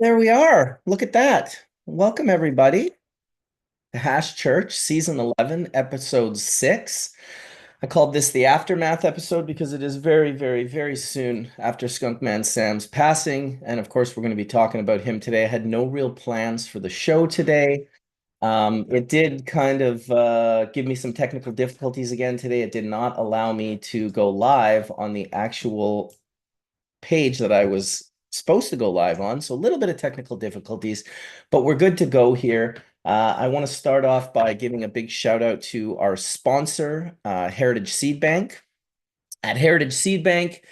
There we are. Look at that. Welcome, everybody, to Hash Church, Season 11, Episode 6. I called this the Aftermath episode because it is very, very, very soon after Skunkman Sam's passing. And of course, we're going to be talking about him today. I had no real plans for the show today. It did kind of give me some technical difficulties again today. It did not allow me to go live on the actual page that I was supposed to go live on. So a little bit of technical difficulties, but we're good to go here. I want to start off by giving a big shout out to our sponsor, Heritage Seed Bank. At Heritage Seed Bank,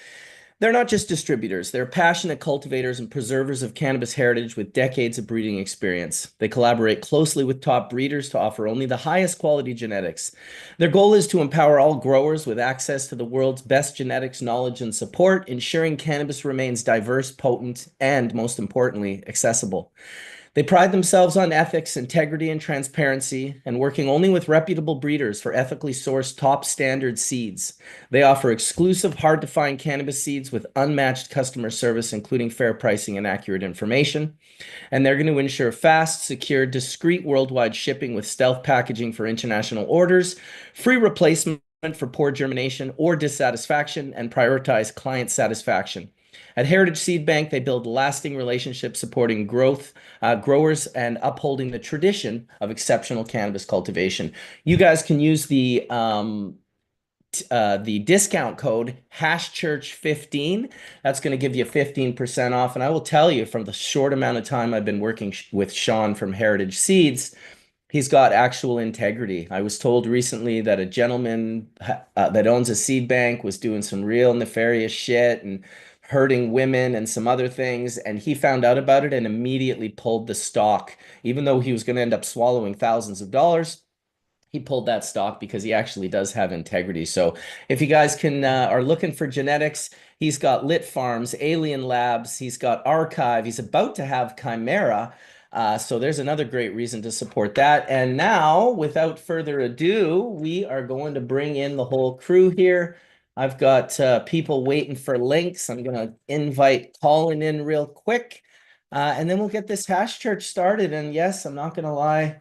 they're not just distributors, they're passionate cultivators and preservers of cannabis heritage with decades of breeding experience. They collaborate closely with top breeders to offer only the highest quality genetics. Their goal is to empower all growers with access to the world's best genetics knowledge and support, ensuring cannabis remains diverse, potent, and most importantly, accessible. They pride themselves on ethics, integrity, and transparency, and working only with reputable breeders for ethically sourced top standard seeds. They offer exclusive, hard to find cannabis seeds with unmatched customer service, including fair pricing and accurate information. And they're going to ensure fast, secure, discreet worldwide shipping with stealth packaging for international orders, free replacement for poor germination or dissatisfaction, and prioritize client satisfaction. At Heritage Seed Bank, they build lasting relationships supporting growers and upholding the tradition of exceptional cannabis cultivation. You guys can use the discount code HashChurch15. That's going to give you 15% off. And I will tell you, from the short amount of time I've been working with Sean from Heritage Seeds, he's got actual integrity. I was told recently that a gentleman that owns a seed bank was doing some real nefarious shit and hurting women and some other things, and he found out about it and immediately pulled the stock, even though he was going to end up swallowing thousands of dollars. He pulled that stock because he actually does have integrity. So if you guys can are looking for genetics, he's got Lit Farms, Alien Labs, he's got Archive, he's about to have Chimera. So there's another great reason to support that. And now, without further ado, we are going to bring in the whole crew here. I've got people waiting for links. I'm going to invite Collin in real quick, and then we'll get this hash church started. And yes, I'm not going to lie.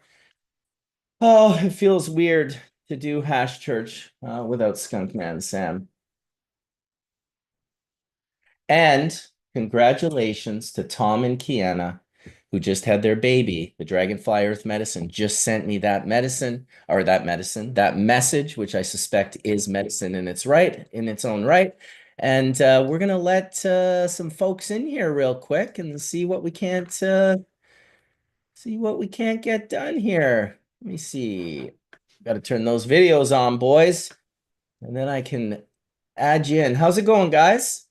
Oh, it feels weird to do Hash Church without Skunkman Sam. And congratulations to Tom and Kiana, who just had their baby. The Dragonfly Earth Medicine just sent me that medicine, or that message, which I suspect is medicine in its own right. And we're gonna let some folks in here real quick and see what we can't get done here. Let me see. Got to turn those videos on, boys, and then I can add you in. How's it going, guys?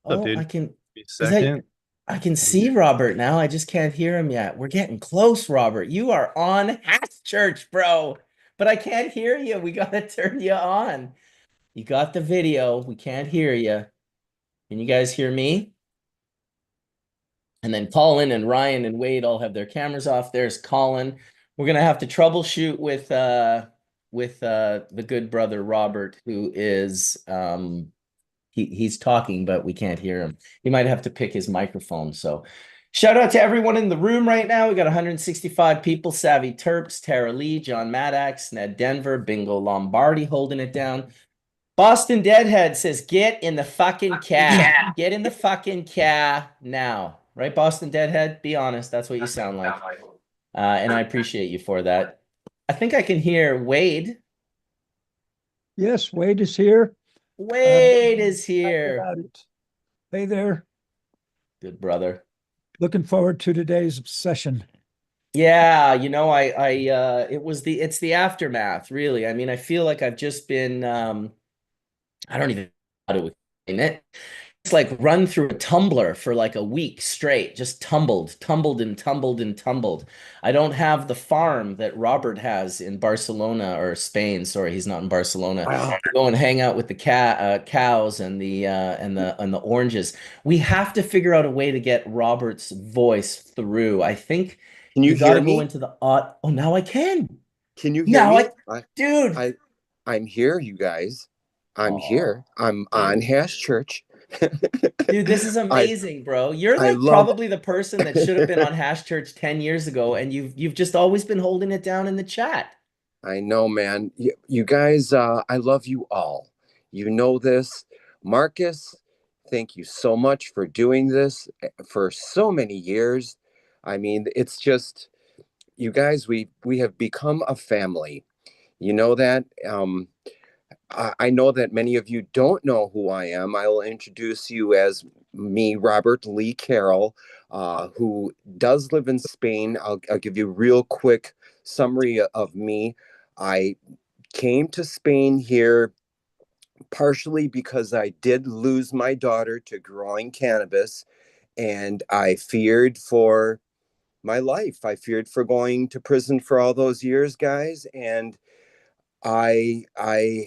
What's up, Oh, dude? Be a is that, second. I can Let see me- Robert now. I just can't hear him yet. We're getting close, Robert. You are on Hat Church, bro, but I can't hear you. We got to turn you on. You got the video. We can't hear you. Can you guys hear me? And then Colin and Ryan and Wade all have their cameras off. There's Colin. We're gonna have to troubleshoot with the good brother Robert, who is he's talking, but we can't hear him. He might have to pick his microphone. So shout out to everyone in the room right now. We got 165 people: Savvy Terps, Tara Lee, John Maddox, Ned Denver, Bingo Lombardi holding it down. Boston Deadhead says, get in the fucking cab. Get in the fucking cab now. Right, Boston Deadhead? Be honest. That's what you sound like. And I appreciate you for that. I think I can hear Wade. Yes, Wade is here. Wade is Happy here. about it. Hey there. Good brother. Looking forward to today's session. Yeah, it's the aftermath, really. I mean, I feel like I've just been I don't even know how to explain it. It's like run through a tumbler for like a week straight, just tumbled and tumbled and tumbled. I don't have the farm that Robert has in Barcelona or Spain. Sorry, he's not in Barcelona. Wow. To go and hang out with the cows and the oranges. We have to figure out a way to get Robert's voice through. I think Can you you got to hear go me? into the odd. Oh, now I can. Can you hear Now me? I, dude. I, I'm here, you guys. I'm Oh, here. I'm on dude. Hash Church. Dude, this is I amazing, bro. You're I like love probably the person that should have been on Hash Church 10 years ago, and you've just always been holding it down in the chat. I know, man. You guys, I love you all. You know this. Marcus, thank you so much for doing this for so many years. I mean, it's just you guys, we have become a family. You know that? I know that many of you don't know who I am. I will introduce you as me, Robert Lee Carroll, who does live in Spain. I'll give you a real quick summary of me. I came to Spain here partially because I did lose my daughter to growing cannabis, and I feared for my life. I feared for going to prison for all those years, guys, and I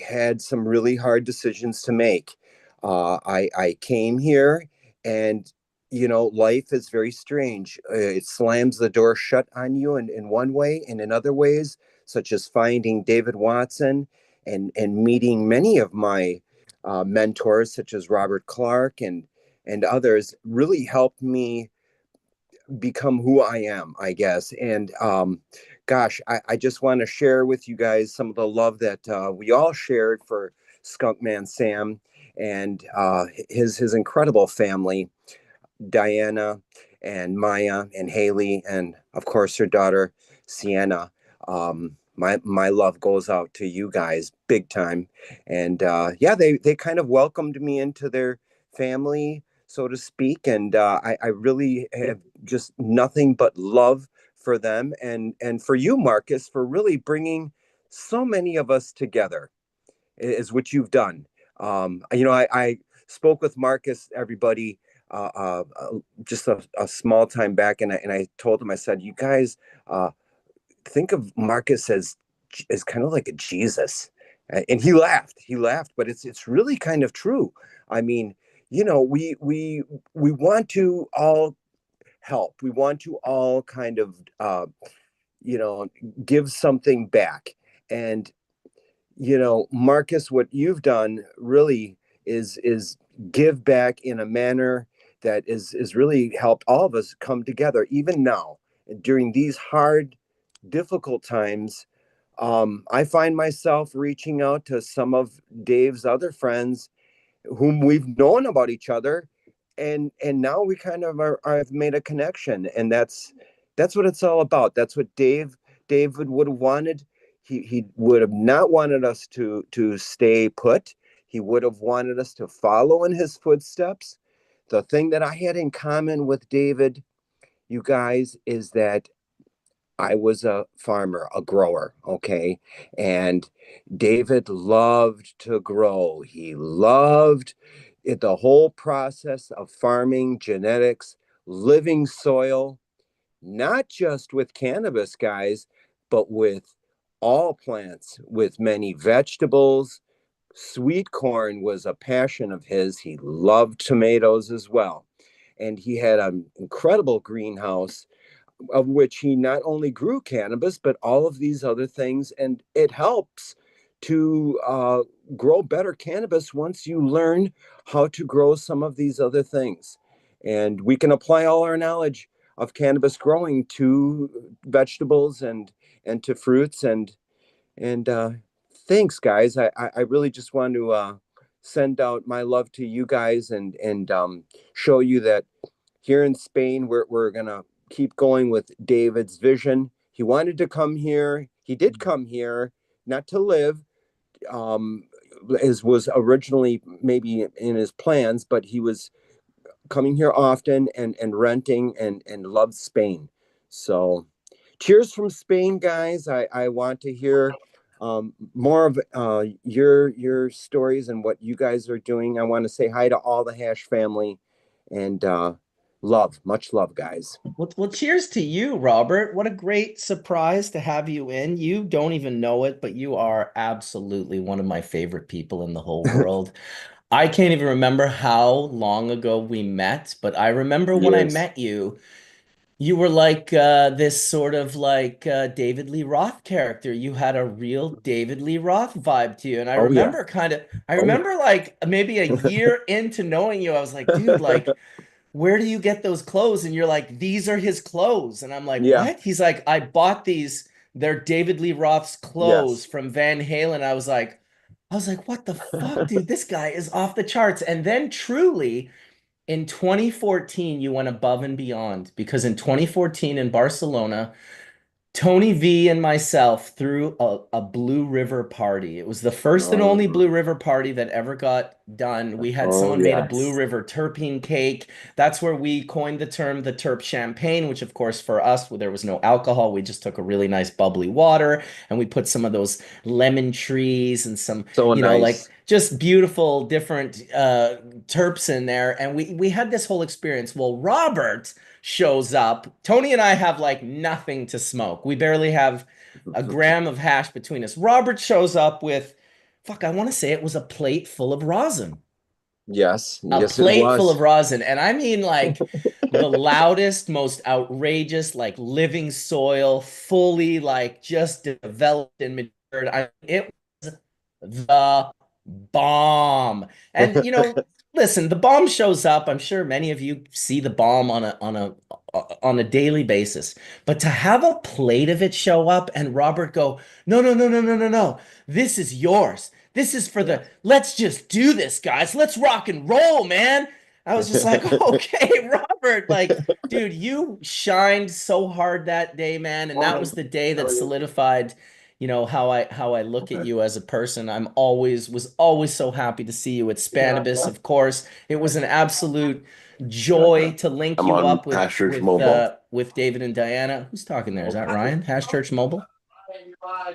had some really hard decisions to make. I came here, and life is very strange. It slams the door shut on you in one way, and in other ways, such as finding David Watson and meeting many of my mentors, such as Robert Clark and others, really helped me become who I am, I guess. And gosh, I just want to share with you guys some of the love that we all shared for Skunkman Sam and his incredible family. Diana and Maya and Haley, and of course her daughter Sienna. My love goes out to you guys big time, and yeah, they kind of welcomed me into their family, so to speak, and I really have just nothing but love for them and for you, Marcus, for really bringing so many of us together is what you've done. I spoke with Marcus, everybody, just a small time back, and I told him, I said, you guys think of Marcus as kind of like a Jesus, and he laughed. He laughed, but it's really kind of true. I mean, we want to all help. We want to all kind of you know give something back, and Marcus, what you've done really is give back in a manner that is really helped all of us come together, even now during these hard, difficult times. I find myself reaching out to some of Dave's other friends whom we've known about each other, and now we kind of have made a connection, and that's what it's all about. That's what David would have wanted. He would have not wanted us to stay put. He would have wanted us to follow in his footsteps. The thing that I had in common with David, you guys, is that I was a farmer, a grower, okay? And David loved to grow. He loved the whole process of farming, genetics, living soil, not just with cannabis, guys, but with all plants, with many vegetables. Sweet corn was a passion of his. He loved tomatoes as well. And he had an incredible greenhouse of which he not only grew cannabis, but all of these other things. And it helps to grow better cannabis once you learn how to grow some of these other things. And we can apply all our knowledge of cannabis growing to vegetables and to fruits and thanks, guys. I really just want to send out my love to you guys and show you that here in Spain, we're going to keep going with David's vision. He wanted to come here. He did come here, not to live, um, as was originally maybe in his plans, but he was coming here often and renting and loved Spain. So cheers from Spain, guys. I want to hear more of your stories and what you guys are doing. I want to say hi to all the Hash family and much love, guys. Well, cheers to you, Robert. What a great surprise to have you in. You don't even know it, but you are absolutely one of my favorite people in the whole world. I can't even remember how long ago we met, but I remember when I Years. met you. You were like this sort of like David Lee Roth character. You had a real David Lee Roth vibe to you. And Oh yeah. I Oh remember like maybe a year into knowing you, I was like, dude, yeah. like, where do you get those clothes? And you're like, these are his clothes. And I'm like, Yeah. what? He's like, I bought these. They're David Lee Roth's clothes Yes. from Van Halen. I was like, what the fuck, dude? This guy is off the charts. And then truly, in 2014, you went above and beyond because in 2014 in Barcelona, Tony V and myself threw a Blue River party. It was the first and only Blue Um, River party that ever got done. We had oh someone made a Blue yes. River terpene cake. That's where we coined the term the terp champagne, which of course for us, there was no alcohol. We just took a really nice bubbly water and we put some of those lemon trees and some, So like nice. just beautiful different terps in there. And we had this whole experience. Well, Robert shows up. Tony and I have like nothing to smoke. We barely have a gram of hash between us. Robert shows up with, fuck, I want to say it was a plate full of rosin. Yes. A Yes, it plate full was. of rosin. And I mean like the loudest, most outrageous, like living soil, fully like just developed and matured. It the bomb. And listen, the bomb shows up. I'm sure many of you see the bomb on a daily basis. But to have a plate of it show up and Robert go, "No, no, no, no, no, no, no. This is yours. This is for Yeah. the let's just do this, guys. Let's rock and roll, man." I was just like, "Okay, Robert, like dude, you shined so hard that day, man, and that was Morning. the day How that are you? solidified how I look at Okay. you as a person. I'm always was always so happy to see you at Yeah, Spanibus, yeah. of course. It was an absolute joy Gotcha. to link I'm you on up Hash Church Mobile. with David and Diana. Who's talking there? Is that Okay. Ryan? Hash Church Mobile?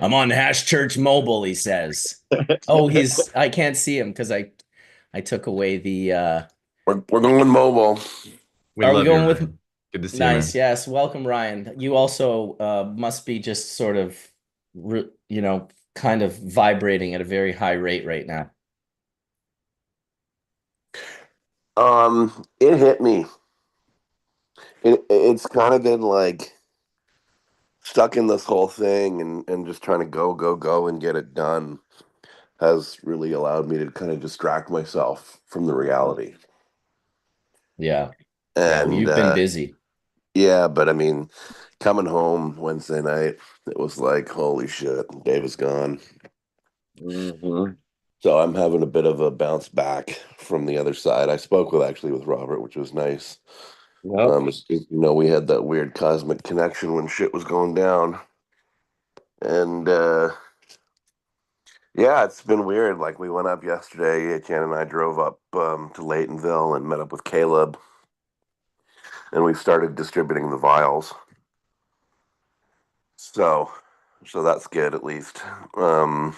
I'm on Hash Church Mobile, he says. Oh, I can't see him because I took away the We're going mobile. We are we love you, going with Ryan. Good to see you, nice? man. Yes, welcome, Ryan. You also must be just sort of, kind of vibrating at a very high rate right now. It hit me. It's kind of been like stuck in this whole thing and just trying to go and get it done has really allowed me to kind of distract myself from the reality. Yeah, yeah. Well, And you've been busy. yeah, but I mean, coming home Wednesday night, it was like, holy shit, Dave is gone. Hmm. So I'm having a bit of a bounce back from the other side. I spoke with Robert, which was nice. Yep. We had that weird cosmic connection when shit was going down. And yeah, it's been weird. Like we went up yesterday, Etienne and I drove up to Laytonville and met up with Caleb, and we started distributing the vials. So, so that's good at least. Um,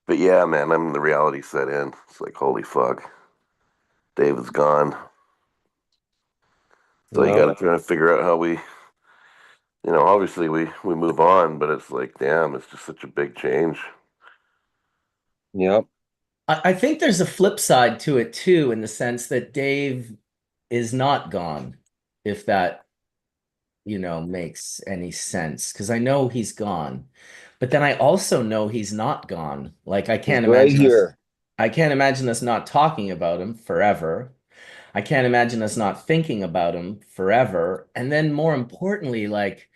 but yeah, man, the reality set in. It's like holy fuck, David's gone. So you got Yep. to try to figure out how obviously we move on, but it's like, damn, it's just such a big change. Yep. I think there's a flip side to it too, in the sense that Dave is not gone, if that, makes any sense. Because I know he's gone, but then I also know he's not gone. Like He's right here. I can't imagine us not talking about him forever. I can't imagine us not thinking about him forever. And then more importantly, like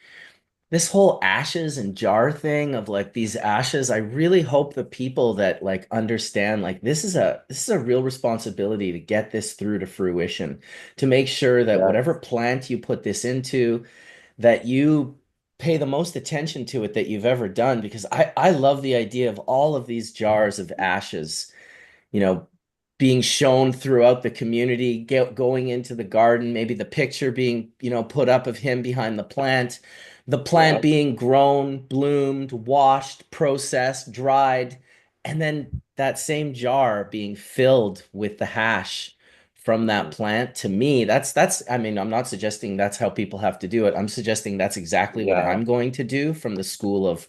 this whole ashes and jar thing of like these ashes, I really hope the people that like understand like this is a real responsibility to get this through to fruition, to make sure that Yeah. whatever plant you put this into, that you pay the most attention to it that you've ever done, because I love the idea of all of these jars of ashes, you know, being shown throughout the community, going into the garden, maybe the picture being, put up of him behind the plant Yep. being grown, bloomed, washed, processed, dried, and then that same jar being filled with the hash from that plant. To me, I mean, I'm not suggesting that's how people have to do it. I'm suggesting that's exactly what Yeah. I'm going to do from the school of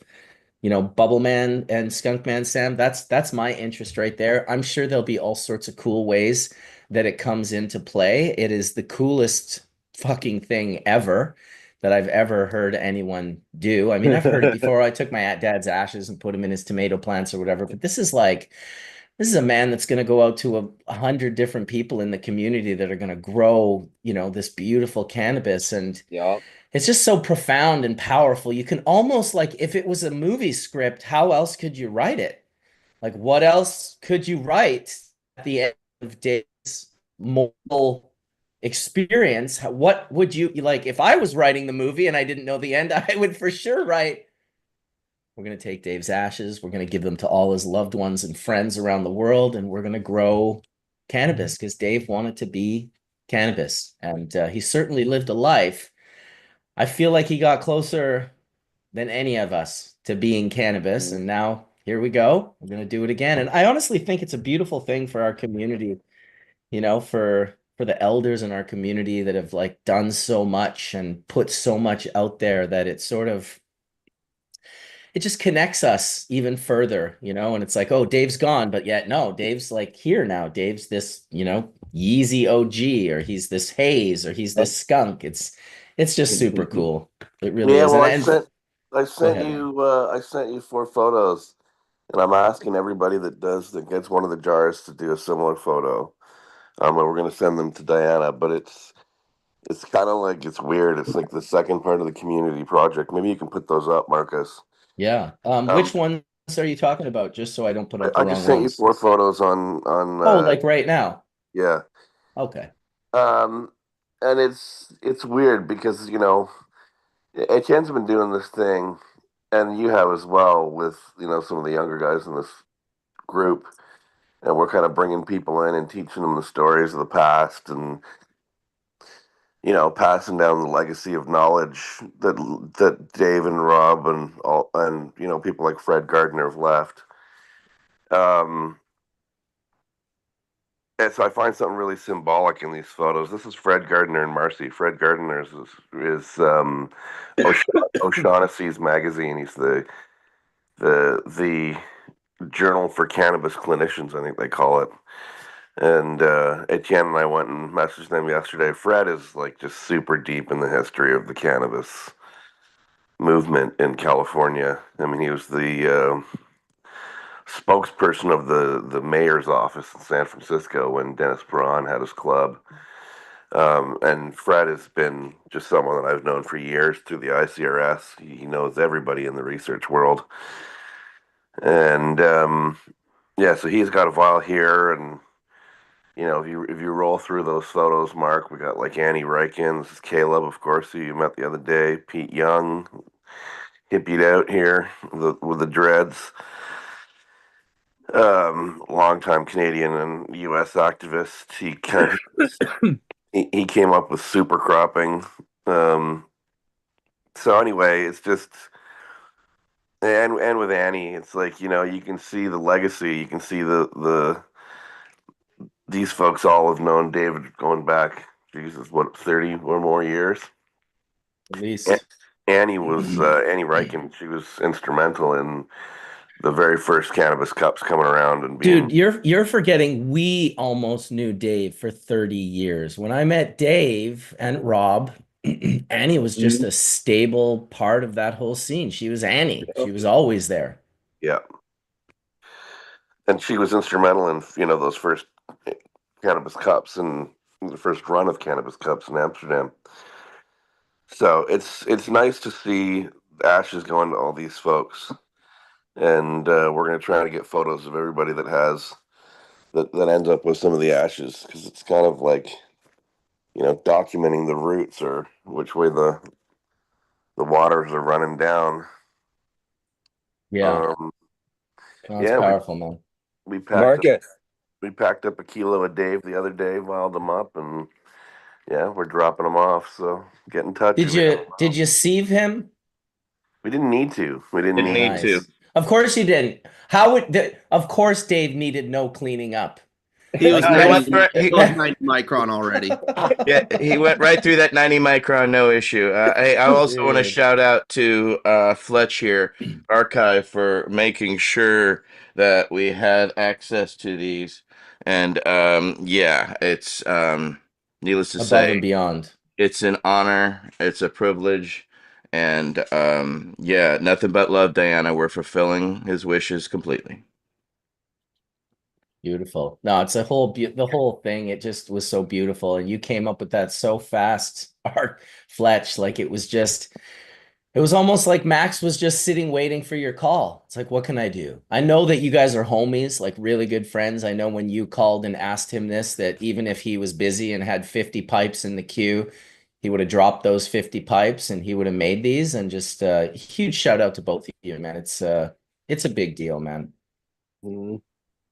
Bubble Man and Skunk Man Sam. That's my interest right there. I'm sure there'll be all sorts of cool ways that it comes into play. It is the coolest fucking thing ever that I've ever heard anyone do. I mean, I've heard it before. I took my dad's ashes and put them in his tomato plants or whatever, but this is a man that's going to go out to 100 different people in the community that are going to grow, this beautiful cannabis. And Yeah. it's just so profound and powerful. You can almost like, if it was a movie script, how else could you write it? Like, what else could you write at the end of Dave's moral experience? What would you like? If I was writing the movie and I didn't know the end, I would for sure write, we're going to take Dave's ashes, we're going to give them to all his loved ones and friends around the world, and we're going to grow cannabis because Dave wanted to be cannabis. And he certainly lived a life. I feel like he got closer than any of us to being cannabis. And now here we go. We're going to do it again. And I honestly think it's a beautiful thing for our community, for the elders in our community that have like done so much and put so much out there that it just connects us even further, and it's like, oh, Dave's gone, but yet no, Dave's like here now. Dave's this, Yeezy OG, or he's this haze, or he's this skunk. It's just super cool. It really Yeah, is. well, And I go sent ahead, man. you I sent you 4 photos, and I'm asking everybody that gets one of the jars to do a similar photo. And we're gonna send them to Diana, but it's kind of like it's weird. It's like the second part of the community project. Maybe you can put those up, Marcus. Yeah. Which Um, ones are you talking about? Just so I don't put up the I wrong just sent you ones. 4 photos on Oh, like right now. yeah. Okay. Um, and it's weird because Etienne's been doing this thing, and you have as well with some of the younger guys in this group, and we're kind of bringing people in and teaching them the stories of the past, and passing down the legacy of knowledge that Dave and Rob and all and people like Fred Gardner have left. Um, and so I find something really symbolic in these photos. This is Fred Gardner and Marcy. Fred Gardner is O'Shaughnessy's magazine. He's the journal for cannabis clinicians, I think they call it. And Etienne and I went and messaged them yesterday. Fred is like just super deep in the history of the cannabis movement in California. I mean, he was the spokesperson of the mayor's office in San Francisco when Dennis Bryon had his club. And Fred has been just someone that I've known for years through the ICRS. He knows everybody in the research world. And yeah, so he's got a vial here, and if you roll through those photos, Mark, we got like Annie Reichen, this is Caleb, of course, who you met the other day, Pete Young, hippied out here with the dreads, longtime Canadian and U.S. activist. He came up with super cropping. Um, so anyway, it's just and with Annie, it's like you can see the legacy, you can see the these folks all have known David going back, Jesus, what, 30 or more years. At A- least. Annie was Annie Reichen. She was instrumental in the very first cannabis cups coming around and Dude, being. you're forgetting we almost knew Dave for 30 years. When I met Dave and Rob, Annie was just Mhm. a stable part of that whole scene. She was Annie. She was always there. Yeah, and she was instrumental in those first cannabis cups and the first run of cannabis cups in Amsterdam. So it's nice to see ashes going to all these folks, and we're gonna try to get photos of everybody that ends up with some of the ashes, because it's kind of like documenting the roots or which way the waters are running down. Yeah. Um, No, it's yeah, powerful, man. we packed up Market. we packed up a kilo a Dave the other day, piled them up, and yeah, we're dropping them off. So get in touch Did if you. you sieve him? We didn't need to. We didn't Didn't need need to. to. Nice. Of course you didn't. How would of course Dave needed no cleaning up. He was Like he went 90, right, it he, was 90 micron already. yeah, he went right through that 90 micron, no issue. I also want to Dude. shout out to Fletch here, Archive, for making sure that we had access to these. And yeah, it's needless to Above say, and beyond. It's an honor. It's a privilege. And yeah, nothing but love, Diana. We're fulfilling his wishes completely. Beautiful. No, it's the whole thing. It just was so beautiful, and you came up with that so fast, Art Fletch. Like it was almost like Max was just sitting waiting for your call. It's like, what can I do? I know that you guys are homies, like really good friends. I know when you called and asked him this, that even if he was busy and had 50 pipes in the queue, he would have dropped those 50 pipes and he would have made these. And just huge shout out to both of you, man. It's a big deal, man. Mhm.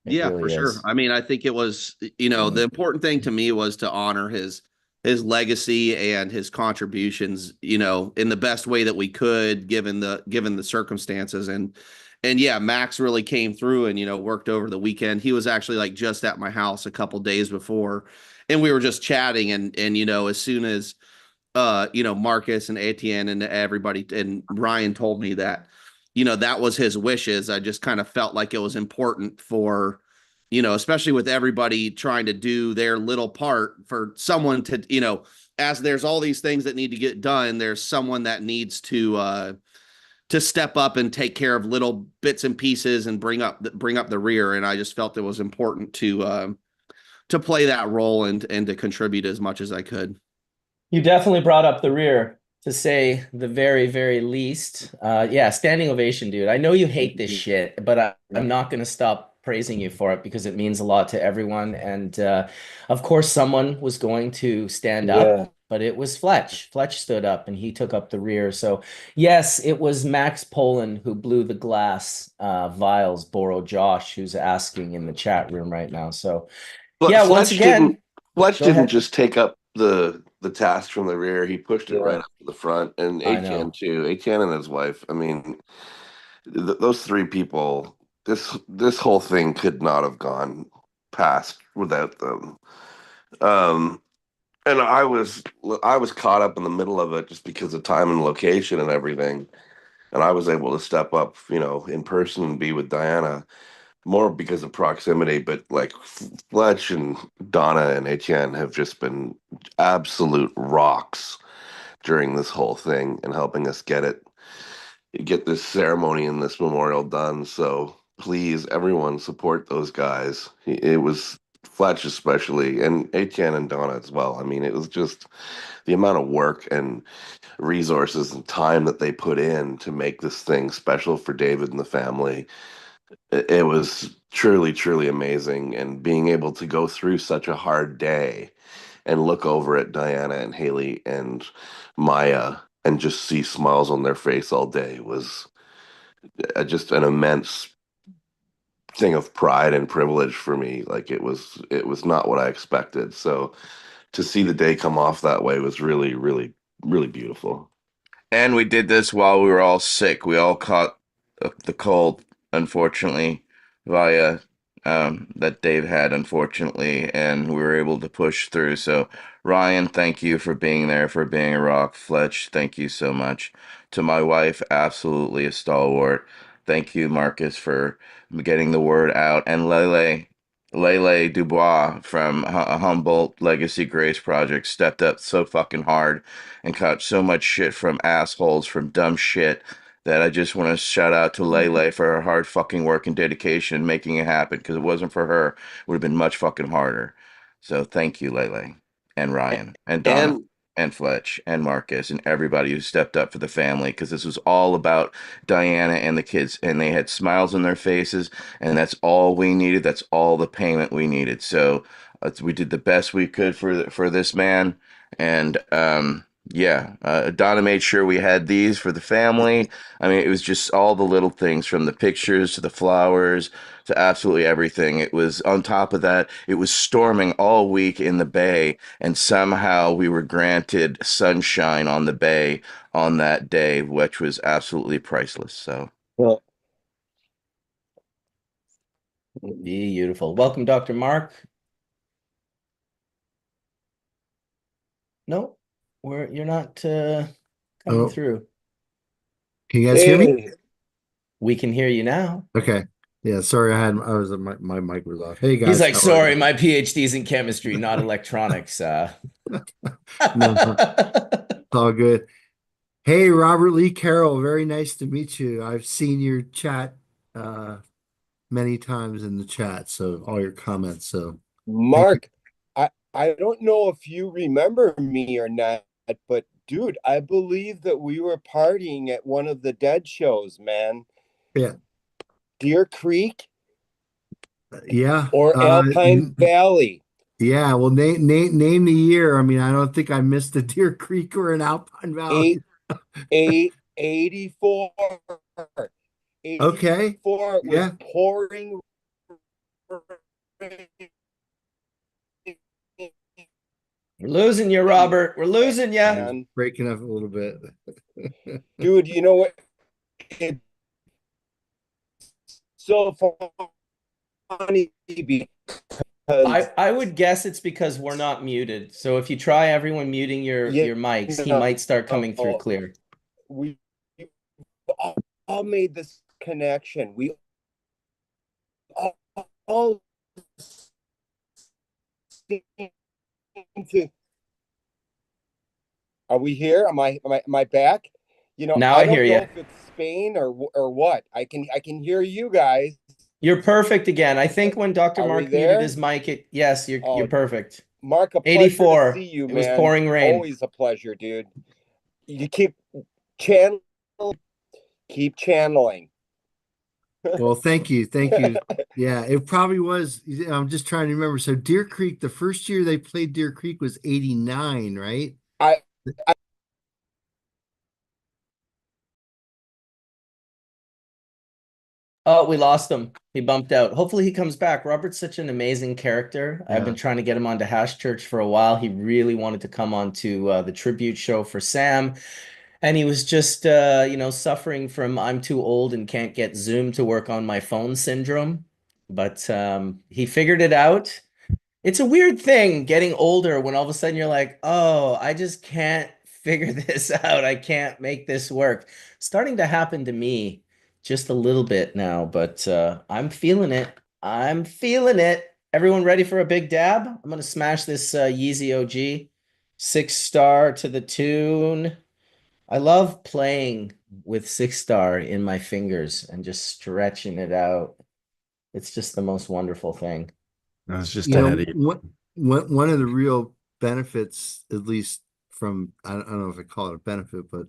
It Yeah, for really sure. is. I mean, I think it was, the important thing to me was to honor his legacy and his contributions, in the best way that we could given the circumstances. And yeah, Max really came through and worked over the weekend. He was actually like just at my house a couple days before, and we were just chatting and as soon as Marcus and Etienne and everybody and Bryon told me that, that was his wishes. I just kind of felt like it was important for, especially with everybody trying to do their little part for someone to, as there's all these things that need to get done, there's someone that needs to step up and take care of little bits and pieces and bring up the rear. And I just felt it was important to play that role and to contribute as much as I could. You definitely brought up the rear, to say the very, very least. Yeah, standing ovation, dude. I know you hate this shit, but I'm not going to stop praising you for it because it means a lot to everyone. And of course, someone was going to stand Yeah. up, but it was Fletch. Fletch stood up and he took up the rear. So, yes, it was Max Poland who blew the glass vials, Boro Josh, who's asking in the chat room right now. So, But yeah, once again, Fletch go didn't ahead. just take up the task from the rear. He pushed it right Yeah. up to the front, and I Etienne know. too. Etienne and his wife. I mean, those three people. This whole thing could not have gone past without them. Um, and I was caught up in the middle of it just because of time and location and everything. And I was able to step up, in person and be with Diana more because of proximity. But like Fletch and Donna and Etienne have just been absolute rocks during this whole thing and helping us get this ceremony and this memorial done. So please, everyone, support those guys. It was Fletch especially, and Etienne and Donna as well. I mean, it was just the amount of work and resources and time that they put in to make this thing special for David and the family. It was truly, truly amazing. And being able to go through such a hard day and look over at Diana and Haley and Maya and just see smiles on their face all day was just an immense thing of pride and privilege for me. Like it was not what I expected. So to see the day come off that way was really, really, really beautiful. And we did this while we were all sick. We all caught the cold, unfortunately, via that Dave had, unfortunately, and we were able to push through. So, Ryan, thank you for being there, for being a rock. Fletch, thank you so much. To my wife, absolutely a stalwart. Thank you, Marcus, for getting the word out. And Lele Dubois from Humboldt Legacy Grace Project stepped up so fucking hard and caught so much shit from assholes from dumb shit that I just want to shout out to Lele for her hard fucking work and dedication making it happen, because it wasn't for her, it would have been much fucking harder. So thank you, Lele and Ryan and Donna And and Fletch and Marcus and everybody who stepped up for the family, because this was all about Diana and the kids, and they had smiles on their faces, and that's all we needed. That's all the payment we needed. So we did the best we could for this man, and yeah, Donna made sure we had these for the family. I mean, it was just all the little things, from the pictures to the flowers to absolutely everything. It was on top of that, it was storming all week in the bay, and somehow we were granted sunshine on the bay on that day, which was absolutely priceless. So, Well, Beautiful. Welcome, Dr. Mark. No, you're not coming Oh, through. can you guys hear me? hey, We can hear you now. Okay. Yeah, sorry, I was my mic was off. Hey He's guys, like, how are sorry, you? my PhD's in chemistry, not electronics. No, it's all good. Hey, Robert Lee Carroll, very nice to meet you. I've seen your chat uh many times in the chat, so all your comments. So thank you. Mark, I don't know if you remember me or not, but dude, I believe that we were partying at one of the Dead shows, man. Yeah, Deer Creek yeah. or Alpine Valley. Yeah, well, name the year. I mean, I don't think I missed a Deer Creek or an Alpine Valley. Eight, 84. Okay. 84. It was Yeah. pouring We're losing you, rain, Robert. We're losing you. man. Breaking up a little bit. Dude, you know what? It's so funny because I would guess it's because we're not muted. So if you try everyone muting you your mics, he know might start coming through clear. we all made this connection. We all seem to. Are we here? Am I back? You know, Now I I hear don't you. know if it's Spain or what. I can hear you guys. You're perfect again. I think when Dr. Are we Mark muted there? his mic, yes, you're Oh, perfect. Mark, a pleasure to see 84. you, It was man. pouring rain. Always a pleasure, dude. You keep channel, keep channeling. Well, thank you. Thank you. Yeah, it probably was. I'm just trying to remember. So Deer Creek, the first year they played Deer Creek was 89, right? I Oh, we lost him. He bumped out. Hopefully he comes back. Robert's such an amazing character. I've been Yeah. trying to get him onto Hash Church for a while. He really wanted to come on to the tribute show for Sam. And he was just, suffering from I'm too old and can't get Zoom to work on my phone syndrome. But he figured it out. It's a weird thing getting older when all of a sudden you're like, oh, I just can't figure this out. I can't make this work. Starting to happen to me just a little bit now, but I'm feeling it. I'm feeling it. Everyone ready for a big dab? I'm going to smash this Yeezy OG 6 star to the tune. I love playing with 6 star in my fingers and just stretching it out. It's just the most wonderful thing. I was just You know, ahead of you. one of the real benefits, at least from, I don't know if I call it a benefit, but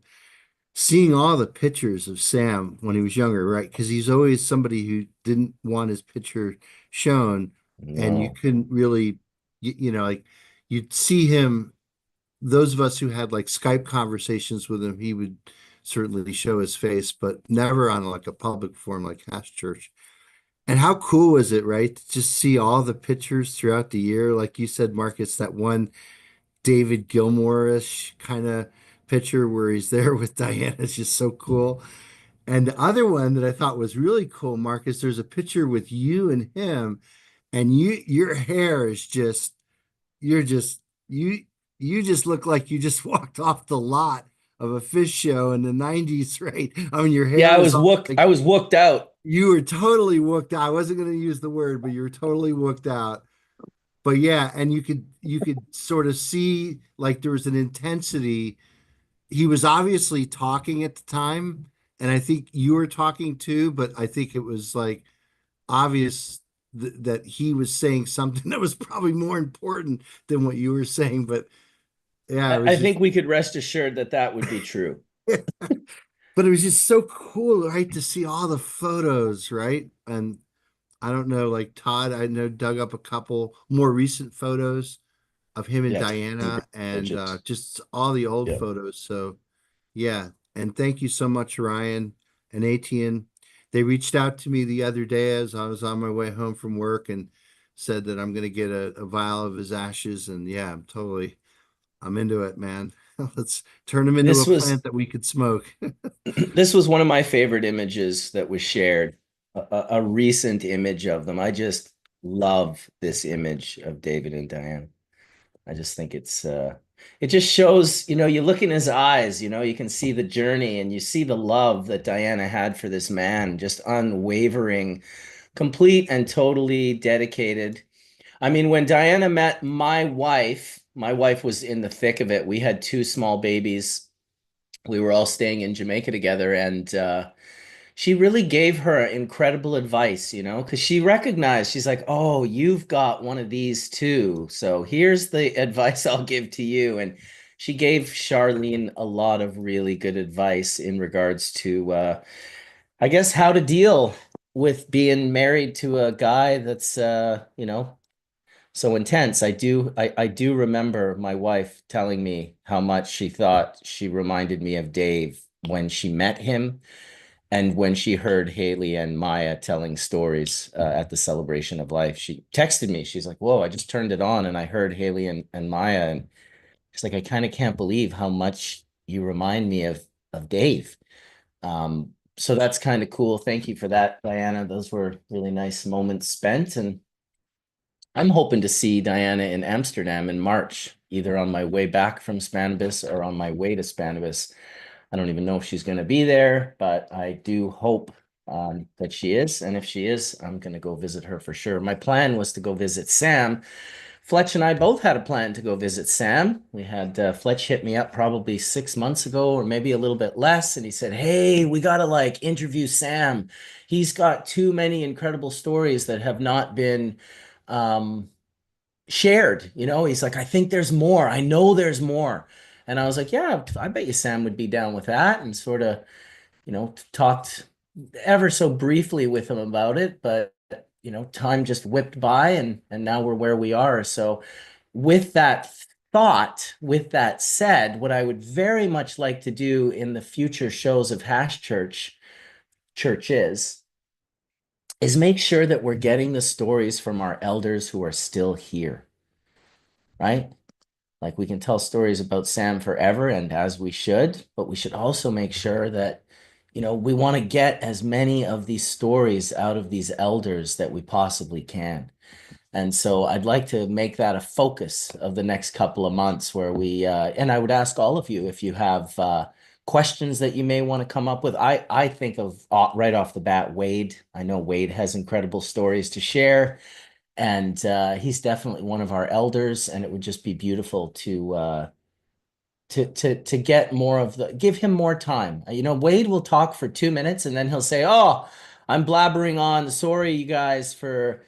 seeing all the pictures of Sam when he was younger, right? Because he's always somebody who didn't want his picture shown, and you No. couldn't really, like you'd see him. Those of us who had like Skype conversations with him, he would certainly show his face, but never on like a public forum like Hash Church. And how cool was it, right? To just see all the pictures throughout the year. Like you said, Marcus, that one David Gilmour-ish kind of picture where he's there with Diana is just so cool. And the other one that I thought was really cool, Marcus, there's a picture with you and him, and your hair is just you're just you you just look like you just walked off the lot of a fish show in the 90s, right? I mean, your Yeah, hair is all I like was wooked out. you were totally wooked out. I wasn't going to use the word, but you were totally wooked out. But yeah, and you could sort of see like there was an intensity. He was obviously talking at the time, and I think you were talking too, but I think it was like obvious that he was saying something that was probably more important than what you were saying. But yeah, it I was just think we could rest assured that that would be true. but it was just so cool, right, to see all the photos, right? And I don't know, like Todd, I know dug up a couple more recent photos of him and Yeah, Diana and digits. just all the old Yeah. photos. So yeah, and thank you so much, Ryan and Etienne. They reached out to me the other day as I was on my way home from work and said that I'm going to get a vial of his ashes. And yeah, I'm into it, man. Let's turn him into a This was plant that we could smoke. this was one of my favorite images that was shared. A recent image of them. I just love this image of David and Diane. I just think it just shows, you look in his eyes, you can see the journey and you see the love that Diana had for this man, just unwavering, complete and totally dedicated. I mean, when Diana met my wife, My wife was in the thick of it. We had two small babies. We were all staying in Jamaica together, and she really gave her incredible advice, because she recognized, she's like, oh, you've got one of these too. So here's the advice I'll give to you. And she gave Charlene a lot of really good advice in regards to, I guess, how to deal with being married to a guy that's, so intense. I do remember my wife telling me how much she thought she reminded me of Dave when she met him and when she heard Haley and Maya telling stories at the celebration of life. She texted me. She's like, whoa, I just turned it on and I heard Haley and Maya. And she's like, I kind of can't believe how much you remind me of Dave. So that's kind of cool. Thank you for that, Diana. Those were really nice moments spent. And I'm hoping to see Diana in Amsterdam in March, either on my way back from Spannabis or on my way to Spannabis. I don't even know if she's going to be there, but I do hope that she is. And if she is, I'm going to go visit her for sure. My plan was to go visit Sam. Fletch and I both had a plan to go visit Sam. We had Fletch hit me up probably 6 months ago, or maybe a little bit less. And he said, hey, we got to like interview Sam. He's got too many incredible stories that have not been shared. He's like, I think there's more. I know there's more. And I was like, yeah, I bet you Sam would be down with that, and sort of, talked ever so briefly with him about it. But, time just whipped by, and now we're where we are. So with that thought, with that said, what I would very much like to do in the future shows of Hash Churches is make sure that we're getting the stories from our elders who are still here, right? Like we can tell stories about Sam forever, and as we should, but we should also make sure that, we want to get as many of these stories out of these elders that we possibly can. And so I'd like to make that a focus of the next couple of months where and I would ask all of you if you have questions that you may want to come up with. I think of right off the bat, Wade. I know Wade has incredible stories to share. And he's definitely one of our elders, and it would just be beautiful to get more of give him more time. Wade will talk for 2 minutes and then he'll say, "Oh, I'm blabbering on. Sorry, you guys, for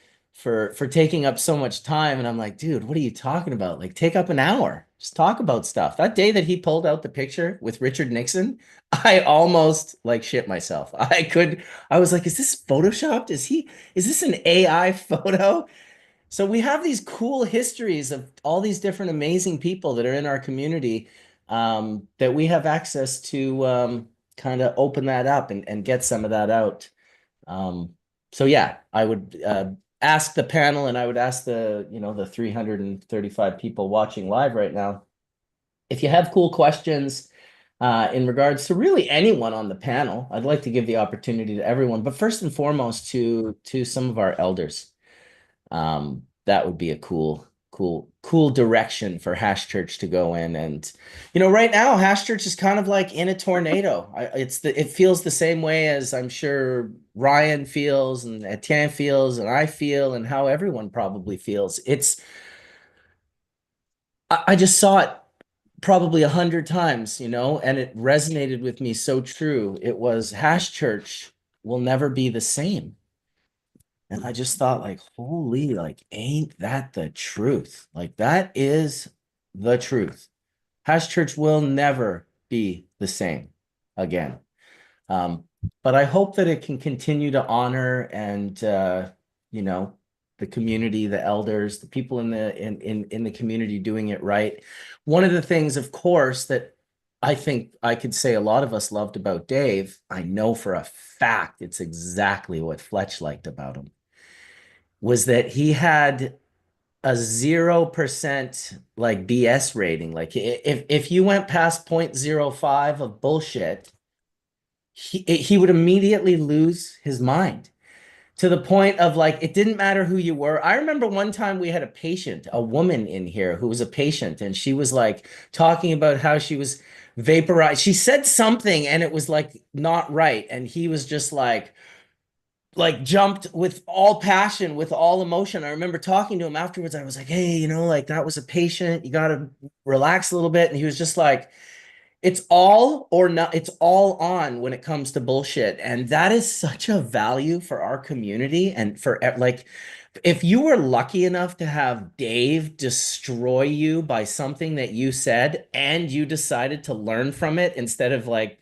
taking up so much time." And I'm like, "Dude, what are you talking about? Like, take up an hour. Just talk about stuff." That day that he pulled out the picture with Richard Nixon, I almost like shit myself. I was like, "Is this photoshopped? Is this an AI photo?" So we have these cool histories of all these different amazing people that are in our community, that we have access to, kind of open that up and get some of that out. So yeah, I would ask the panel, and I would ask the 335 people watching live right now, if you have cool questions in regards to really anyone on the panel. I'd like to give the opportunity to everyone, but first and foremost to some of our elders. That would be a cool direction for Hash Church to go in. And right now Hash Church is kind of like in a tornado. It feels the same way as I'm sure Ryan feels and Etienne feels and I feel and how everyone probably feels. I just saw it probably 100 times, and it resonated with me so true. It was Hash Church will never be the same. And I just thought, like, holy, like, ain't that the truth? Like, that is the truth. Hash Church will never be the same again. Um, but I hope that it can continue to honor and you know, the community, the elders, the people in the community doing it right. One of the things, of course, that I think I could say a lot of us loved about Dave, I know for a fact it's exactly what Fletch liked about him, was that he had a 0% like BS rating. Like if you went past 0.05 of bullshit, he would immediately lose his mind, to the point of like it didn't matter who you were. I remember one time we had a patient, a woman in here who was a patient, and she was like talking about how she was vaporized. She said something and it was like not right, and he was just like, like jumped with all passion, with all emotion. I remember talking to him afterwards. I was like, hey, like that was a patient. You got to relax a little bit. And he was just like, it's all or not, it's all on when it comes to bullshit. And that is such a value for our community. And for like, if you were lucky enough to have Dave destroy you by something that you said and you decided to learn from it instead of like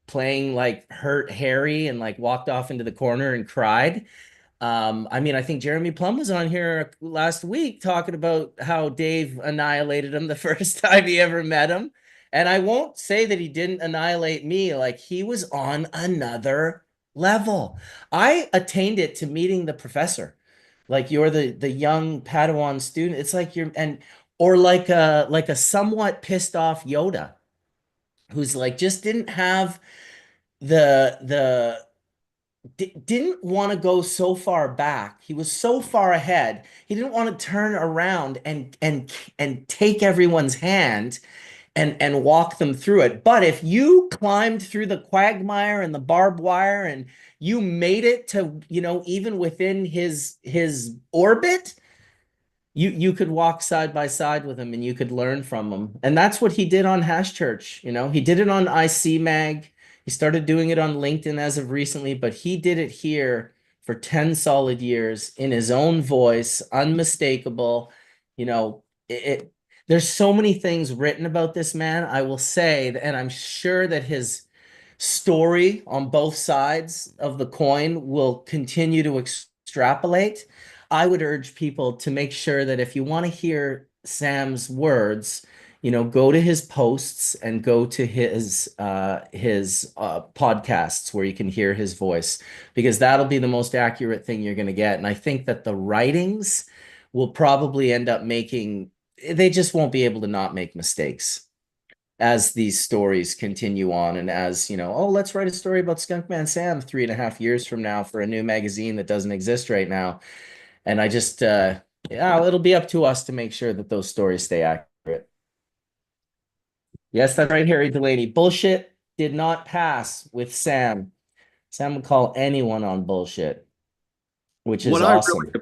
playing like hurt Harry and like walked off into the corner and cried. I mean, I think Jeremy Plum was on here last week talking about how Dave annihilated him the first time he ever met him. And I won't say that he didn't annihilate me. Like he was on another level. I attained it to meeting the professor. Like you're the young Padawan student. It's like you're and or like a somewhat pissed off Yoda who's like just didn't have the didn't want to go so far back. He was so far ahead. He didn't want to turn around and take everyone's hand and walk them through it. But if you climbed through the quagmire and the barbed wire and you made it to, even within his orbit, you could walk side by side with him and you could learn from him. And that's what he did on Hash Church. He did it on IC Mag. He started doing it on LinkedIn as of recently, but he did it here for 10 solid years in his own voice, unmistakable. There's so many things written about this man. I will say, and I'm sure that his story on both sides of the coin will continue to extrapolate. I would urge people to make sure that if you want to hear Sam's words, go to his posts and go to his podcasts where you can hear his voice, because that'll be the most accurate thing you're going to get. And I think that the writings will probably end up they just won't be able to not make mistakes as these stories continue on. And as, oh, let's write a story about Skunkman Sam 3.5 years from now for a new magazine that doesn't exist right now. And I just, yeah, it'll be up to us to make sure that those stories stay accurate. Yes, that's right, Harry Delaney. Bullshit did not pass with Sam. Sam would call anyone on bullshit, which is awesome.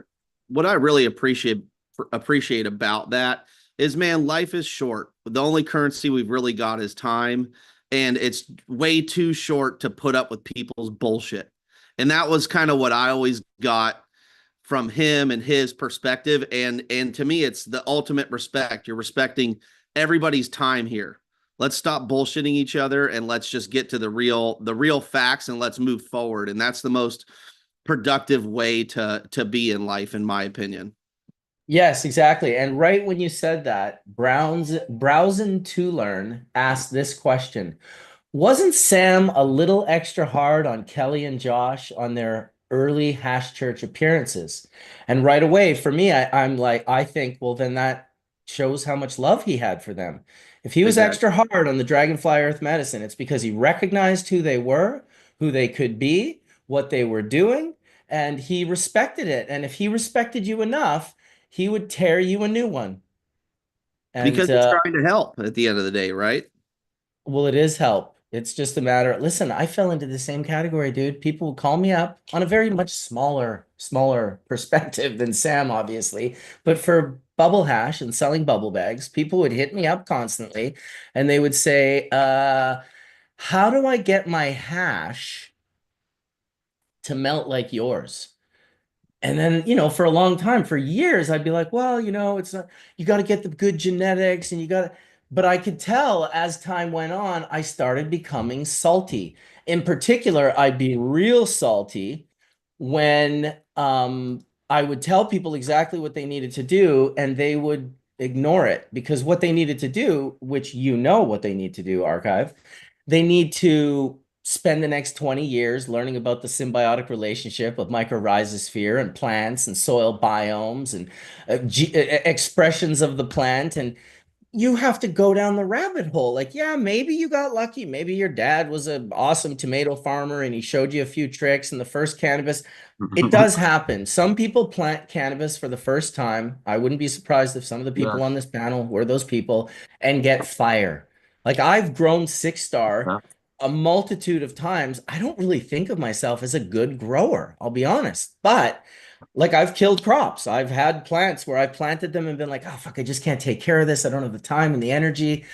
What I really appreciate about that is, man, life is short. The only currency we've really got is time, and it's way too short to put up with people's bullshit. And that was kind of what I always got from him and his perspective. And to me, it's the ultimate respect. You're respecting everybody's time here. Let's stop bullshitting each other and let's just get to the real facts and let's move forward. And that's the most productive way to be in life, in my opinion. Yes, exactly. And right when you said that, Browsen to Learn asked this question. Wasn't Sam a little extra hard on Kelly and Josh on their early Hash Church appearances? And right away, for me, I'm like, I think, well, then that shows how much love he had for them. If he was extra hard on the Dragonfly Earth Medicine, it's because he recognized who they were, who they could be, what they were doing, and he respected it. And if he respected you enough, he would tear you a new one. And because he's trying to help at the end of the day, right? well, it is help. It's just a matter. Listen, I fell into the same category, dude. People would call me up on a very much smaller perspective than Sam, obviously. But for bubble hash and selling bubble bags, people would hit me up constantly and they would say, how do I get my hash to melt like yours? And then, for a long time, for years, I'd be like, well, it's not, you got to get the good genetics and but I could tell as time went on, I started becoming salty. In particular, I'd be real salty when I would tell people exactly what they needed to do and they would ignore it, because what they needed to do, which what they need to do, Archive, they need to spend the next 20 years learning about the symbiotic relationship of mycorrhizosphere and plants and soil biomes and expressions of the plant. And you have to go down the rabbit hole. Like, yeah, maybe you got lucky. Maybe your dad was an awesome tomato farmer and he showed you a few tricks and the first cannabis. It does happen. Some people plant cannabis for the first time. I wouldn't be surprised if some of the people on this panel were those people and get fire. Like I've grown 6 Star a multitude of times, I don't really think of myself as a good grower, I'll be honest. But like I've killed crops. I've had plants where I planted them and been like, oh fuck, I just can't take care of this. I don't have the time and the energy.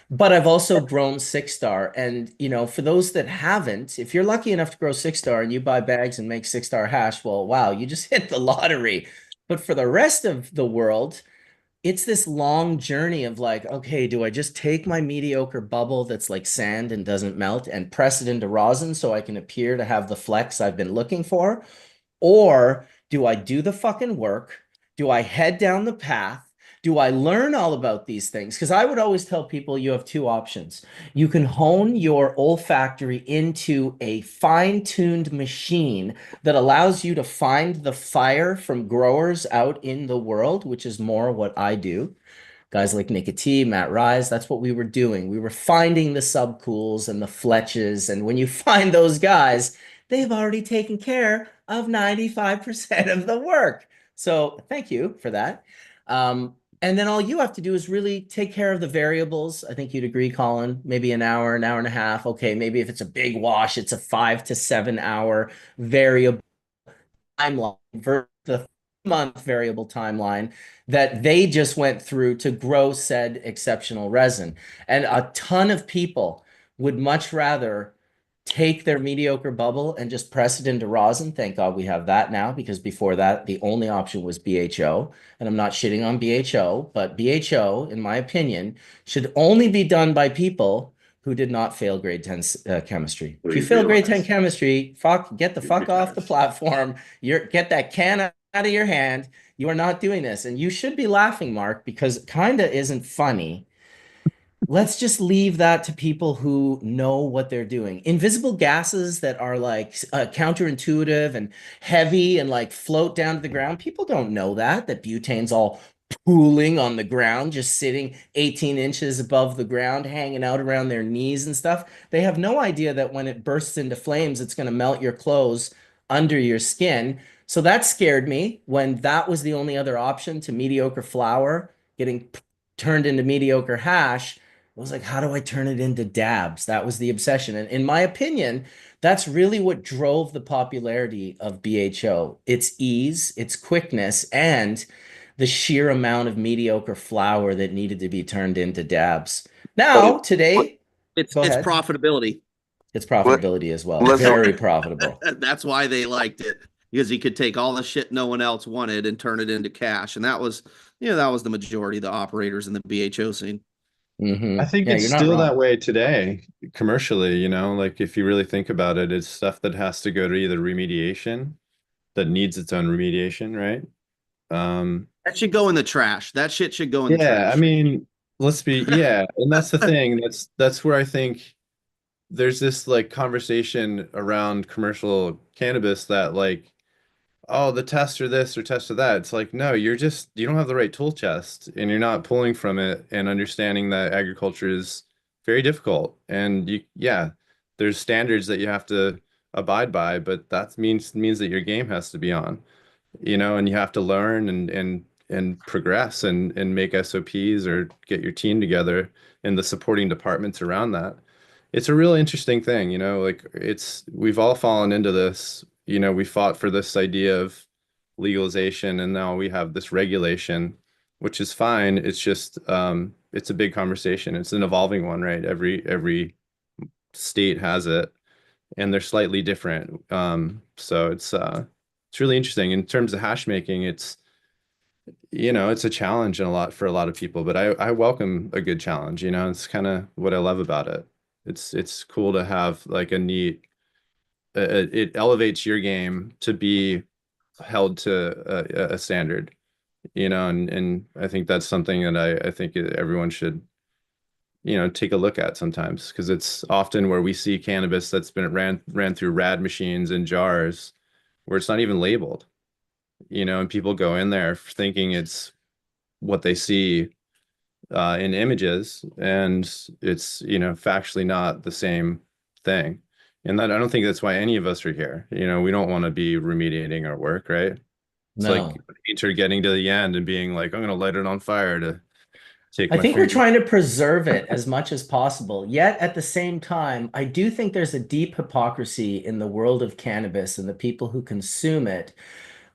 But I've also grown six star. And for those that haven't, if you're lucky enough to grow six star and you buy bags and make six star hash, well, wow, you just hit the lottery. But for the rest of the world, it's this long journey of like, okay, do I just take my mediocre bubble that's like sand and doesn't melt and press it into rosin so I can appear to have the flex I've been looking for? Or do I do the fucking work? Do I head down the path? Do I learn all about these things? Because I would always tell people you have two options. You can hone your olfactory into a fine-tuned machine that allows you to find the fire from growers out in the world, which is more what I do. Guys like Nick T, Matt Rise, that's what we were doing. We were finding the subcools and the fletches. And when you find those guys, they've already taken care of 95% of the work. So thank you for that. And then all you have to do is really take care of the variables. I think you'd agree, Colin, maybe an hour and a half. Okay, maybe if it's a big wash, it's a 5 to 7 hour variable timeline versus the month variable timeline that they just went through to grow said exceptional resin. And a ton of people would much rather take their mediocre bubble and just press it into rosin. Thank God we have that now, because before that, the only option was BHO. And I'm not shitting on BHO, but BHO, in my opinion, should only be done by people who did not fail grade 10 chemistry. If you fail grade 10 chemistry, get the fuck off the platform. Get that can out of your hand. You are not doing this. And you should be laughing, Mark, because it kind of isn't funny. Let's just leave that to people who know what they're doing. Invisible gases that are like counterintuitive and heavy and like float down to the ground. People don't know that butane's all pooling on the ground, just sitting 18 inches above the ground, hanging out around their knees and stuff. They have no idea that when it bursts into flames, it's going to melt your clothes under your skin. So that scared me when that was the only other option to mediocre flour getting turned into mediocre hash. I was like, how do I turn it into dabs? That was the obsession. And in my opinion, that's really what drove the popularity of BHO. Its ease, its quickness, and the sheer amount of mediocre flour that needed to be turned into dabs. Now, But today, It's go it's ahead. profitability. It's profitability as well. let's Very profitable. That's why they liked it, because he could take all the shit no one else wanted and turn it into cash. And that was the majority of the operators in the BHO scene. I think Yeah, it's you're not still that wrong. way today, commercially, like if you really think about it, it's stuff that has to go to either remediation that needs its own remediation, right? That should go in the trash. That shit should go in the Yeah, I trash. mean, yeah, and that's the thing. That's where I think there's this like conversation around commercial cannabis that like, oh, the test or this or test or that. It's like, no, you don't have the right tool chest and you're not pulling from it and understanding that agriculture is very difficult. And yeah, there's standards that you have to abide by, but that means that your game has to be on, and you have to learn and progress and make SOPs or get your team together and the supporting departments around that. It's a real interesting thing, like we've all fallen into this, we fought for this idea of legalization and now we have this regulation, which is fine. It's just it's a big conversation. It's an evolving one, right? Every state has it and they're slightly different. So it's really interesting. In terms of hash making, it's a challenge for a lot of people, but I welcome a good challenge, it's kind of what I love about it. It's cool to have like a neat it elevates your game to be held to a standard, and I think that's something that I think everyone should, take a look at sometimes because it's often where we see cannabis that's been ran through rad machines in jars where it's not even labeled, and people go in there thinking it's what they see in images, and it's factually not the same thing. And that I don't think that's why any of us are here. We don't want to be remediating our work, right? It's like No. a painter getting to the end and being like, I'm gonna light it on fire to take I my think we're finger. trying to preserve it as much as possible. Yet at the same time, I do think there's a deep hypocrisy in the world of cannabis and the people who consume it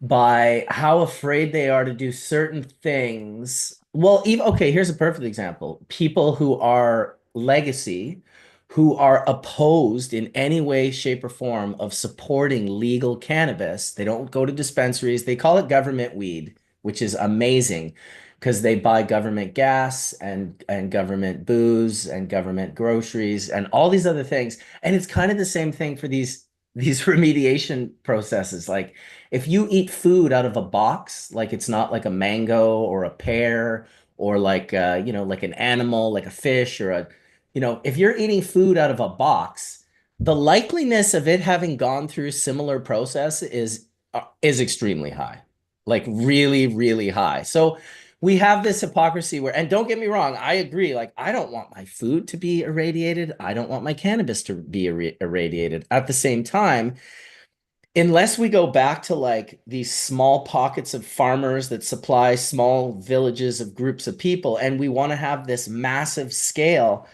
by how afraid they are to do certain things. Well, even okay, here's a perfect example. People who are legacy, who are opposed in any way, shape, or form of supporting legal cannabis. They don't go to dispensaries. They call it government weed, which is amazing because they buy government gas and government booze and government groceries and all these other things. And it's kind of the same thing for these remediation processes. Like if you eat food out of a box, like it's not like a mango or a pear or like like an animal, like a fish or if you're eating food out of a box, the likeliness of it having gone through similar process is extremely high. Like really, really high. So we have this hypocrisy where, and don't get me wrong, I agree. Like, I don't want my food to be irradiated. I don't want my cannabis to be irradiated. At the same time, unless we go back to like these small pockets of farmers that supply small villages of groups of people, and we want to have this massive scale,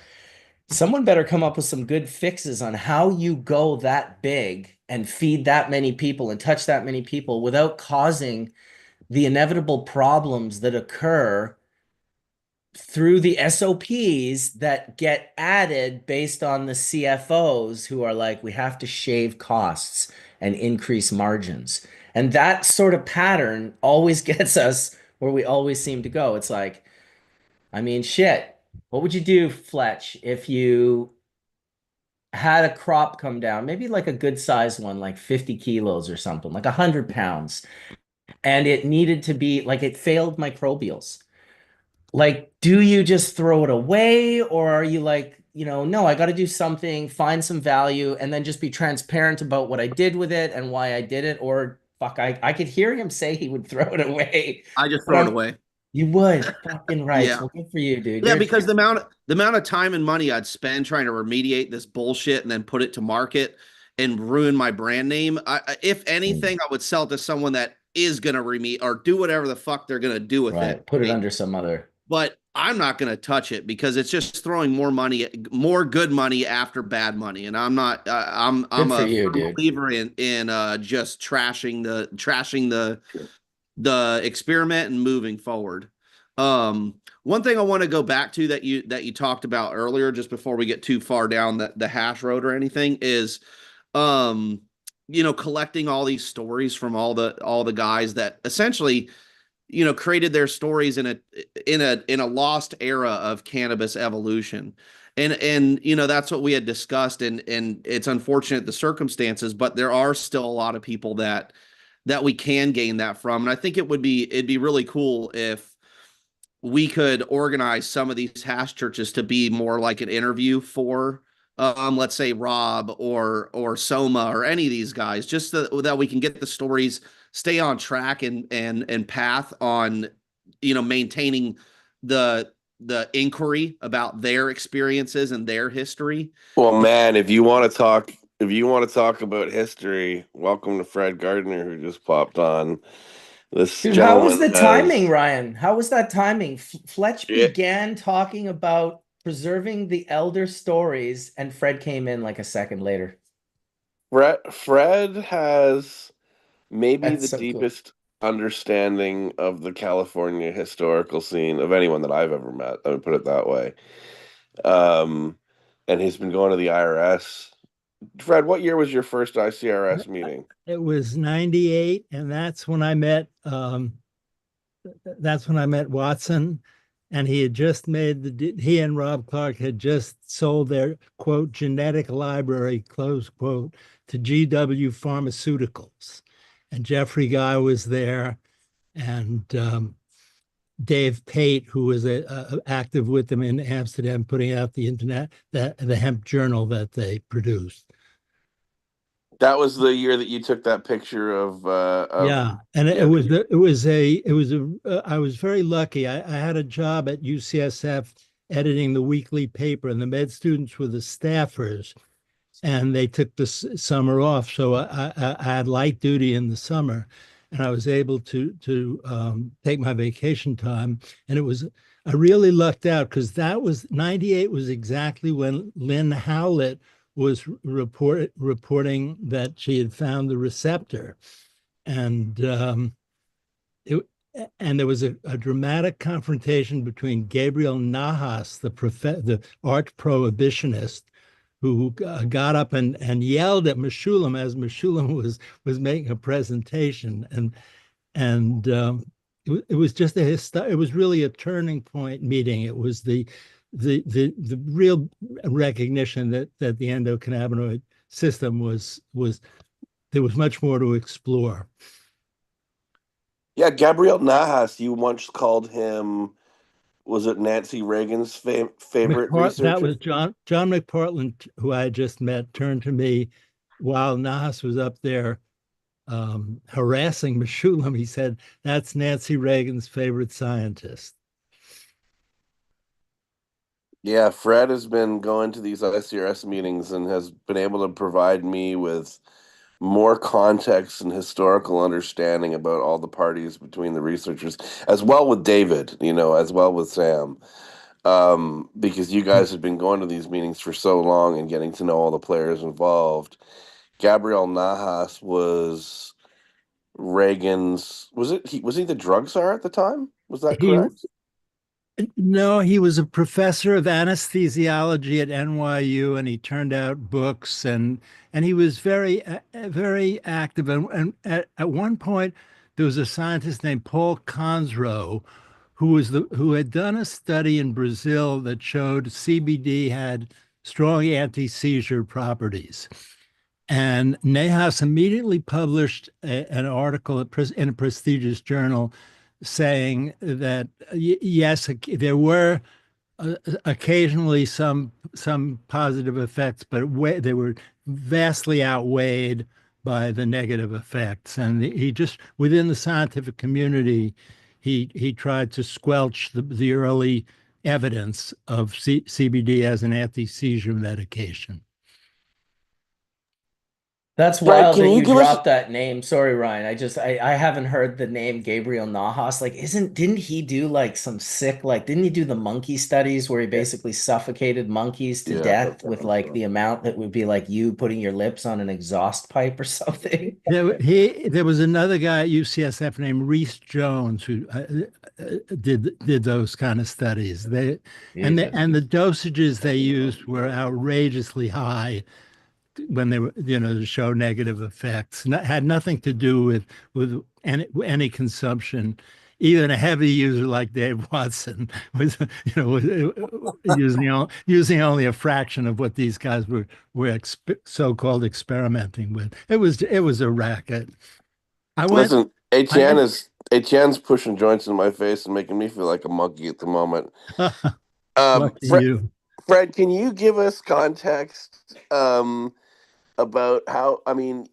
someone better come up with some good fixes on how you go that big and feed that many people and touch that many people without causing the inevitable problems that occur through the SOPs that get added based on the CFOs who are like, we have to shave costs and increase margins. And that sort of pattern always gets us where we always seem to go. It's like, I mean, shit, what would you do, Fletch, if you had a crop come down, maybe like a good sized one, like 50 kilos or something, like 100 pounds, and it needed to be like it failed microbials? Like, do you just throw it away, or are you like, no, I got to do something, find some value, and then just be transparent about what I did with it and why I did it? Or fuck, I could hear him say he would throw it away. I just But throw it away. you would, fucking right. Yeah. Well, good for you, dude. Yeah, You're because the amount of time and money I'd spend trying to remediate this bullshit and then put it to market and ruin my brand name. If anything, I would sell it to someone that is gonna remediate or do whatever the fuck they're gonna do with it. right. Put it under some other. But I'm not gonna touch it because it's just throwing more money, more good money after bad money, and I'm not. I'm Good for a you, firm dude. believer in just trashing the experiment and moving forward. One thing I want to go back to that you talked about earlier, just before we get too far down the hash road or anything, is collecting all these stories from all the guys that essentially created their stories in a lost era of cannabis evolution. And that's what we had discussed, and it's unfortunate the circumstances, but there are still a lot of people that we can gain that from. And I think it'd be really cool if we could organize some of these hash churches to be more like an interview for let's say Rob or Soma or any of these guys, just that we can get the stories, stay on track and path on maintaining the inquiry about their experiences and their history. Well, man, if you want to talk about history, welcome to Fred Gardner, who just popped on. This Dude, how was gentleman the timing, has Ryan? How was that timing? Fletch it. began talking about preserving the elder stories, and Fred came in like a second later. Fred has maybe That's the so cool. deepest understanding of the California historical scene of anyone that I've ever met. Let me put it that way. Um, and he's been going to the IRS. Fred, what year was your first ICRS meeting? It was 98, and that's when I met Watson, and he had just he and Rob Clark had just sold their quote genetic library close quote to GW Pharmaceuticals, and Jeffrey Guy was there, and Dave Pate, who was active with them in Amsterdam, putting out the hemp journal that they produced. That was the year that you took that picture of Yeah, and yeah, I was very lucky. I had a job at UCSF editing the weekly paper, and the med students were the staffers, and they took the summer off, so I had light duty in the summer, and I was able to take my vacation time. And I really lucked out because that was 98 was exactly when Lynn Howlett was reporting that she had found the receptor. And it, and there was a dramatic confrontation between Gabriel Nahas, the arch prohibitionist, who got up and yelled at Meshulam as Meshulam was making a presentation, and it was just it was really a turning point meeting. It was the real recognition that the endocannabinoid system was there was much more to explore. Yeah, Gabriel Nahas, you once called him, was it Nancy Reagan's favorite That researcher? was John McPartland, who I just met, turned to me while Nahas was up there harassing Meshulam. He said, "That's Nancy Reagan's favorite scientist." Yeah, Fred has been going to these ICRS meetings and has been able to provide me with more context and historical understanding about all the parties between the researchers, as well with David, as well with Sam. Because you guys have been going to these meetings for so long and getting to know all the players involved. Gabriel Nahas was Reagan's, was he the drug czar at the time? Was that He correct? No, he was a professor of anesthesiology at NYU, and he turned out books, and he was very active. And at one point, there was a scientist named Paul Consroe, who had done a study in Brazil that showed CBD had strong anti-seizure properties. And Nahas immediately published an article in a prestigious journal saying that yes, there were occasionally some positive effects, but they were vastly outweighed by the negative effects. And he just within the scientific community, he tried to squelch the early evidence of CBD as an anti-seizure medication. That's Fred, wild can that you you give us dropped that name. Sorry, Ryan. I haven't heard the name Gabriel Nahas. Like, didn't he do like some sick, like, didn't he do the monkey studies where he basically suffocated monkeys to yeah, death with like the amount that would be like you putting your lips on an exhaust pipe or something? There was another guy at UCSF named Reese Jones who did those kind of studies. Jesus. And the dosages they used were outrageously high when they were, to show negative effects. Had nothing to do with any consumption. Even a heavy user like Dave Watson was, using only a fraction of what these guys were so-called experimenting with. It was a racket. I went. listen, I Etienne's pushing joints in my face and making me feel like a monkey at the moment. Lucky Fred, you. Fred, can you give us context about how, I mean,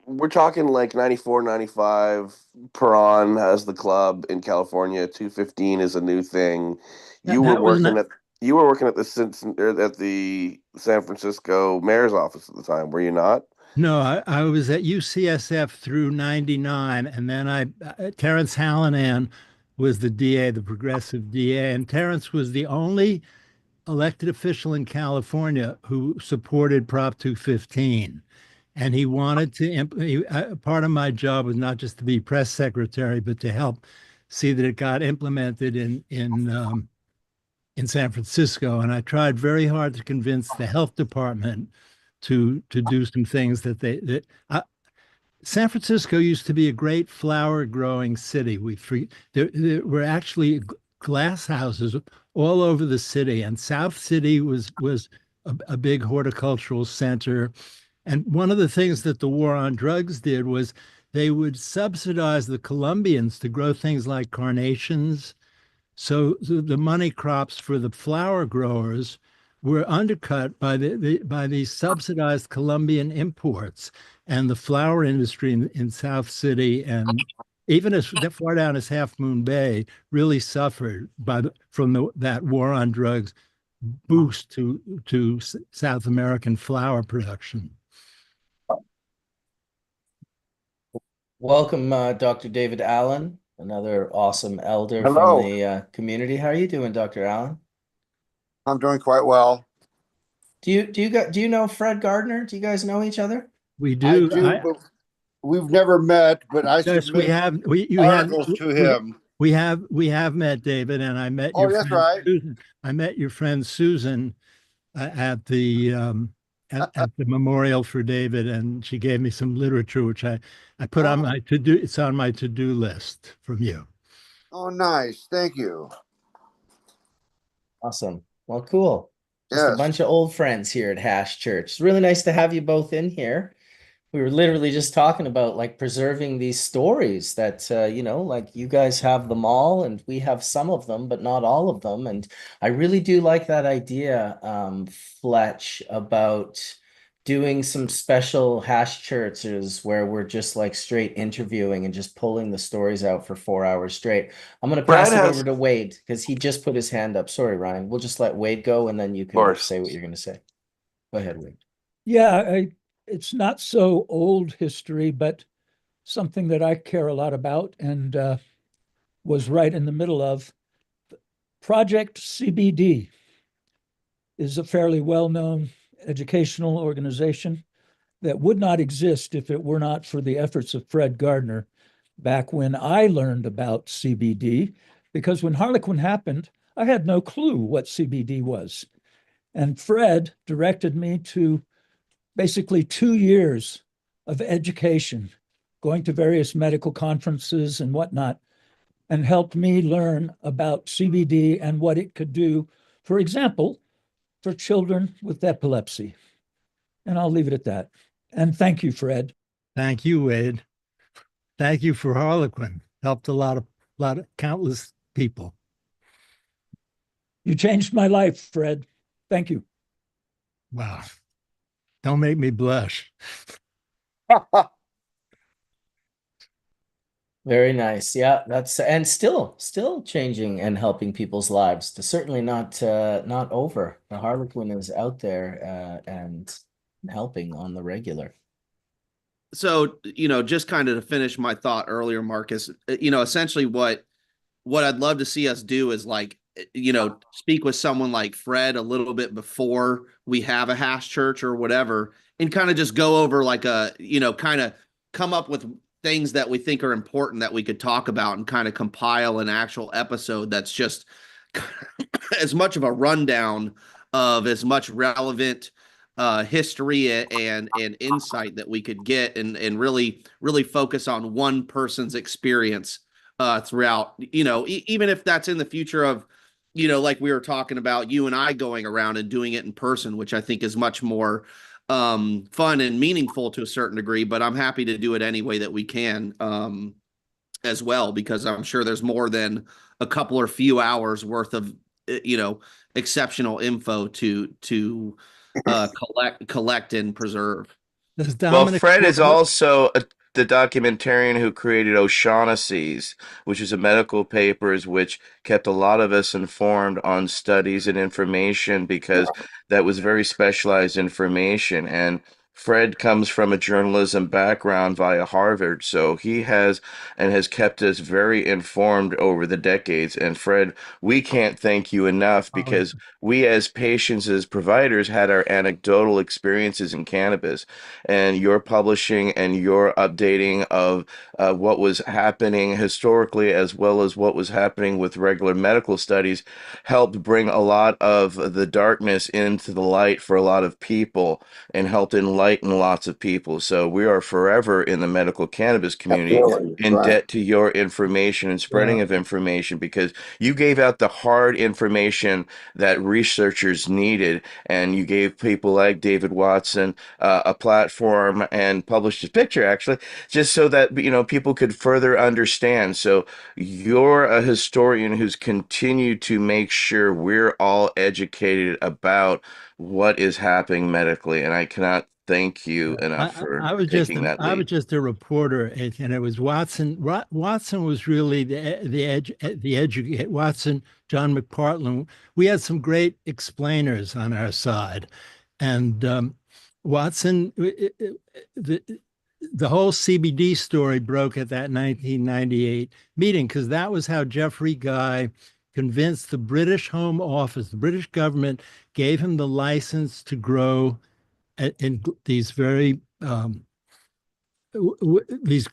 we're talking like 94, 95. Peron has the club in California. 215 is a new thing. You were That was working not. at at the San Francisco mayor's office at the time, were you not? No, I was at UCSF through 99, and then Terrence Hallinan was the DA, the progressive DA, and Terrence was the only elected official in California who supported Prop 215. And he wanted part of my job was not just to be press secretary, but to help see that it got implemented in San Francisco. And I tried very hard to convince the health department to do some things San Francisco used to be a great flower growing city. There were actually glass houses all over the city, and South City was a big horticultural center. And one of the things that the war on drugs did was they would subsidize the Colombians to grow things like carnations. So the money crops for the flower growers were undercut by by these subsidized Colombian imports, and the flower industry in South City and even as far down as Half Moon Bay really suffered from that war on drugs boost to South American flower production. Welcome, Dr. David Allen, another awesome elder from Hello, the community. How are you doing, Dr. Allen? I'm doing quite well. Do you know Fred Gardner? Do you guys know each other? We I do. do, but we've never met, but I Yes, we submit have. You have. articles to him. We have met David, and I met Oh, your that's friend right. Susan. I met your friend Susan at at the memorial for David, and she gave me some literature, which I put on Oh, my to do. It's on my to do list from you. oh, nice. Thank you. Awesome. Well, cool. Just a Yes. bunch of old friends here at Hash Church. It's really nice to have you both in here. We were literally just talking about like preserving these stories that like you guys have them all and we have some of them but not all of them, and I really do like that idea, Fletch, about doing some special hash churches where we're just like straight interviewing and just pulling the stories out for 4 hours straight. I'm going to Brad pass it has, over to of Wade because he just put his hand up. Sorry, Ryan, we'll just let Wade go and then you can course. say what you're going to say. Go ahead, Wade. Yeah, it's not so old history, but something that I care a lot about and was right in the middle of. Project CBD is a fairly well-known educational organization that would not exist if it were not for the efforts of Fred Gardner back when I learned about CBD, because when Harlequin happened, I had no clue what CBD was. And Fred directed me to basically 2 years of education, going to various medical conferences and whatnot, and helped me learn about CBD and what it could do, for example, for children with epilepsy. And I'll leave it at that. And thank you, Fred. Thank you, Wade. Thank you for Harlequin. Helped a lot of countless people. You changed my life, Fred. Thank you. Wow. Don't make me blush. Very nice. Yeah, that's and still changing and helping people's lives. Certainly not over. The Harlequin is out there and helping on the regular. So, just kind of to finish my thought earlier, Marcus, essentially what I'd love to see us do is like, speak with someone like Fred a little bit before we have a hash church or whatever, and kind of just go over like kind of come up with things that we think are important that we could talk about and kind of compile an actual episode that's just as much of a rundown of as much relevant history and insight that we could get, and really focus on one person's experience throughout, even if that's in the future of, like we were talking about, you and I going around and doing it in person, which I think is much more fun and meaningful to a certain degree, but I'm happy to do it any way that we can as well, because I'm sure there's more than a couple or few hours worth of, exceptional info to collect and preserve. Does Well, Dominic Fred is Corleone? also the documentarian who created O'Shaughnessy's, which is a medical papers which kept a lot of us informed on studies and information because that was very specialized information. And Fred comes from a journalism background via Harvard, so he has kept us very informed over the decades. And Fred, we can't thank you enough Oh, yeah. because we as patients, as providers, had our anecdotal experiences in cannabis, and your publishing and your updating of what was happening historically as well as what was happening with regular medical studies helped bring a lot of the darkness into the light for a lot of people and helped enlighten lots of people. So we are forever in the medical cannabis community Absolutely. in Right. debt to your information and spreading Well, of information, because you gave out the hard information that researchers needed, and you gave people like David Watson a platform and published his picture actually, just so that people could further understand. So you're a historian who's continued to make sure we're all educated about what is happening medically, and I cannot thank you enough for I was just taking that I was lead. just a reporter, and it was Watson. Watson was really the educate Watson, John McPartland. We had some great explainers on our side, and Watson. the whole CBD story broke at that 1998 meeting, because that was how Jeffrey Guy convinced the British Home Office, the British government gave him the license to grow in these very these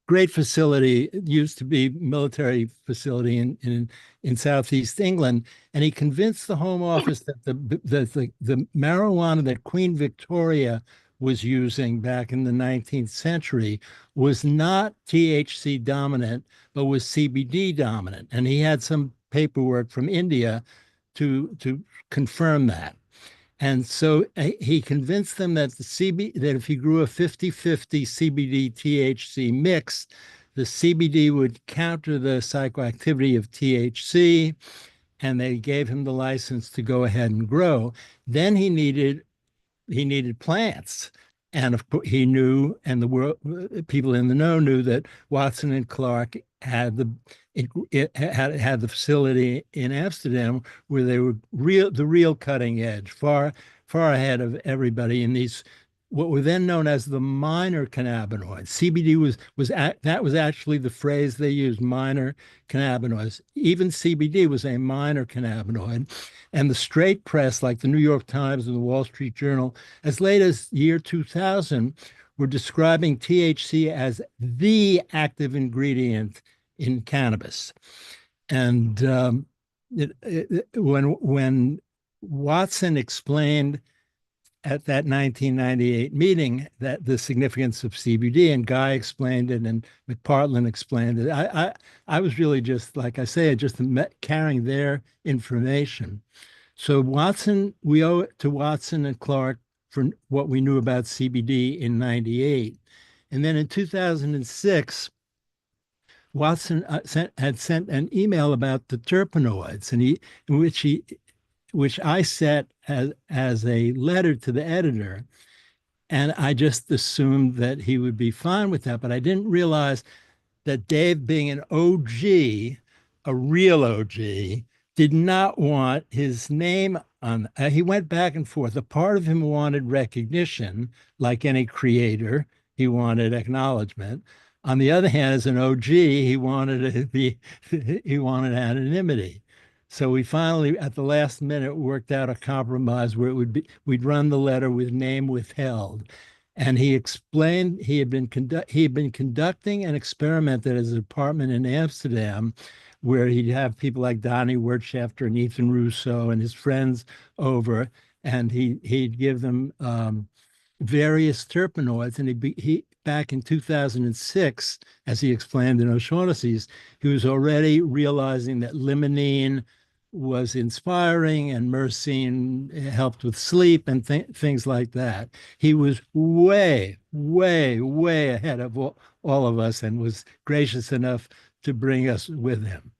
great facility. It used to be military facility in southeast England, and he convinced the Home Office that the marijuana that Queen Victoria was using back in the 19th century was not THC dominant, but was CBD dominant. And he had some paperwork from India to confirm that. And so he convinced them that that if he grew a 50-50 CBD THC mix, the CBD would counter the psychoactivity of THC, and they gave him the license to go ahead and grow. Then he needed plants. And of course, he knew, and the world people in the know knew, that Watson and Clark had the facility in Amsterdam where they were the real cutting edge, far ahead of everybody in these what were then known as the minor cannabinoids. CBD that was actually the phrase they used, minor cannabinoids. Even CBD was a minor cannabinoid. And the straight press, like the New York Times and the Wall Street Journal, as late as year 2000, were describing THC as the active ingredient in cannabis. And when Watson explained at that 1998 meeting that the significance of CBD, and Guy explained it, and McPartland explained it, I was really just, like I say, just carrying their information. So we owe it to Watson and Clark for what we knew about CBD in 98. And then in 2006, Watson had sent an email about the terpenoids, and which I set as a letter to the editor. And I just assumed that he would be fine with that. But I didn't realize that Dave, being an OG, a real OG, did not want his name on. He went back and forth. A part of him wanted recognition, like any creator. He wanted acknowledgement. On the other hand, as an OG, he wanted anonymity. So we finally, at the last minute, worked out a compromise where we'd run the letter with name withheld. And he explained he had been conducting an experiment at his apartment in Amsterdam, where he'd have people like Donnie Wirtschafter and Ethan Russo and his friends over, and he'd give them various terpenoids. And he back in 2006, as he explained in O'Shaughnessy's, he was already realizing that limonene was inspiring and myrcene helped with sleep and things like that. He was way, way, way ahead of all of us, and was gracious enough to bring us with him.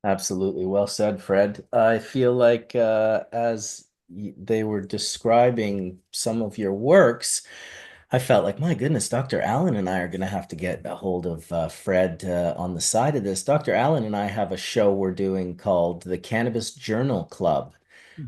Absolutely. Well said, Fred. I feel like as they were describing some of your works, I felt like, my goodness, Dr. Allen and I are going to have to get a hold of Fred on the side of this. Dr. Allen and I have a show we're doing called the Cannabis Journal Club,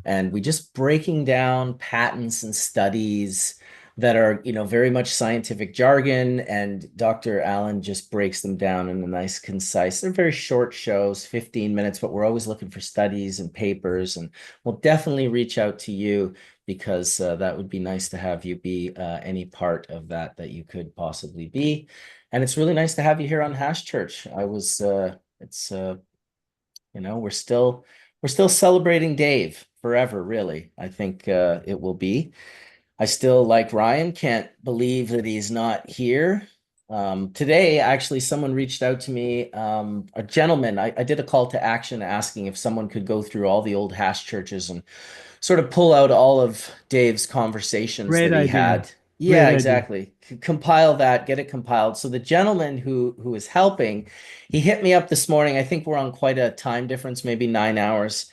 and we just breaking down patents and studies that are, very much scientific jargon, and Dr. Allen just breaks them down in a nice, concise. They're very short shows, 15 minutes, but we're always looking for studies and papers, and we'll definitely reach out to you because that would be nice to have you be any part of that you could possibly be. And it's really nice to have you here on Hash Church. We're still celebrating Dave forever, really. I think it will be. I still, like Ryan, can't believe that he's not here. Today, actually, someone reached out to me, a gentleman. I did a call to action asking if someone could go through all the old hash churches and sort of pull out all of Dave's conversations Great that he idea. had. Great Yeah, idea. exactly. Compile that, get it compiled. So the gentleman who is helping, he hit me up this morning. I think we're on quite a time difference, maybe 9 hours.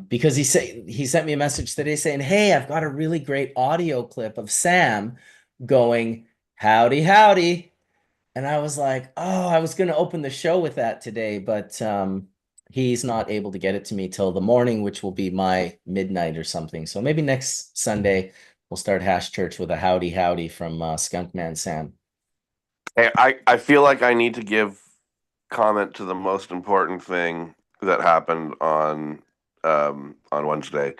Because he sent me a message today saying, "Hey, I've got a really great audio clip of Sam going, 'Howdy, howdy.'" And I was like, "Oh, I was going to open the show with that today, but he's not able to get it to me till the morning, which will be my midnight or something. So maybe next Sunday we'll start Hash Church with a howdy howdy from Skunkman Sam. Hey, I feel like I need to give comment to the most important thing that happened on Wednesday,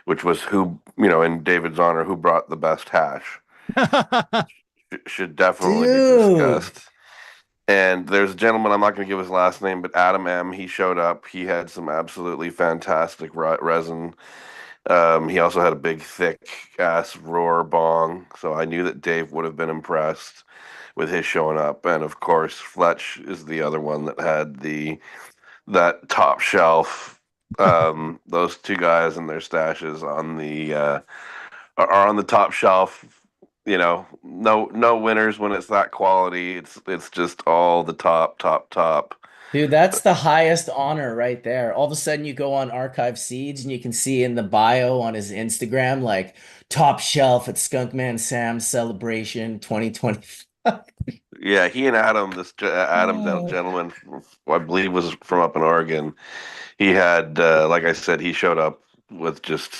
which was who, in David's honor, who brought the best hash. Should definitely be Dude. discussed. And there's a gentleman, I'm not going to give his last name, but Adam M. He showed up. He had some absolutely fantastic resin. He also had a big, thick ass roar bong. So I knew that Dave would have been impressed with his showing up. And of course, Fletch is the other one that had that top shelf. Those two guys and their stashes are on the top shelf. No winners when it's that quality. It's just all the top. Dude, that's the highest honor right there. All of a sudden, you go on Archive Seeds and you can see in the bio on his Instagram, like top shelf at Skunkman Sam's celebration 2020. Yeah, he and Adam, Adam Oh. gentleman, I believe was from up in Oregon. He had, like I said, he showed up with just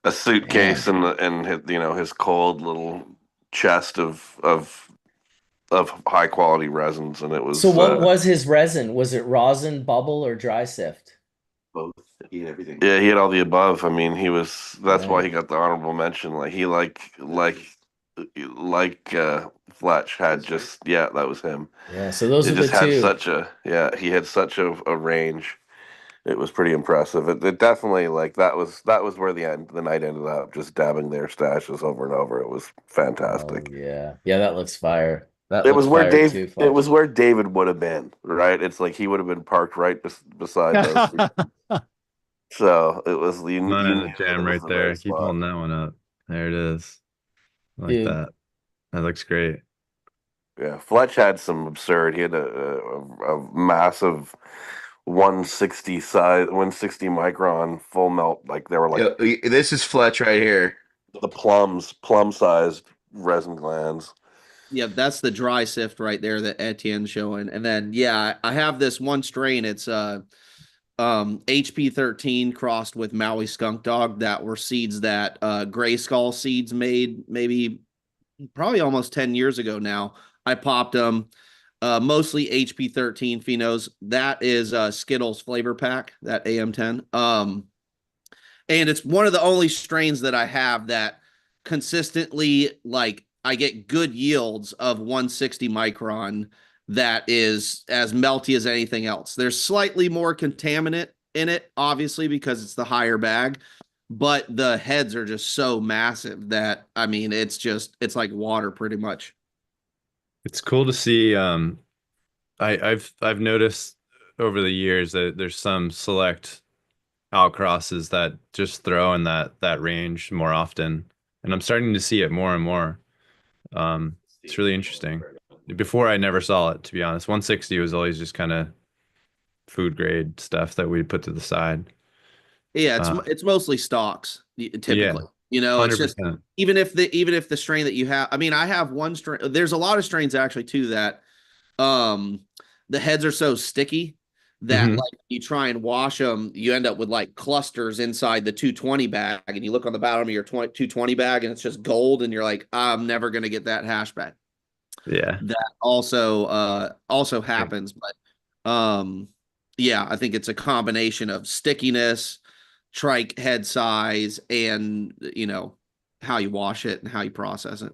a suitcase and his cold little chest of high quality resins, and it was So what was his resin? Was it rosin, bubble, or dry sift? both. He had everything. Yeah, he had all the above. I mean, that's why he got the honorable mention. Like he Fletch had just that was him. Yeah, so those It are the just had two. he had such a range. It was pretty impressive. It definitely that was where the night ended up, just dabbing their stashes over and over. It was fantastic. Oh yeah. Yeah, that looks fire. That It looks was where fire Dave. too, It Fletch. was where David would have been, right? It's like he would have been parked right beside those two. So it was you Not in knew the that it jam was right the there. right Keep spot. holding that one up. There it is. I like Dude. that. That looks great. Yeah, Fletch had some absurd. He had a massive 160 micron full melt. Like they were like This is Fletch right here. the plum sized resin glands. Yeah, that's the dry sift right there that Etienne's showing. And then I have this one strain. It's HP 13 crossed with Maui Skunk Dog. That were seeds that Gray Skull Seeds made maybe probably almost 10 years ago now. I popped them. Mostly HP 13 phenos. That is Skittles flavor pack, that AM10. And it's one of the only strains that I have that consistently, like, I get good yields of 160 micron that is as melty as anything else. There's slightly more contaminant in it, obviously, because it's the higher bag, but the heads are just so massive that, I mean, it's like water pretty much. It's cool to see. I've noticed over the years that there's some select outcrosses that just throw in that range more often, and I'm starting to see it more and more. It's really interesting. Before I never saw it, to be honest. 160 was always just kind of food grade stuff that we put to the side. Yeah, it's mostly stocks typically. Yeah, It's just 100%. even if the strain that you have, I mean, I have one strain. There's a lot of strains actually too that the heads are so sticky that like you try and wash them, you end up with like clusters inside the 220 bag, and you look on the bottom of your 220 bag and it's just gold, and you're like, I'm never gonna get that hash back. Yeah. That also happens, but I think it's a combination of stickiness, trike head size, and how you wash it and how you process it.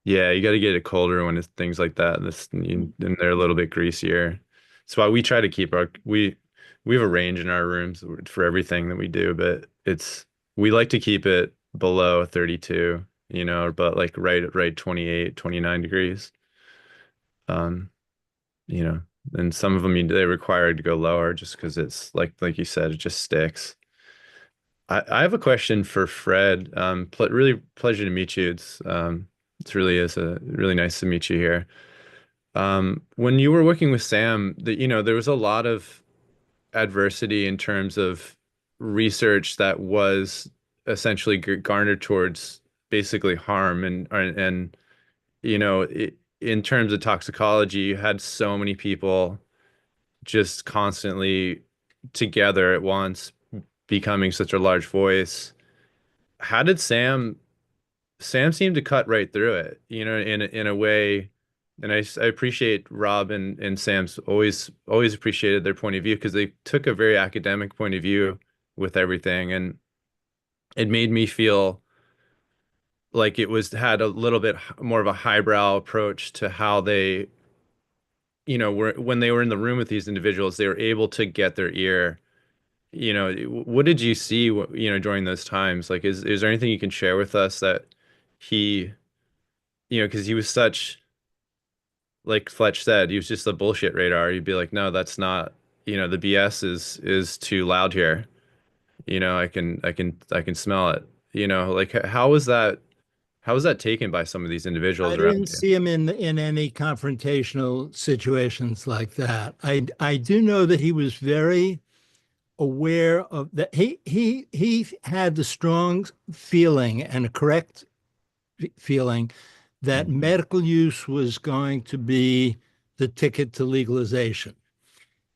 Yeah, you got to get it colder when it's things like that. And they're a little bit greasier. That's why we try to keep we have a range in our rooms for everything that we do, but we like to keep it below 32, but like right 28, 29 degrees. Um, you know, and some of them they require to go lower just because it's like you said, it just sticks. I have a question for Fred. Really pleasure to meet you. It's really is really nice to meet you here. When you were working with Sam, there was a lot of adversity in terms of research that was essentially garnered towards basically harm and in terms of toxicology, you had so many people just constantly together at once, becoming such a large voice. How did Sam seemed to cut right through it, in a way. And I appreciate Rob and Sam's always appreciated their point of view, because they took a very academic point of view with everything, and it made me feel like it had a little bit more of a highbrow approach to how they, were when they were in the room with these individuals, they were able to get their ear. What did you see, during those times? Like, is there anything you can share with us that he, because he was such, like Fletch said, he was just a bullshit radar. You'd be like, no, that's not, the BS is too loud here. I can smell it. Like, how was that taken by some of these individuals I around didn't you? see him in any confrontational situations like that. I do know that he was very aware of that. He had the strong feeling and a correct feeling that medical use was going to be the ticket to legalization.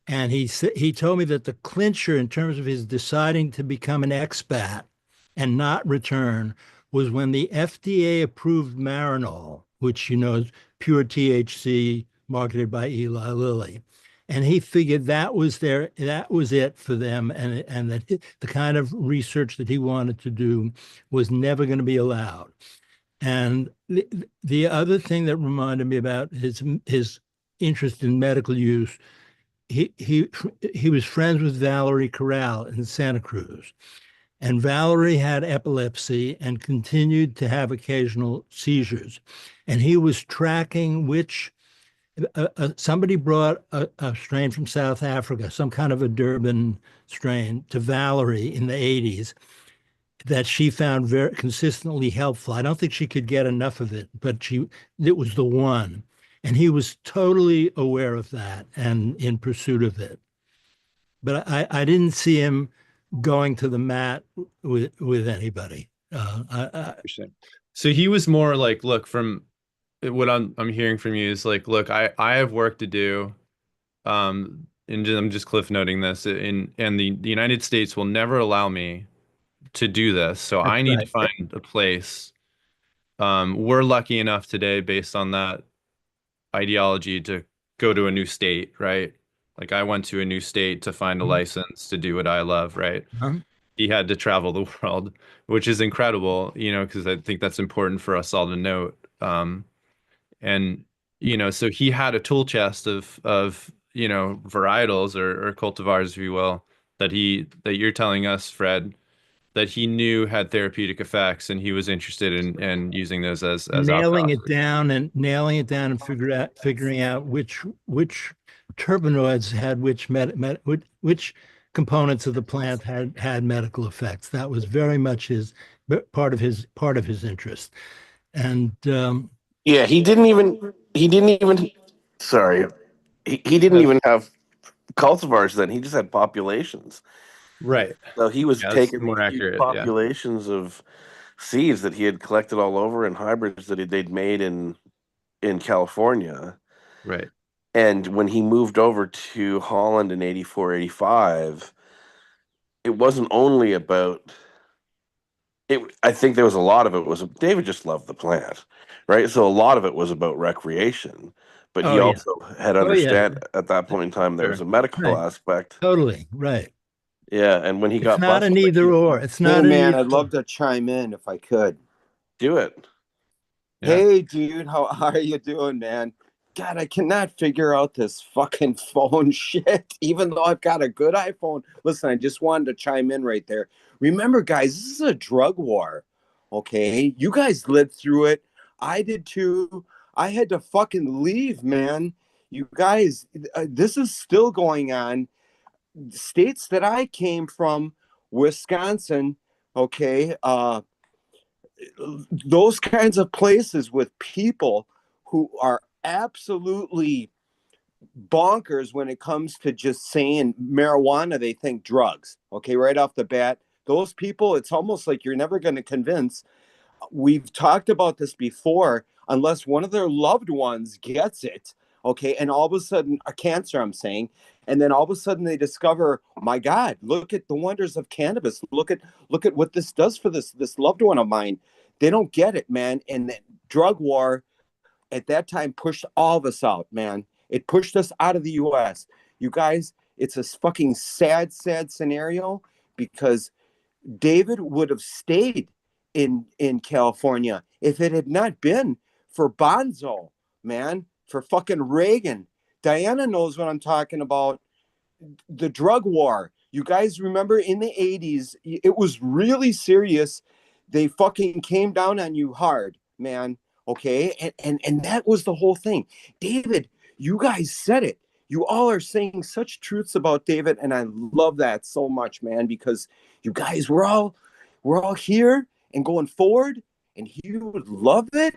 And he told me that the clincher in terms of his deciding to become an expat and not return was when the FDA approved Marinol, which is pure THC marketed by Eli Lilly. And he figured that was it for them, and that the kind of research that he wanted to do was never going to be allowed. And the other thing that reminded me about his interest in medical use, he was friends with Valerie Corral in Santa Cruz. And Valerie had epilepsy and continued to have occasional seizures. And he was tracking which somebody brought a strain from South Africa, some kind of a Durban strain, to Valerie in the 80s that she found very consistently helpful. I don't think she could get enough of it, but it was the one. And he was totally aware of that and in pursuit of it. But I didn't see him going to the mat with anybody. Interesting. So he was more like, look, from what I'm hearing from you is like, look, I have work to do. And I'm just cliff noting this, and the United States will never allow me to do this. So That's I need to right. find a place. We're lucky enough today, based on that ideology, to go to a new state, right? Like, I went to a new state to find a license to do what I love, right? Uh-huh. He had to travel the world, which is incredible, because I think that's important for us all to note. And so he had a tool chest of varietals or cultivars, if you will, that you're telling us, Fred, that he knew had therapeutic effects, and he was interested in using those as Nailing alcohol. it down and figuring out which terpenoids had which components of the plant had medical effects. That was very much his part of his interest. And Yeah, he didn't even sorry. He didn't even have cultivars then. He just had populations. Right. So he was Yeah, that's taking more these huge accurate. Yeah. populations of seeds that he had collected all over, and hybrids that they'd made in California. Right. And when he moved over to Holland in 84, 85, it wasn't only about it. I think there was a lot of it was David just loved the plant, right? So a lot of it was about recreation, but he oh yeah, also had oh yeah, understand at that point in time there was Sure. a medical right, aspect. totally right. Yeah, and when he It's got not an busted, either or. It's Hey not an man, either I'd or. love to chime in if I could. do it. Yeah. Hey dude, how are you doing, man? God, I cannot figure out this fucking phone shit, even though I've got a good iPhone. Listen, I just wanted to chime in right there. Remember, guys, this is a drug war. Okay. You guys lived through it. I did too. I had to fucking leave, man. You guys, this is still going on. States that I came from, Wisconsin, okay, those kinds of places with people who are absolutely bonkers when it comes to just saying marijuana, they think drugs. Okay, right off the bat, those people, it's almost like you're never going to convince. We've talked about this before. Unless one of their loved ones gets it, Okay. And all of a sudden, a cancer, I'm saying. And then all of a sudden they discover, my God, look at the wonders of cannabis. Look at what this does for this loved one of mine. They don't get it, man. And the drug war at that time pushed all of us out, man. It pushed us out of the US. You guys, it's a fucking sad, sad scenario because David would have stayed in California if it had not been for Bonzo, man, for fucking Reagan. Diana knows what I'm talking about. The drug war. You guys remember in the 80s, it was really serious. They fucking came down on you hard, man. Okay. And that was the whole thing. David, you guys said it. You all are saying such truths about David, and I love that so much, man, because you guys we're all here and going forward, and he would love it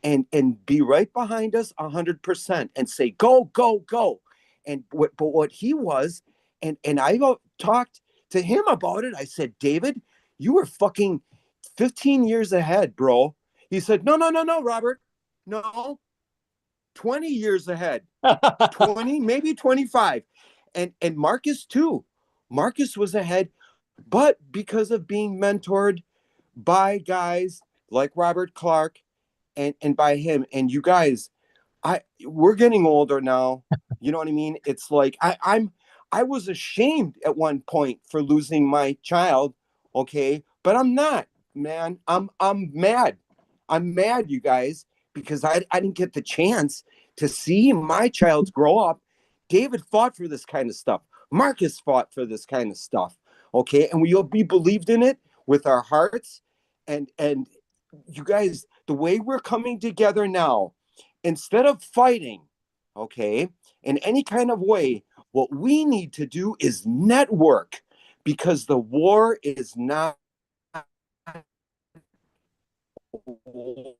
and be right behind us 100% and say, go, go, go. But what he was, and I talked to him about it. I said, David, you were fucking 15 years ahead, bro. He said, no, no, no, no, Robert. No, 20 years ahead. 20, maybe 25. And Marcus too. Marcus was ahead, but because of being mentored by guys like Robert Clark and by him. And you guys, we're getting older now. You know what I mean? It's like I was ashamed at one point for losing my child, okay? But I'm not, man. I'm mad. I'm mad, you guys, because I didn't get the chance to see my child grow up. David fought for this kind of stuff. Marcus fought for this kind of stuff. Okay. And we believed in it with our hearts. And you guys, the way we're coming together now, instead of fighting, okay, in any kind of way, what we need to do is network because the war is not over.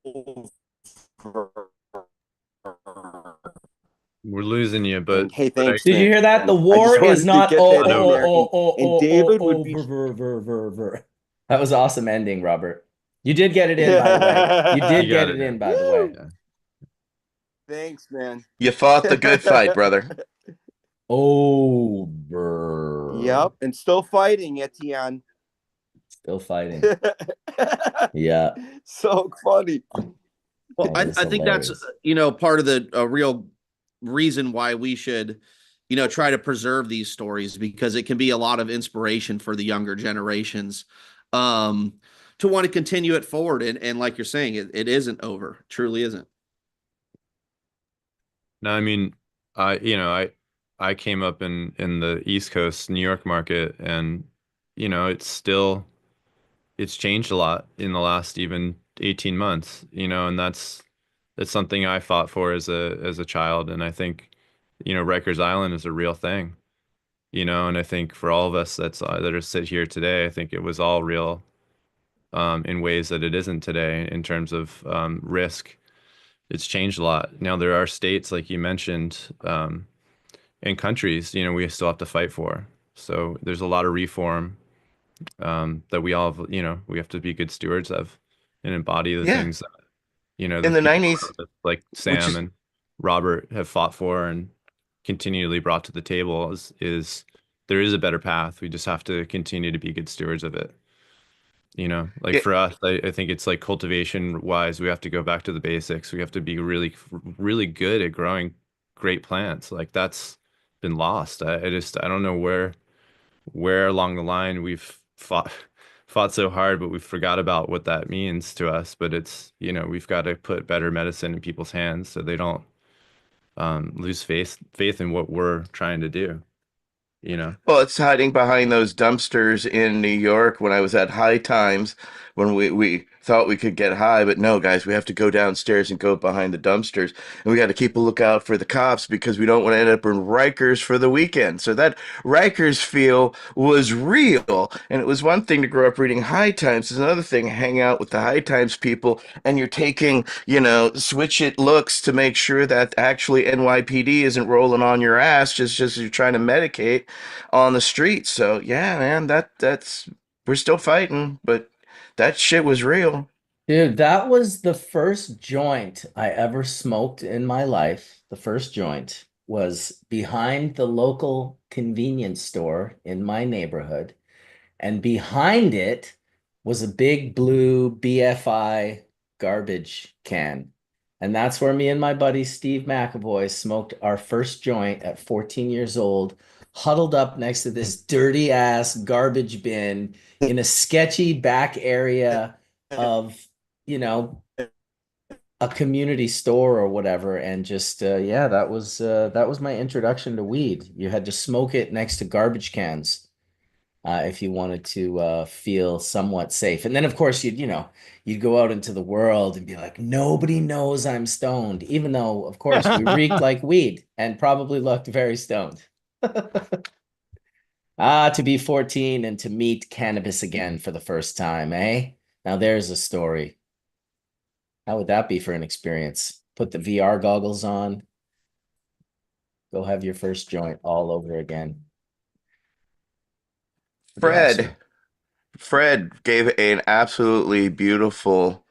We're losing you, And hey, but thanks, Did you man. hear that? The I war just is wanted to not get that in there. And David would be. That was awesome ending, Robert. You did get it in, by the way. You did you got get it it in, in. by the way. Yeah. Thanks, man. You fought the good fight, brother. Over. Yep, and still fighting, Etienne. Still fighting. Yeah. So funny. Well, That is I think that's, hilarious. part of the real reason why we should, try to preserve these stories because it can be a lot of inspiration for the younger generations to want to continue it forward. And like you're saying, it isn't over. Truly isn't. No, I mean, I came up in the East Coast New York market, and it's changed a lot in the last even 18 months, and that's something I fought for as a child, and I think, Rikers Island is a real thing, and I think for all of us that are sit here today, I think it was all real in ways that it isn't today in terms of risk. It's changed a lot. Now there are states like you mentioned, and countries, we still have to fight for. So there's a lot of reform that we all, we have to be good stewards of and embody the Yeah. things that, In the the people 90s, like which Sam is and Robert have fought for and continually brought to the table is there is a better path. We just have to continue to be good stewards of it. Like yeah, for us, I think it's like cultivation wise, we have to go back to the basics. We have to be really, really good at growing great plants. Like that's been lost. I don't know where along the line we've fought so hard, but we forgot about what that means to us. But it's, we've got to put better medicine in people's hands so they don't lose faith in what we're trying to do, you know. well, it's hiding behind those dumpsters in New York when I was at High Times when we thought we could get high, but no, guys, we have to go downstairs and go behind the dumpsters. And we got to keep a lookout for the cops because we don't want to end up in Rikers for the weekend. So that Rikers feel was real. And it was one thing to grow up reading High Times. It's another thing hang out with the High Times people and you're taking, switch it looks to make sure that actually NYPD isn't rolling on your ass just as you're trying to medicate on the street. So yeah, man, that's we're still fighting, but that shit was real. Dude, that was the first joint I ever smoked in my life. The first joint was behind the local convenience store in my neighborhood. And behind it was a big blue BFI garbage can. And that's where me and my buddy Steve McAvoy smoked our first joint at 14 years old, huddled up next to this dirty ass garbage bin in a sketchy back area of, you know, a community store or whatever. And just yeah, that was my introduction to weed. You had to smoke it next to garbage cans if you wanted to feel somewhat safe. And then, of course, you'd go out into the world and be like, nobody knows I'm stoned, even though, of course, we reeked like weed and probably looked very stoned. To be 14 and to meet cannabis again for the first time, eh? Now there's a story. How would that be for an experience? Put the VR goggles on, go have your first joint all over again. It'd be awesome. Fred gave an absolutely beautiful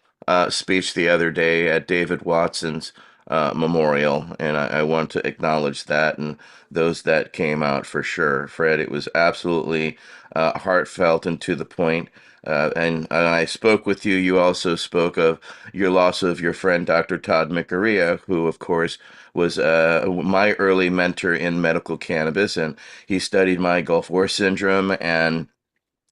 speech the other day at David Watson's memorial, and I want to acknowledge that and those that came out for sure. Fred, it was absolutely heartfelt and to the point. And I spoke with you. You also spoke of your loss of your friend, Dr. Todd McArea, who, of course, was my early mentor in medical cannabis, and he studied my Gulf War syndrome and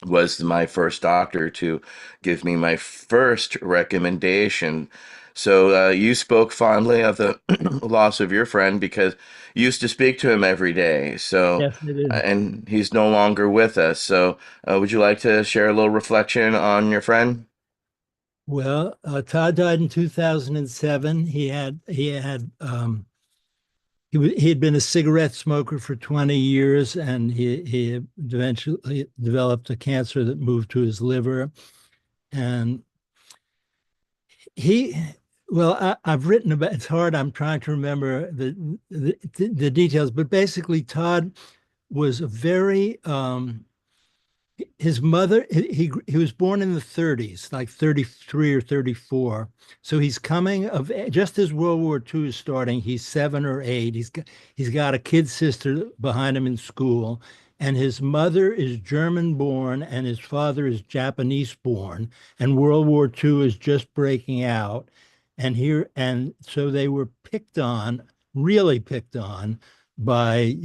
was my first doctor to give me my first recommendation. So you spoke fondly of the loss of your friend because you used to speak to him every day. So, Yes, I did. and he's no longer with us. So, would you like to share a little reflection on your friend? Well, Todd died in 2007. He had been a cigarette smoker for 20 years, and he eventually developed a cancer that moved to his liver. And he, well, I've written about. It's hard. I'm trying to remember the details, but basically, Todd was a very his mother, he was born in the 30s, like 33 or 34. So he's coming of just as World War II is starting. He's 7 or 8. He's got a kid sister behind him in school, and his mother is German born and his father is Japanese born, and World War II is just breaking out. And so they were picked on, really picked on by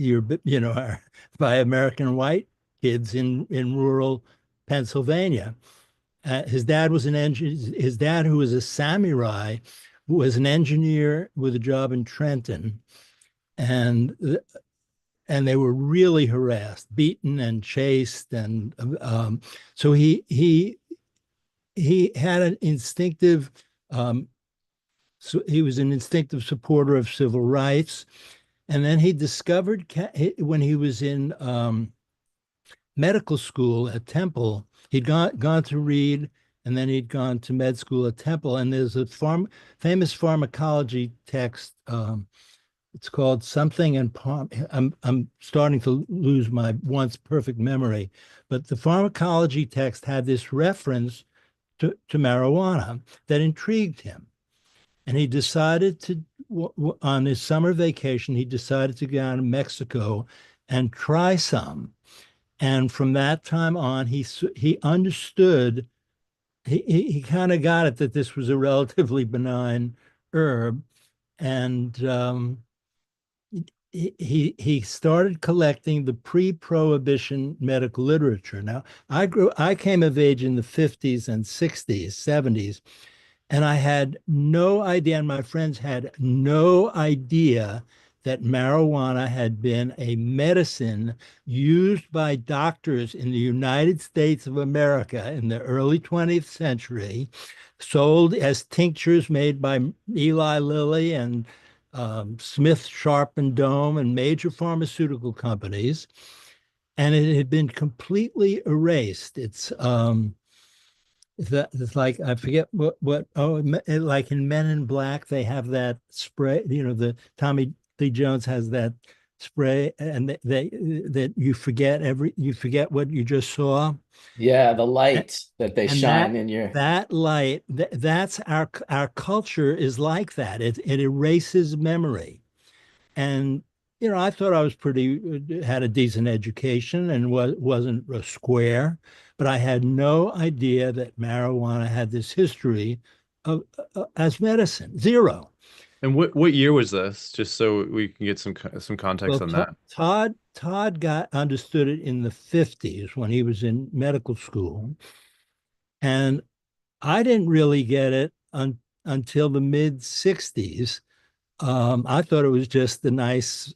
by American white kids in rural Pennsylvania. His dad was an engineer. His dad, who was a samurai, was an engineer with a job in Trenton, and and they were really harassed, beaten, and chased, and so he had an instinctive. So he was an instinctive supporter of civil rights, and then he discovered when he was in medical school at Temple. He'd gone to Reed, and then he'd gone to med school at Temple. And there's a famous pharmacology text. It's called something and I'm starting to lose my once perfect memory, but the pharmacology text had this reference to marijuana that intrigued him, and he decided to on his summer vacation he decided to go down to Mexico and try some. And from that time on, he understood. He kind of got it that this was a relatively benign herb, and he started collecting the pre-prohibition medical literature. Now, I came of age in the 50s and 60s, 70s, and I had no idea, and my friends had no idea that marijuana had been a medicine used by doctors in the United States of America in the early 20th century, sold as tinctures made by Eli Lilly and Smith, Sharp and Dome and major pharmaceutical companies. And it had been completely erased. It's like I forget like in Men in Black they have that spray, the Tommy Lee Jones has that spray, and that you forget what you just saw. Yeah, the light that they And shine in your. that light, that's our culture is like that. It erases memory. And I thought I was had a decent education and wasn't a square, but I had no idea that marijuana had this history of as medicine. Zero. And what year was this? Just so we can get some context Well, on that. Todd understood it in the 50s when he was in medical school, and I didn't really get it until the mid 60s. I thought it was just a nice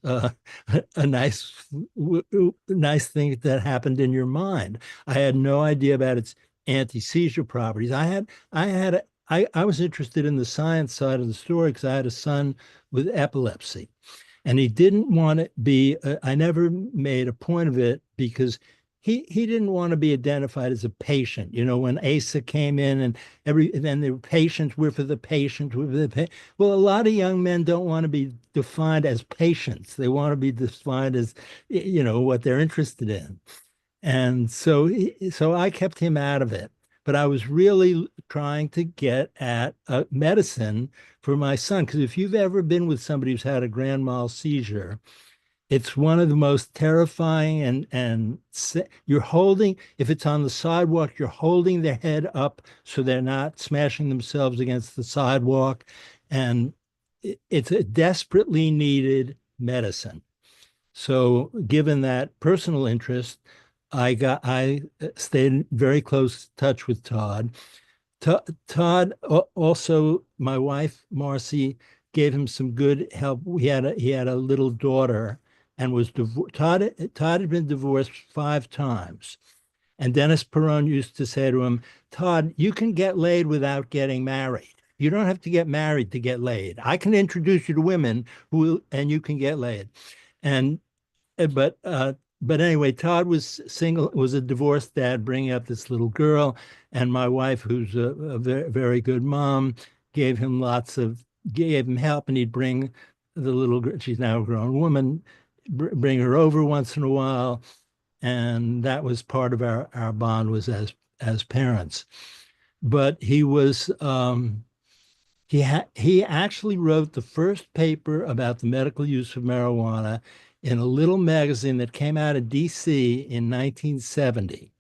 thing that happened in your mind. I had no idea about its anti-seizure properties. I was interested in the science side of the story because I had a son with epilepsy, and he didn't want to be. I never made a point of it because he didn't want to be identified as a patient. When ASA came in and then the patients were for the patient, well, a lot of young men don't want to be defined as patients. They want to be defined as what they're interested in. And so I kept him out of it. But I was really trying to get at medicine for my son. Because if you've ever been with somebody who's had a grand mal seizure, it's one of the most terrifying, and you're holding, if it's on the sidewalk, you're holding their head up so they're not smashing themselves against the sidewalk. And it's a desperately needed medicine. So given that personal interest, I stayed in very close touch with Todd. Todd also, my wife Marcy gave him some good help. He had a little daughter and was Todd had been divorced 5 times. And Dennis Perron used to say to him, Todd, you can get laid without getting married. You don't have to get married to get laid. I can introduce you to women and you can get laid. And but anyway, Todd was single, was a divorced dad bringing up this little girl, and my wife, who's a very, very good mom, gave him help, and he'd bring the little girl. She's now a grown woman, bring her over once in a while, and that was part of our bond, was as parents. But he actually wrote the first paper about the medical use of marijuana in a little magazine that came out of DC in 1970.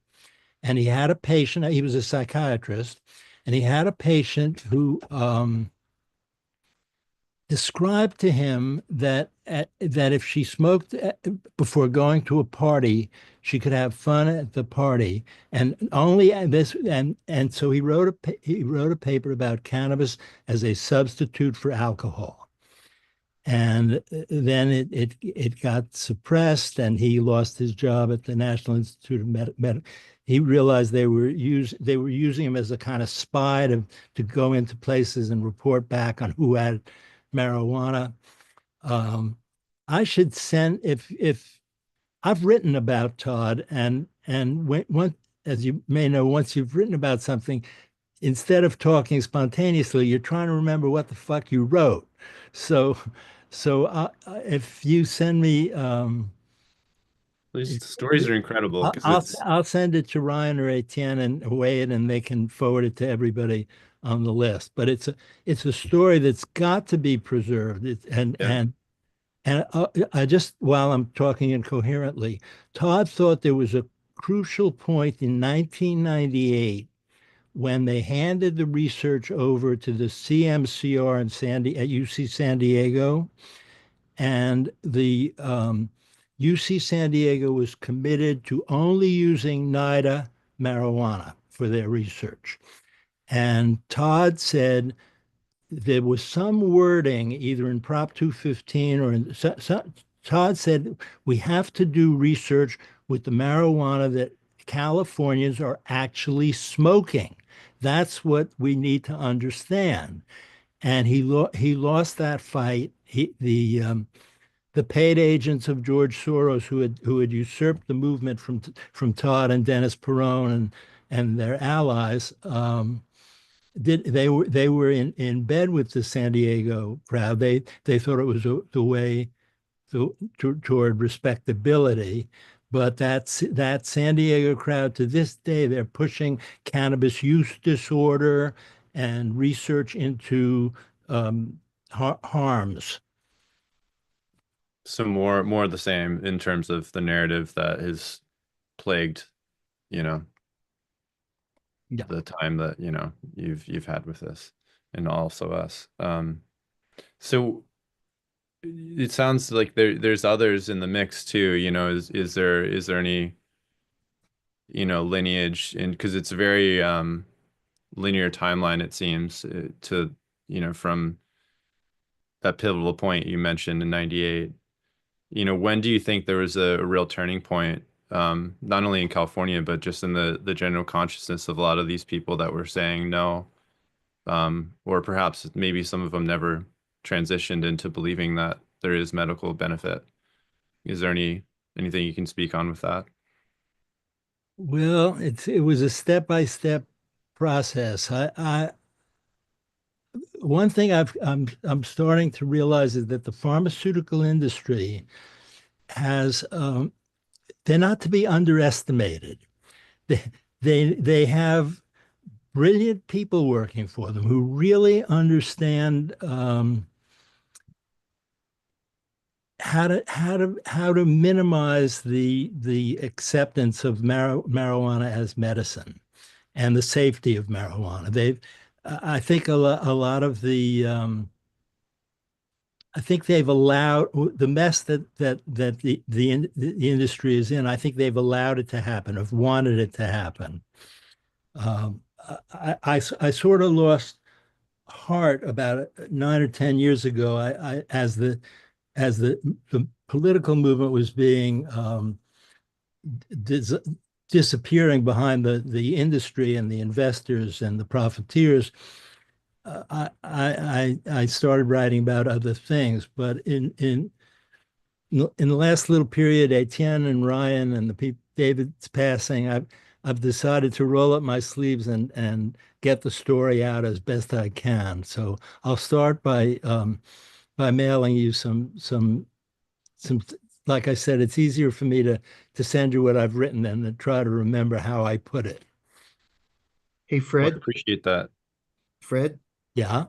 And he had a patient, he was a psychiatrist, and he had a patient who described to him that if she smoked before going to a party, she could have fun at the party, and only this. And so he wrote a paper about cannabis as a substitute for alcohol. And then it got suppressed, and he lost his job at the National Institute of Medicine. He realized they were using him as a kind of spy to go into places and report back on who had marijuana. I should send, if I've written about Todd, and as you may know, once you've written about something, instead of talking spontaneously, you're trying to remember what the fuck you wrote. So if you send me, These stories are incredible because I'll send it to Ryan or Etienne and Wade, and they can forward it to everybody on the list. But it's a story that's got to be preserved. I just, while I'm talking incoherently, Todd thought there was a crucial point in 1998 when they handed the research over to the CMCR at UC San Diego, and the UC San Diego was committed to only using NIDA marijuana for their research. And Todd said there was some wording either in Prop 215 or Todd said we have to do research with the marijuana that Californians are actually smoking. That's what we need to understand. And he lost that fight. The paid agents of George Soros, who had usurped the movement from Todd and Dennis Perron and their allies, they were in bed with the San Diego crowd. They thought it was the toward respectability. But that San Diego crowd to this day, they're pushing cannabis use disorder and research into harms. So more of the same in terms of the narrative that has plagued, you know, Yeah. the time that, you've had with this and also us. So it sounds like there's others in the mix too, is there any, lineage, and because it's a very linear timeline, it seems, to, from that pivotal point you mentioned in 98. When do you think there was a real turning point, not only in California, but just in the general consciousness of a lot of these people that were saying no, or perhaps maybe some of them never transitioned into believing that there is medical benefit? Is there anything you can speak on with that? Well, it was a step-by-step process. One thing I'm starting to realize is that the pharmaceutical industry has they're not to be underestimated. They they have brilliant people working for them who really understand how to minimize the acceptance of marijuana as medicine and the safety of marijuana. I think a lot of I think they've allowed the mess that the industry is in. I think they've allowed it to happen, have wanted it to happen. Um, I sort of lost heart about 9 or 10 years ago. As the political movement was being dis disappearing behind the industry and the investors and the profiteers. I started writing about other things, but in the last little period, Etienne and Ryan and David's passing, I've decided to roll up my sleeves and get the story out as best I can. So I'll start by mailing you some. Like I said, it's easier for me to send you what I've written than to try to remember how I put it. Hey, Well, I Fred, appreciate that. Fred, Yeah.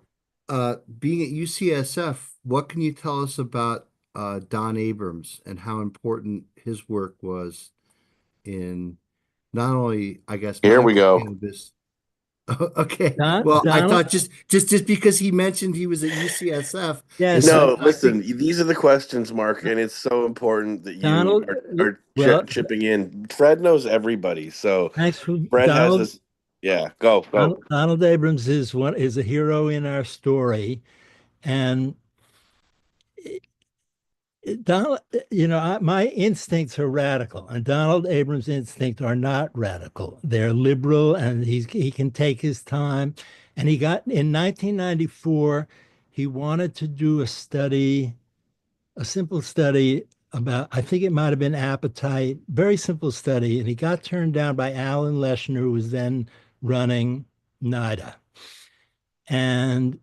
being at UCSF, what can you tell us about Don Abrams and how important his work was in not only, I guess, Here we medical go. cannabis? Okay. Well, I Donald, thought just because he mentioned he was at UCSF, yes, it's No, I listen, think these are the questions, Mark, and it's so important that you Donald, are well, chipping in. Fred knows everybody, so thanks for Fred has Donald. this. Yeah, go, go. Donald Abrams is a hero in our story, and Donald, my instincts are radical, and Donald Abrams' instincts are not radical. They're liberal, and he can take his time. And he got in 1994, he wanted to do a simple study about, I think it might have been appetite, very simple study, and he got turned down by Alan Leshner, who was then running NIDA. And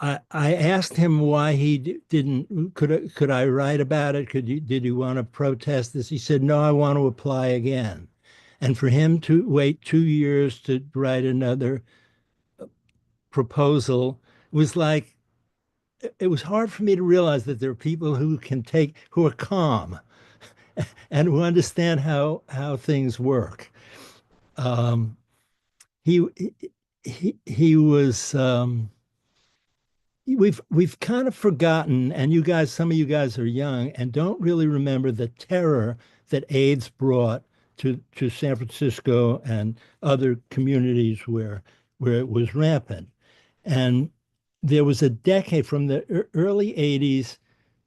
I asked him why he didn't. Could I write about it? Did you want to protest this? He said, "No, I want to apply again." And for him to wait 2 years to write another proposal was like it was hard for me to realize that there are people who are calm and who understand how things work. Um, he he was. We've kind of forgotten, and some of you guys are young and don't really remember the terror that AIDS brought to San Francisco and other communities where it was rampant. And there was a decade from the early 80s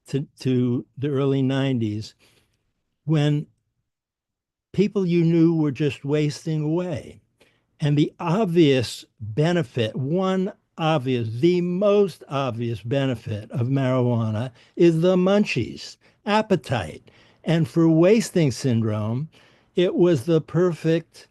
to the early 90s when people you knew were just wasting away. And the obvious benefit, the most obvious benefit of marijuana is the munchies, appetite. And for wasting syndrome, it was a perfect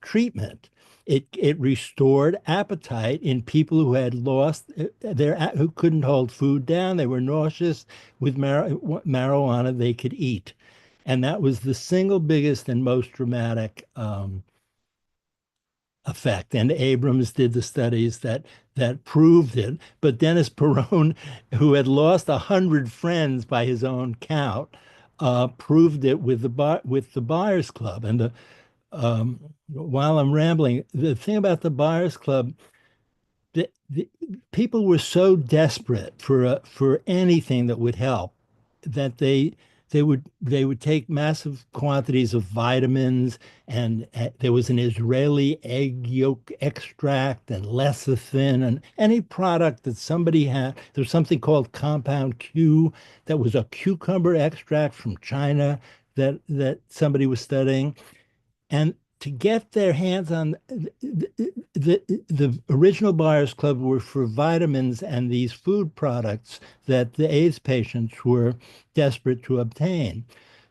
treatment. it restored appetite in people who had lost who couldn't hold food down. They were nauseous. With marijuana, they could eat. And that was the single biggest and most dramatic effect. And Abrams did the studies that proved it. But Dennis Perone, who had lost 100 friends by his own count, proved it with the Buyers Club. And while I'm rambling, the thing about the Buyers Club, the people were so desperate for anything that would help that they would take massive quantities of vitamins, and there was an Israeli egg yolk extract and lecithin and any product that somebody had. There's something called compound Q that was a cucumber extract from China that somebody was studying. And to get their hands on the original Buyers Club were for vitamins and these food products that the AIDS patients were desperate to obtain.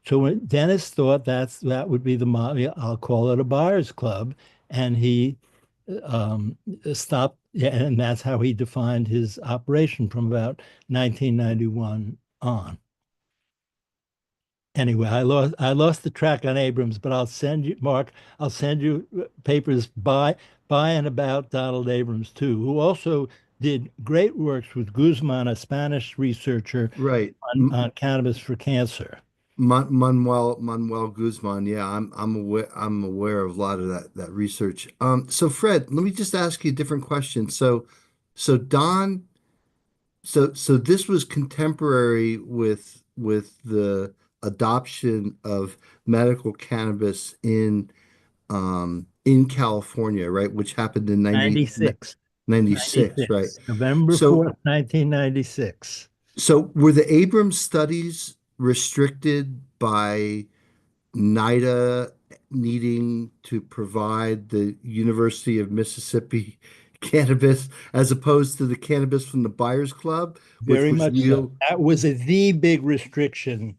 So when Dennis thought that would be the model, I'll call it a Buyers Club, and he stopped, and that's how he defined his operation from about 1991 on. Anyway, I lost the track on Abrams, but I'll send you, Mark, I'll send you papers by and about Donald Abrams too, who also did great works with Guzman, a Spanish researcher Right. on cannabis for cancer. Manuel Guzman. Yeah, I'm aware of a lot of that research. So Fred, let me just ask you a different question. So Don, so this was contemporary with the adoption of medical cannabis in California, right? Which happened in 96. 96, right? 96. November So 4th, 1996. so were the Abrams studies restricted by NIDA needing to provide the University of Mississippi cannabis as opposed to the cannabis from the Buyers Club, which Very was much so. real? That was the big restriction.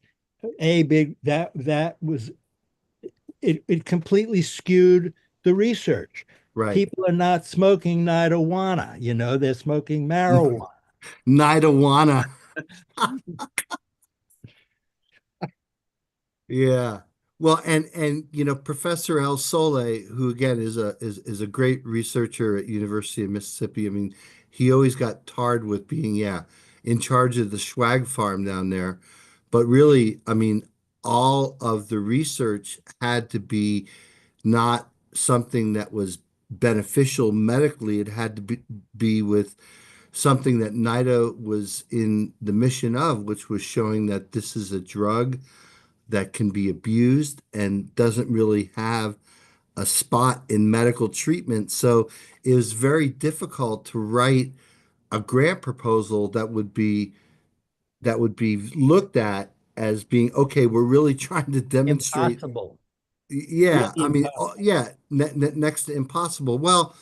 That was it completely skewed the research. Right. People are not smoking marijuana, they're smoking marijuana. NIDA. Yeah. Well, and Professor El Sole, who again is a great researcher at University of Mississippi. I mean, he always got tarred with being, yeah, in charge of the swag farm down there. But really, I mean, all of the research had to be not something that was beneficial medically. It had to be with something that NIDA was in the mission of, which was showing that this is a drug that can be abused and doesn't really have a spot in medical treatment. So it was very difficult to write a grant proposal that would be looked at as being okay. We're really trying to demonstrate. Impossible. Yeah, Really I mean, impossible. yeah, next to impossible. Well,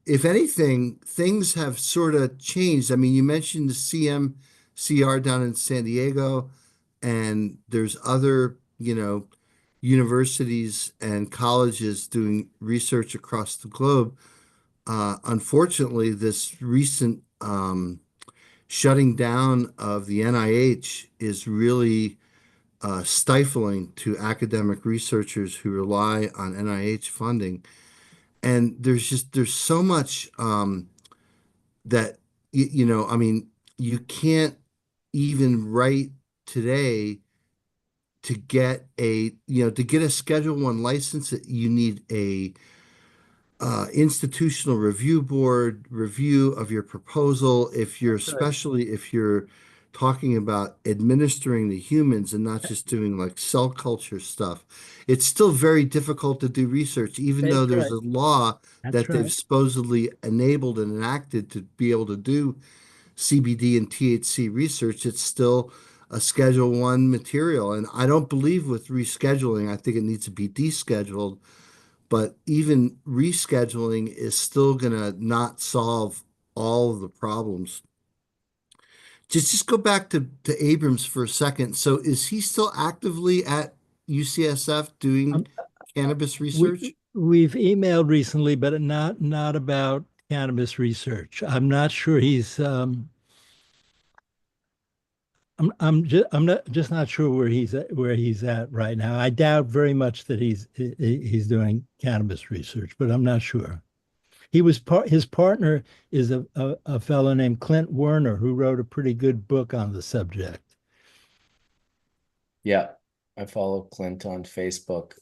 if anything, things have sort of changed. I mean, you mentioned the CMCR down in San Diego, and there's other, universities and colleges doing research across the globe. Unfortunately, this recent shutting down of the NIH is really stifling to academic researchers who rely on NIH funding. And there's so much that I mean, you can't even write today to get a Schedule I license. You need a institutional review board review of your proposal. That's right. Especially if you're talking about administering the humans and not just doing like cell culture stuff, it's still very difficult to do research, even though That's there's right. a law That's that they've right. supposedly enabled and enacted to be able to do CBD and THC research. It's still a Schedule I material. And I don't believe with rescheduling, I think it needs to be descheduled. But even rescheduling is still going to not solve all of the problems. Just go back to Abrams for a second. So is he still actively at UCSF doing Um, cannabis we research? We've emailed recently, but not about cannabis research. I'm not sure he's I'm not just not sure where he's at right now. I doubt very much that he's doing cannabis research, but I'm not sure. His partner is a fellow named Clint Werner who wrote a pretty good book on the subject. Yeah, I follow Clint on Facebook.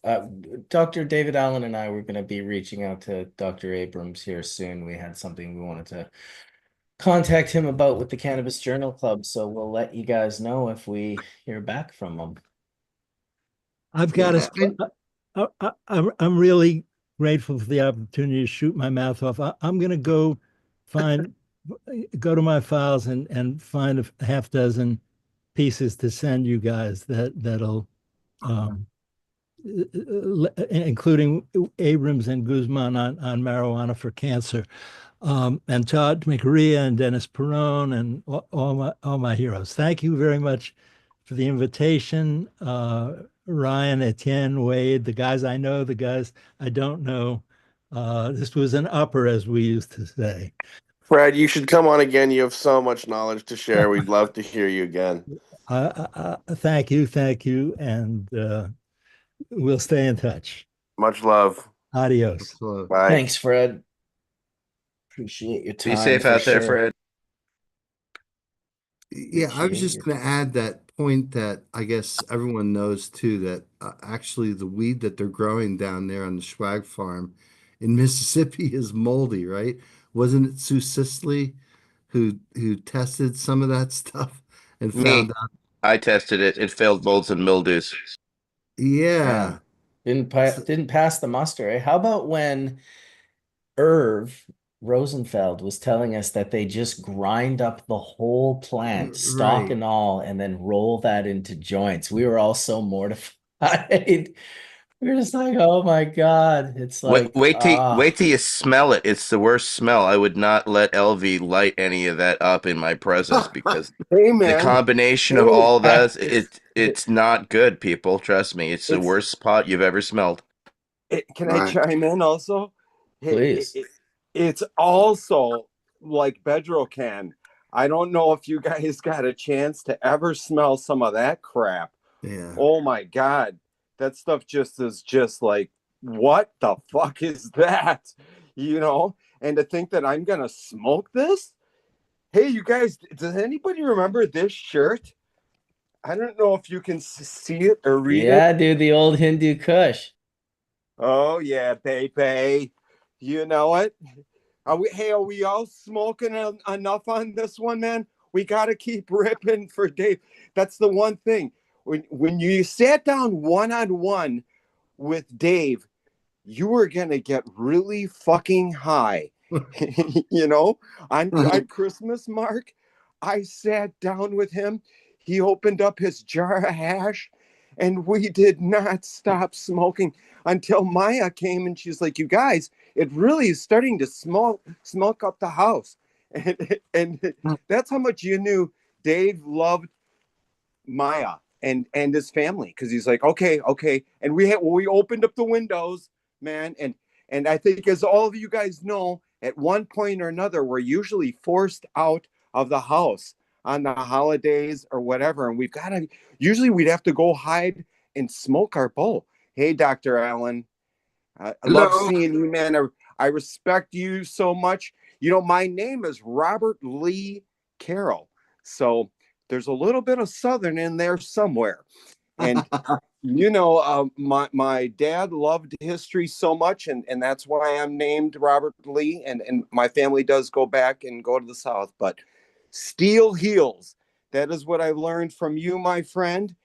Dr. David Allen and I were going to be reaching out to Dr. Abrams here soon. We had something we wanted to contact him about with the Cannabis Journal Club, so we'll let you guys know if we hear back from him. I've got Yeah, I'm really grateful for the opportunity to shoot my mouth off. I'm going to go to my files and find a half dozen pieces to send you guys that'll including Abrams and Guzman on marijuana for cancer. And Todd McRia and Dennis Perone and all my heroes. Thank you very much for the invitation. Ryan, Etienne, Wade, the guys I know, the guys I don't know. This was an upper, as we used to say. Fred, you should come on again. You have so much knowledge to share. We'd love to hear you again. Thank you, and we'll stay in touch. Much love. Adios. Bye. Thanks, Fred. Appreciate your time. Be safe for out there, sure. Fred. Yeah, I was just going to add that point that I guess everyone knows too, that actually the weed that they're growing down there on the Schwag farm in Mississippi is moldy, right? Wasn't it Sue Sisley who tested some of that stuff and Me. found out? I tested it. It failed molds and mildews. Yeah. Didn't pass the muster, eh? How about when Irv Rosenfeld was telling us that they just grind up the whole plant, stalk Right. and all, and then roll that into joints? We were all so mortified. We were just like, oh my God. It's like, Wait till you smell it. It's the worst smell. I would not let LV light any of that up in my presence because Hey, the man. combination of Hey, all that, guys. it's not good, people. Trust me. It's the worst pot you've ever smelled. Can I Right. chime in also? Please. It's also like Bedrocan. I don't know if you guys got a chance to ever smell some of that crap. Yeah. Oh my God. That stuff just is just like, what the fuck is that? You know? And to think that I'm going to smoke this? Hey, you guys, does anybody remember this shirt? I don't know if you can see it or read it. Yeah, dude, the old Hindu Kush. Oh, yeah, baby. You know it? Are we all smoking enough on this one, man? We got to keep ripping for Dave. That's the one thing. When you sat down one-on-one with Dave, you were going to get really fucking high. You know, on Christmas, Mark, I sat down with him. He opened up his jar of hash, and we did not stop smoking until Maya came and she's like, you guys, it really is starting to smoke up the house. And that's how much you knew Dave loved Maya and his family, because he's like, okay, and we opened up the windows, man, and I think, as all of you guys know, at one point or another, we're usually forced out of the house on the holidays or whatever, and we'd have to go hide and smoke our bowl. Hey, Dr. Allen, I love seeing you, man. I respect you so much. You know, my name is Robert Lee Carroll, so there's a little bit of Southern in there somewhere. And you know, my dad loved history so much, and that's why I'm named Robert Lee. And my family does go back and go to the South, but steel heels. That is what I've learned from you, my friend.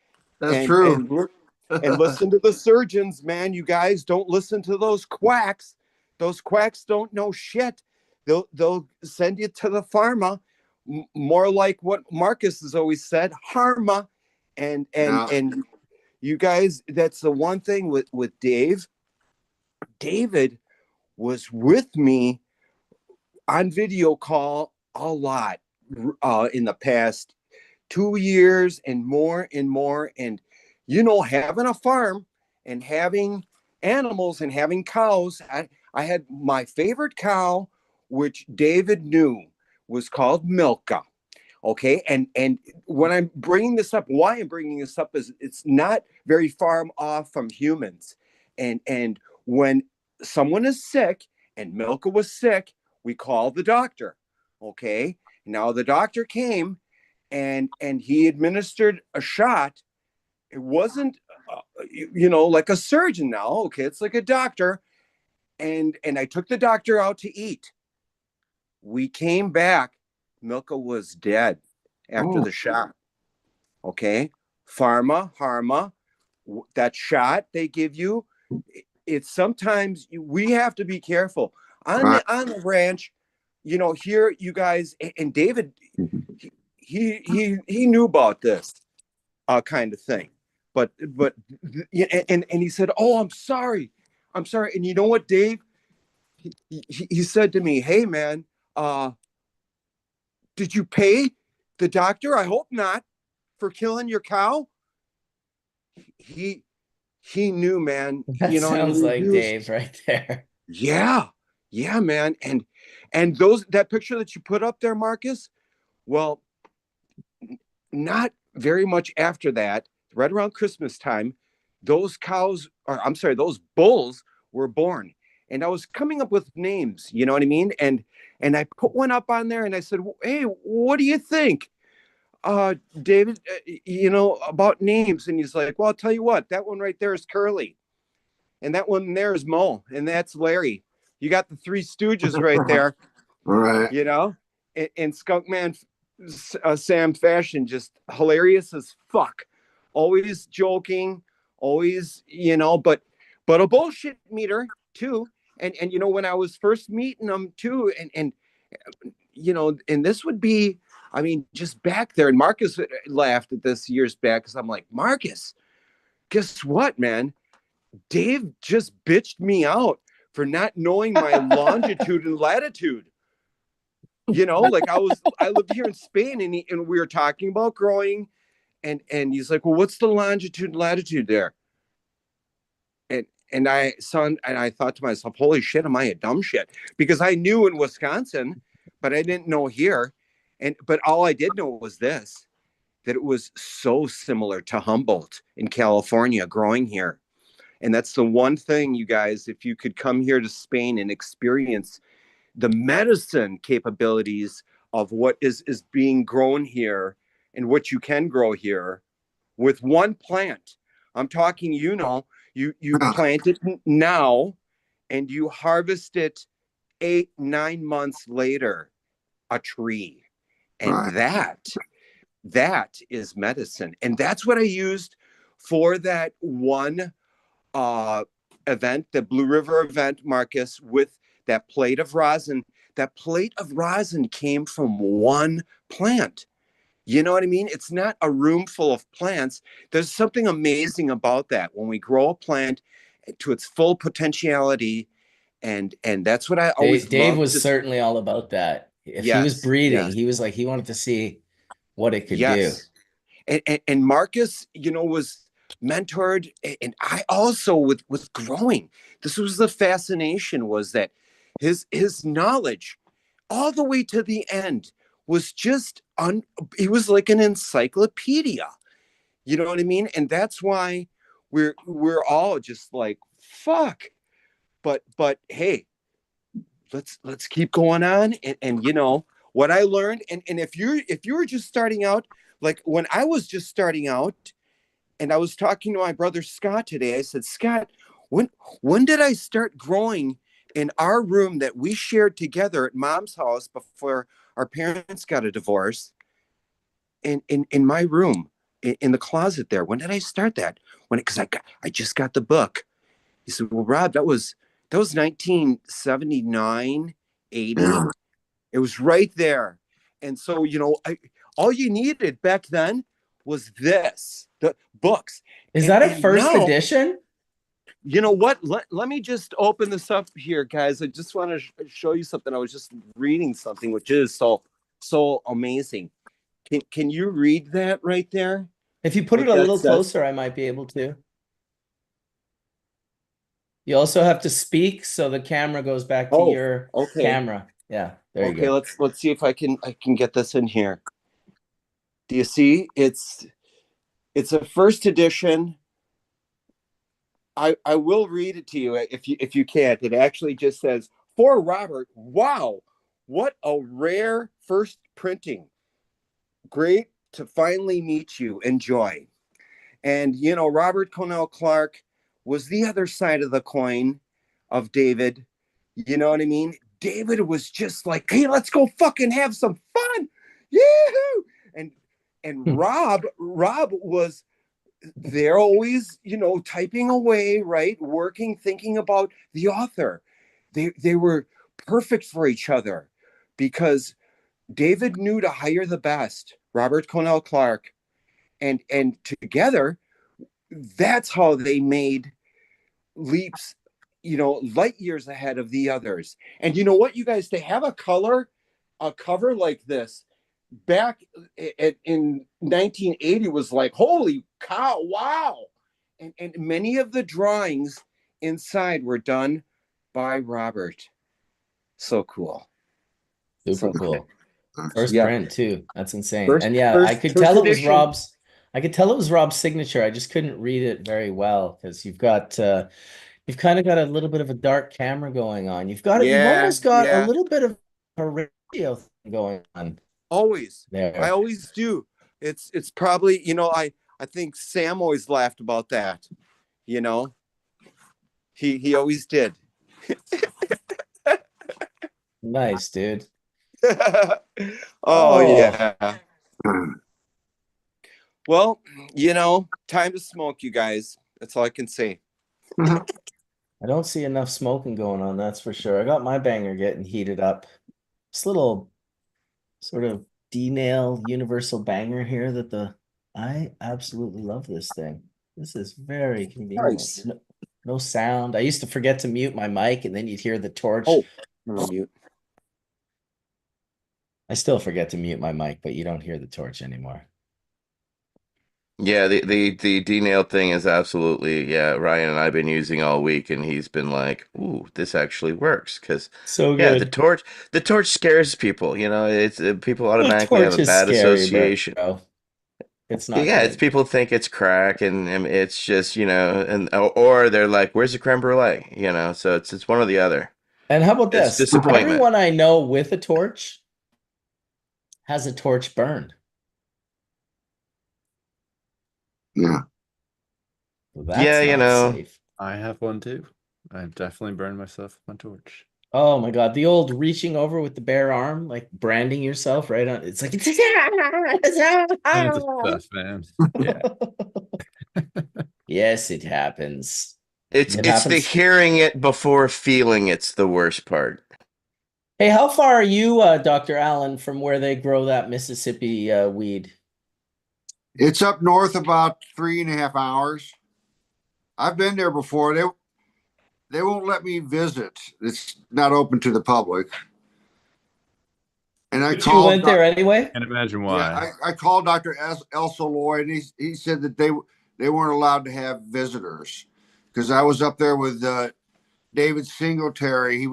That's true. And listen to the surgeons, man. You guys don't listen to those quacks. Those quacks don't know shit. They'll send you to the pharma, more like what Marcus has always said, harma. And you guys, that's the one thing with Dave. David was with me on video call a lot in the past 2 years and more. And, you know, having a farm and having animals and having cows. I had my favorite cow, which David knew was called Milka. Okay. And when I'm bringing this up, why I'm bringing this up is it's not very far off from humans. And when someone is sick and Milka was sick, we call the doctor. Okay. Now the doctor came and he administered a shot. It wasn't, like a surgeon now. Okay. It's like a doctor. And I took the doctor out to eat. We came back. Milka was dead after the shot. Okay. Harma, that shot they give you, it's sometimes we have to be careful on the ranch. Here you guys and David, he knew about this kind of thing, but and he said, "Oh, I'm sorry." And you know what, Dave? He said to me, "Hey, man, did you pay the doctor? I hope not for killing your cow." He he knew, man. That You know what I sounds mean? like Dave right there. Yeah, yeah, man. And those that picture that you put up there, Marcus. Well, not very much after that, right around Christmas time, those cows, or I'm sorry, those bulls were born. And I was coming up with names, you know what I mean? And I put one up on there and I said, "Hey, what do you think, David, about names?" And he's like, "Well, I'll tell you what, that one right there is Curly. And that one there is Mo. And that's Larry. You got the Three Stooges right there, Right. and Skunkman Sam Fashion, just hilarious as fuck. Always joking, always, but a bullshit meter too. And when I was first meeting them too, and and this would be, I mean, just back there, and Marcus laughed at this years back because I'm like, "Marcus, guess what, man? Dave just bitched me out for not knowing my longitude and latitude." Like I lived here in Spain, and we were talking about growing, and he's like, "Well, what's the longitude and latitude there?" And I thought to myself, "Holy shit, am I a dumb shit?" Because I knew in Wisconsin, but I didn't know here. But all I did know was this, that it was so similar to Humboldt in California growing here. And that's the one thing, you guys, if you could come here to Spain and experience the medicine capabilities of what is being grown here and what you can grow here with one plant. I'm talking, you plant it now and you harvest it 8-9 months later, a tree. And that is medicine. And that's what I used for that one event, the Blue River event, Marcus, with that plate of rosin. That plate of rosin came from one plant. You know what I mean? It's not a room full of plants. There's something amazing about that when we grow a plant to its full potentiality. And that's what I always Dave loved. was certainly all about that. If he was Yes, breeding, yes, he was like, he wanted to see what it could do. yes. And Marcus, was mentored, and I also with growing. This was the fascination, was that his knowledge all the way to the end was just he was like an encyclopedia. You know what I mean? And that's why we're all just like, fuck. But hey, let's keep going on. And what I learned, and if you were just starting out, like when I was just starting out, and I was talking to my brother Scott today, I said, "Scott, when did I start growing in our room that we shared together at Mom's house before our parents got a divorce? In my room, in the closet there. When did I start that? Because I just got the book." He said, "Well, Rob, that was 1979, 80. It was right there." And so, all you needed back then was the books. Is And that a and first now, edition? you know what? Let me just open this up here, guys. I just want to show you something. I was just reading something which is so amazing. Can you read that right there? If you put it What a that little says? closer, I might be able to. You also have to speak so the camera goes back to Oh, your okay. camera. Yeah, there you Okay, go. let's see if I can get this in here. Do you see? It's a first edition. I will read it to you if you can't. It actually just says, for Robert, wow, what a rare first printing. Great to finally meet you. Enjoy. And Robert Connell Clark was the other side of the coin of David. You know what I mean? David was just like, hey, let's go fucking have some fun. Yahoo! And Rob was they're always, typing away, right? Working, thinking about the author. They were perfect for each other because David knew to hire the best, Robert Connell Clark, and together, that's how they made leaps, light years ahead of the others. And you know what, you guys, to have a cover like this back in 1980 was like, holy cow, wow. And many of the drawings inside were done by Robert. So cool. Super cool. First Yeah. print too. That's insane. First- And yeah, first- I could first tell it was edition. Rob's. I could tell it was Rob's signature. I just couldn't read it very well because you've kind of got a little bit of a dark camera going on. You've almost got a little bit of a radio thing going on Always. there. I always do. It's probably, I think Sam always laughed about that. He always did. Nice, dude. Oh yeah. Well, time to smoke, you guys. That's all I can say. I don't see enough smoking going on, that's for sure. I got my banger getting heated up. This little sort of D-nail universal banger here I absolutely love this thing. This is very convenient. Nice. No sound. I used to forget to mute my mic and then you'd hear the torch. Oh, no mute. I still forget to mute my mic, but you don't hear the torch anymore. Yeah, the D-nail thing is absolutely, yeah, Ryan and I've been using all week and he's been like, "Ooh, this actually works." Because So yeah, good. the torch scares people, it's people The automatically have torch a is bad scary, association. bro. It's not Yeah, it's good. people think it's crack and it's just, and or they're like, "Where's the creme brulee?" So it's one or the other. And how about It's this? disappointment. Everyone I know with a torch has a torch burn. Yeah. Well, that's Yeah, not safe. I have one too. I've definitely burned myself with my torch. Oh my God. The old reaching over with the bare arm, like branding yourself right on. It's like, That's the stuff, man. Yeah. yes, it happens. It's It it's the happens. hearing it before feeling it's the worst part. Hey, how far are you, Dr. Allen, from where they grow that Mississippi weed? It's up north about 3.5 hours. I've been there before. They won't let me visit. It's not open to the public. And I But you went there anyway? Can't imagine why. Yeah, I called Dr. Elsa Lloyd, and he said that they weren't allowed to have visitors because I was up there with David Singletary.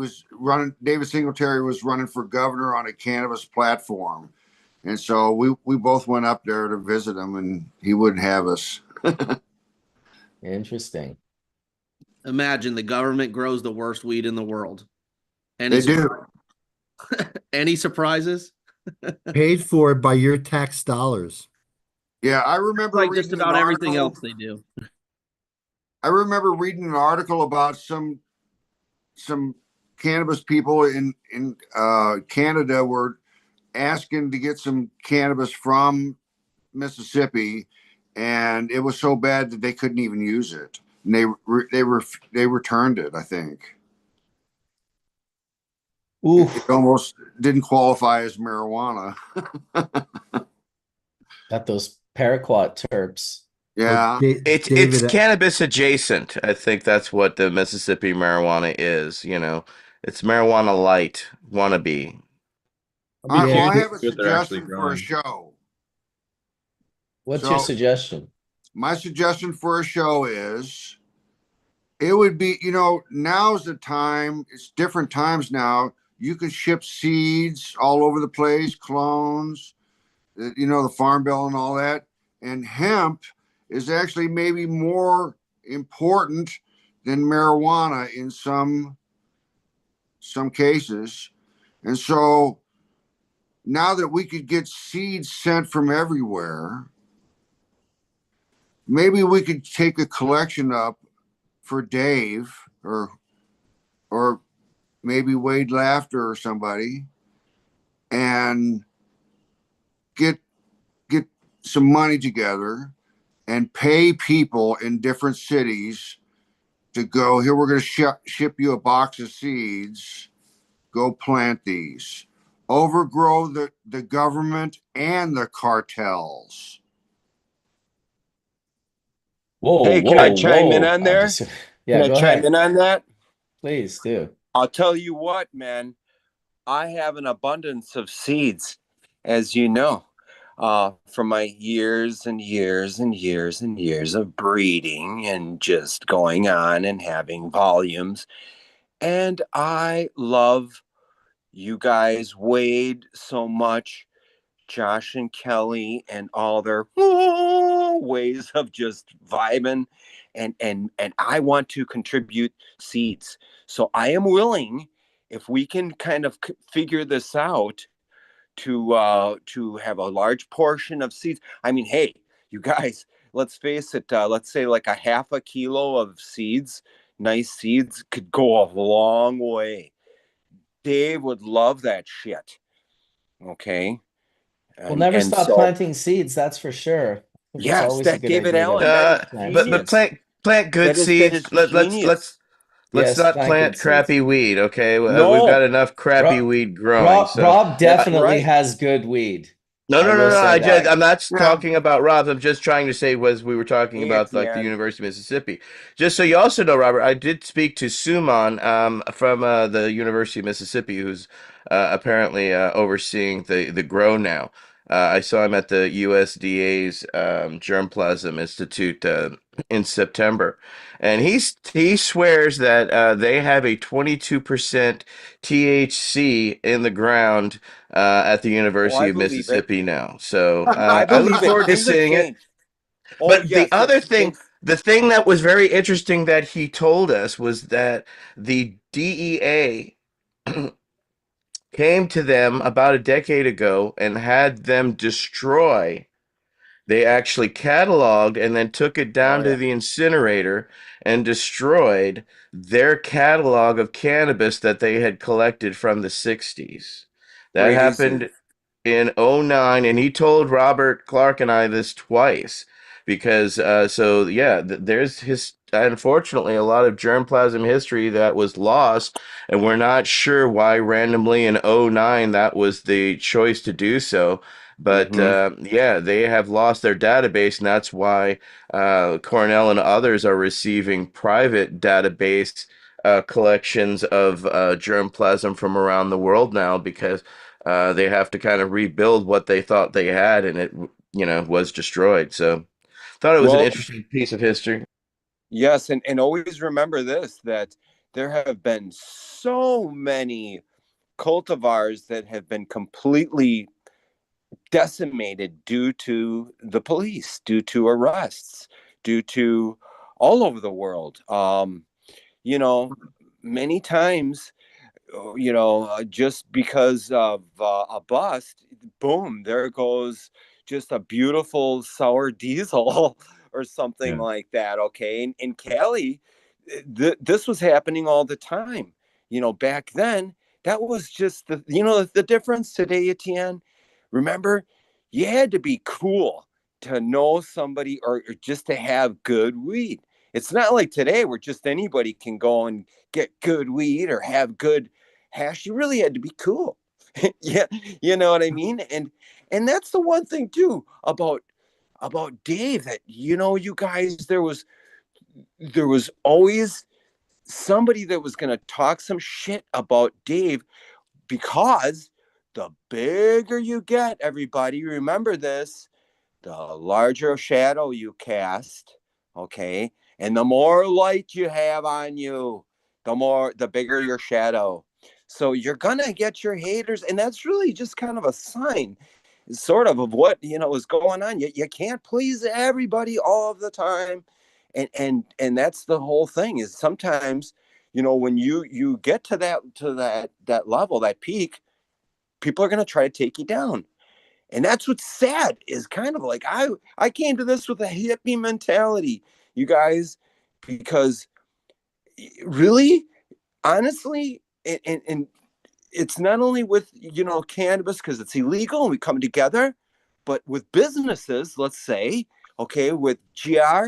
David Singletary was running for governor on a cannabis platform. And so we both went up there to visit him, and he wouldn't have us. Interesting. Imagine the government grows the worst weed in the world. They do. Any surprises? Paid for by your tax dollars. Yeah, I remember Like reading just about an everything article. else they do. I remember reading an article about some cannabis people in Canada were asking to get some cannabis from Mississippi, and it was so bad that they couldn't even use it. And they returned it, I think. Ooh, It almost didn't qualify as marijuana. got those paraquat terps. Yeah. It's David, cannabis adjacent. I think that's what the Mississippi marijuana is, It's marijuana light wannabe. I curious have a what they're actually suggestion for a growing. show. What's your suggestion? My suggestion for a show is it would be, now's the time. It's different times now. You can ship seeds all over the place, clones, the farm bill and all that. And hemp is actually maybe more important than marijuana in some cases. And so now that we could get seeds sent from everywhere, maybe we could take a collection up for Dave or maybe Wade Laughter or somebody and get some money together and pay people in different cities to go here. We're going to ship you a box of seeds. Go plant these. Overgrow the government and the cartels. Whoa, Hey, can I whoa, chime in whoa. on there? Can Yeah, I go chime ahead. in on that? Please do. I'll tell you what, man. I have an abundance of seeds, as you know, from my years and years and years and years of breeding and just going on and having volumes. And I love you guys, Wade, so much. Josh and Kelly and all their ways of just vibing and I want to contribute seeds. So I am willing, if we can kind of figure this out, to have a large portion of seeds. I mean, hey, you guys, let's face it, let's say like a half a kilo of seeds, nice seeds could go a long way. Dave would love that shit. Okay. We'll and never and stop so planting seeds, that's for sure. I think it's yes, always a that good David idea to Allen, that is plant but genius. seeds. plant good That seeds. is Let's genius. let's Yes, not plant good plant seeds. crappy weed. Okay, we've got No, enough crappy Rob, weed growing. Rob, So Rob that's definitely right. has good weed. no, I no, no, will no. say that. I'm not Yeah. talking about Rob. I'm just trying to say was we were talking Hey, about like the Etienne. University of Mississippi. Just so you also know, Robert, I did speak to Suman from the University of Mississippi, who's apparently overseeing the grow now. I saw him at the USDA's Germplasm Institute in September, and he swears that they have a 22% THC in the ground at the Oh, University I of believe it. Mississippi now. So I I look believe it. forward to Things have seeing it. changed. Oh But the yes, other it's thing, the thing that was very interesting that he told us was that the DEA came to them about a decade ago and had them destroy. They actually cataloged and then took it oh down to yeah, the incinerator and destroyed their catalog of cannabis that they had collected from the 60s. That crazy. happened in '09, and he told Robert Clark and I this twice because so yeah, there's his unfortunately a lot of germplasm history that was lost, and we're not sure why randomly in '09 that was the choice to do so. But Mm-hmm. yeah, they have lost their database, and that's why Cornell and others are receiving private database collections of germplasm from around the world now because they have to kind of rebuild what they thought they had, and it, was destroyed. So, thought it was an Well, interesting piece of history. yes, and always remember this, that there have been so many cultivars that have been completely decimated due to the police, due to arrests, due to all over the world. You know, many times, just because of a bust, boom, there goes just a beautiful sour diesel or something Yeah. like that. Okay. And in Cali, this was happening all the time. Back then, that was just the difference today, Etienne. Remember, you had to be cool to know somebody or just to have good weed. It's not like today where just anybody can go and get good weed or have good hash. You really had to be cool. Yeah, you know what I mean? And that's the one thing too about Dave, that you guys, there was always somebody that was going to talk some shit about Dave, because the bigger you get, everybody, remember this, the larger shadow you cast. Okay. And the more light you have on you, the bigger your shadow. So you're gonna get your haters, and that's really just kind of a sign, sort of what is going on. You can't please everybody all of the time, and that's the whole thing. Is sometimes, when you get to that level, that peak, people are gonna try to take you down. And that's what's sad, is kind of like I came to this with a hippie mentality, you guys, because really, honestly, and it's not only with cannabis, because it's illegal and we come together, but with businesses, let's say, okay, with GR,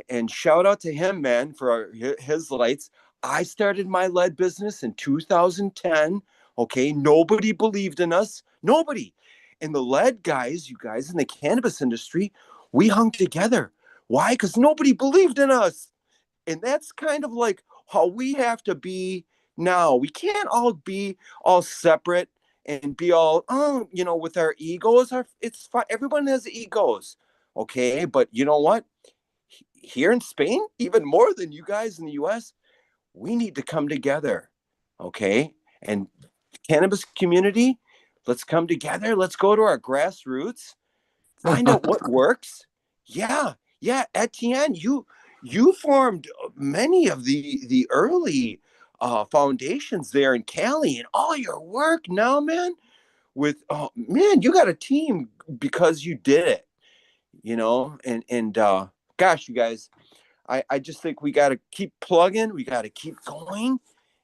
and shout out to him, man, for his lights. I started my lead business in 2010. Okay, nobody believed in us, nobody. And the lead guys, you guys in the cannabis industry, we hung together. Why? Because nobody believed in us. And that's kind of like how we have to be now. We can't all be all separate and be all, with our egos. It's fine. Everyone has egos. Okay. But you know what? Here in Spain, even more than you guys in the US, we need to come together. Okay. And cannabis community, let's come together. Let's go to our grassroots, find out what works. Yeah. Yeah. Etienne, you formed many of the early foundations there in Cali, and all your work now, man, man, you got a team because you did it, and gosh, you guys, I just think we got to keep plugging. We got to keep going.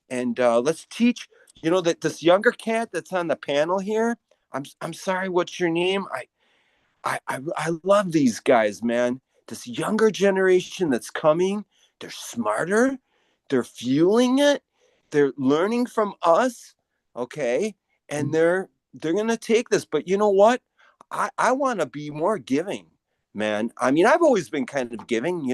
And let's teach, that this younger cat that's on the panel here. I'm sorry, what's your name? I love these guys, man. This younger generation that's coming, they're smarter, they're fueling it, they're learning from us, okay, and they're gonna take this. But you know what? I want to be more giving, man. I mean, I've always been kind of giving,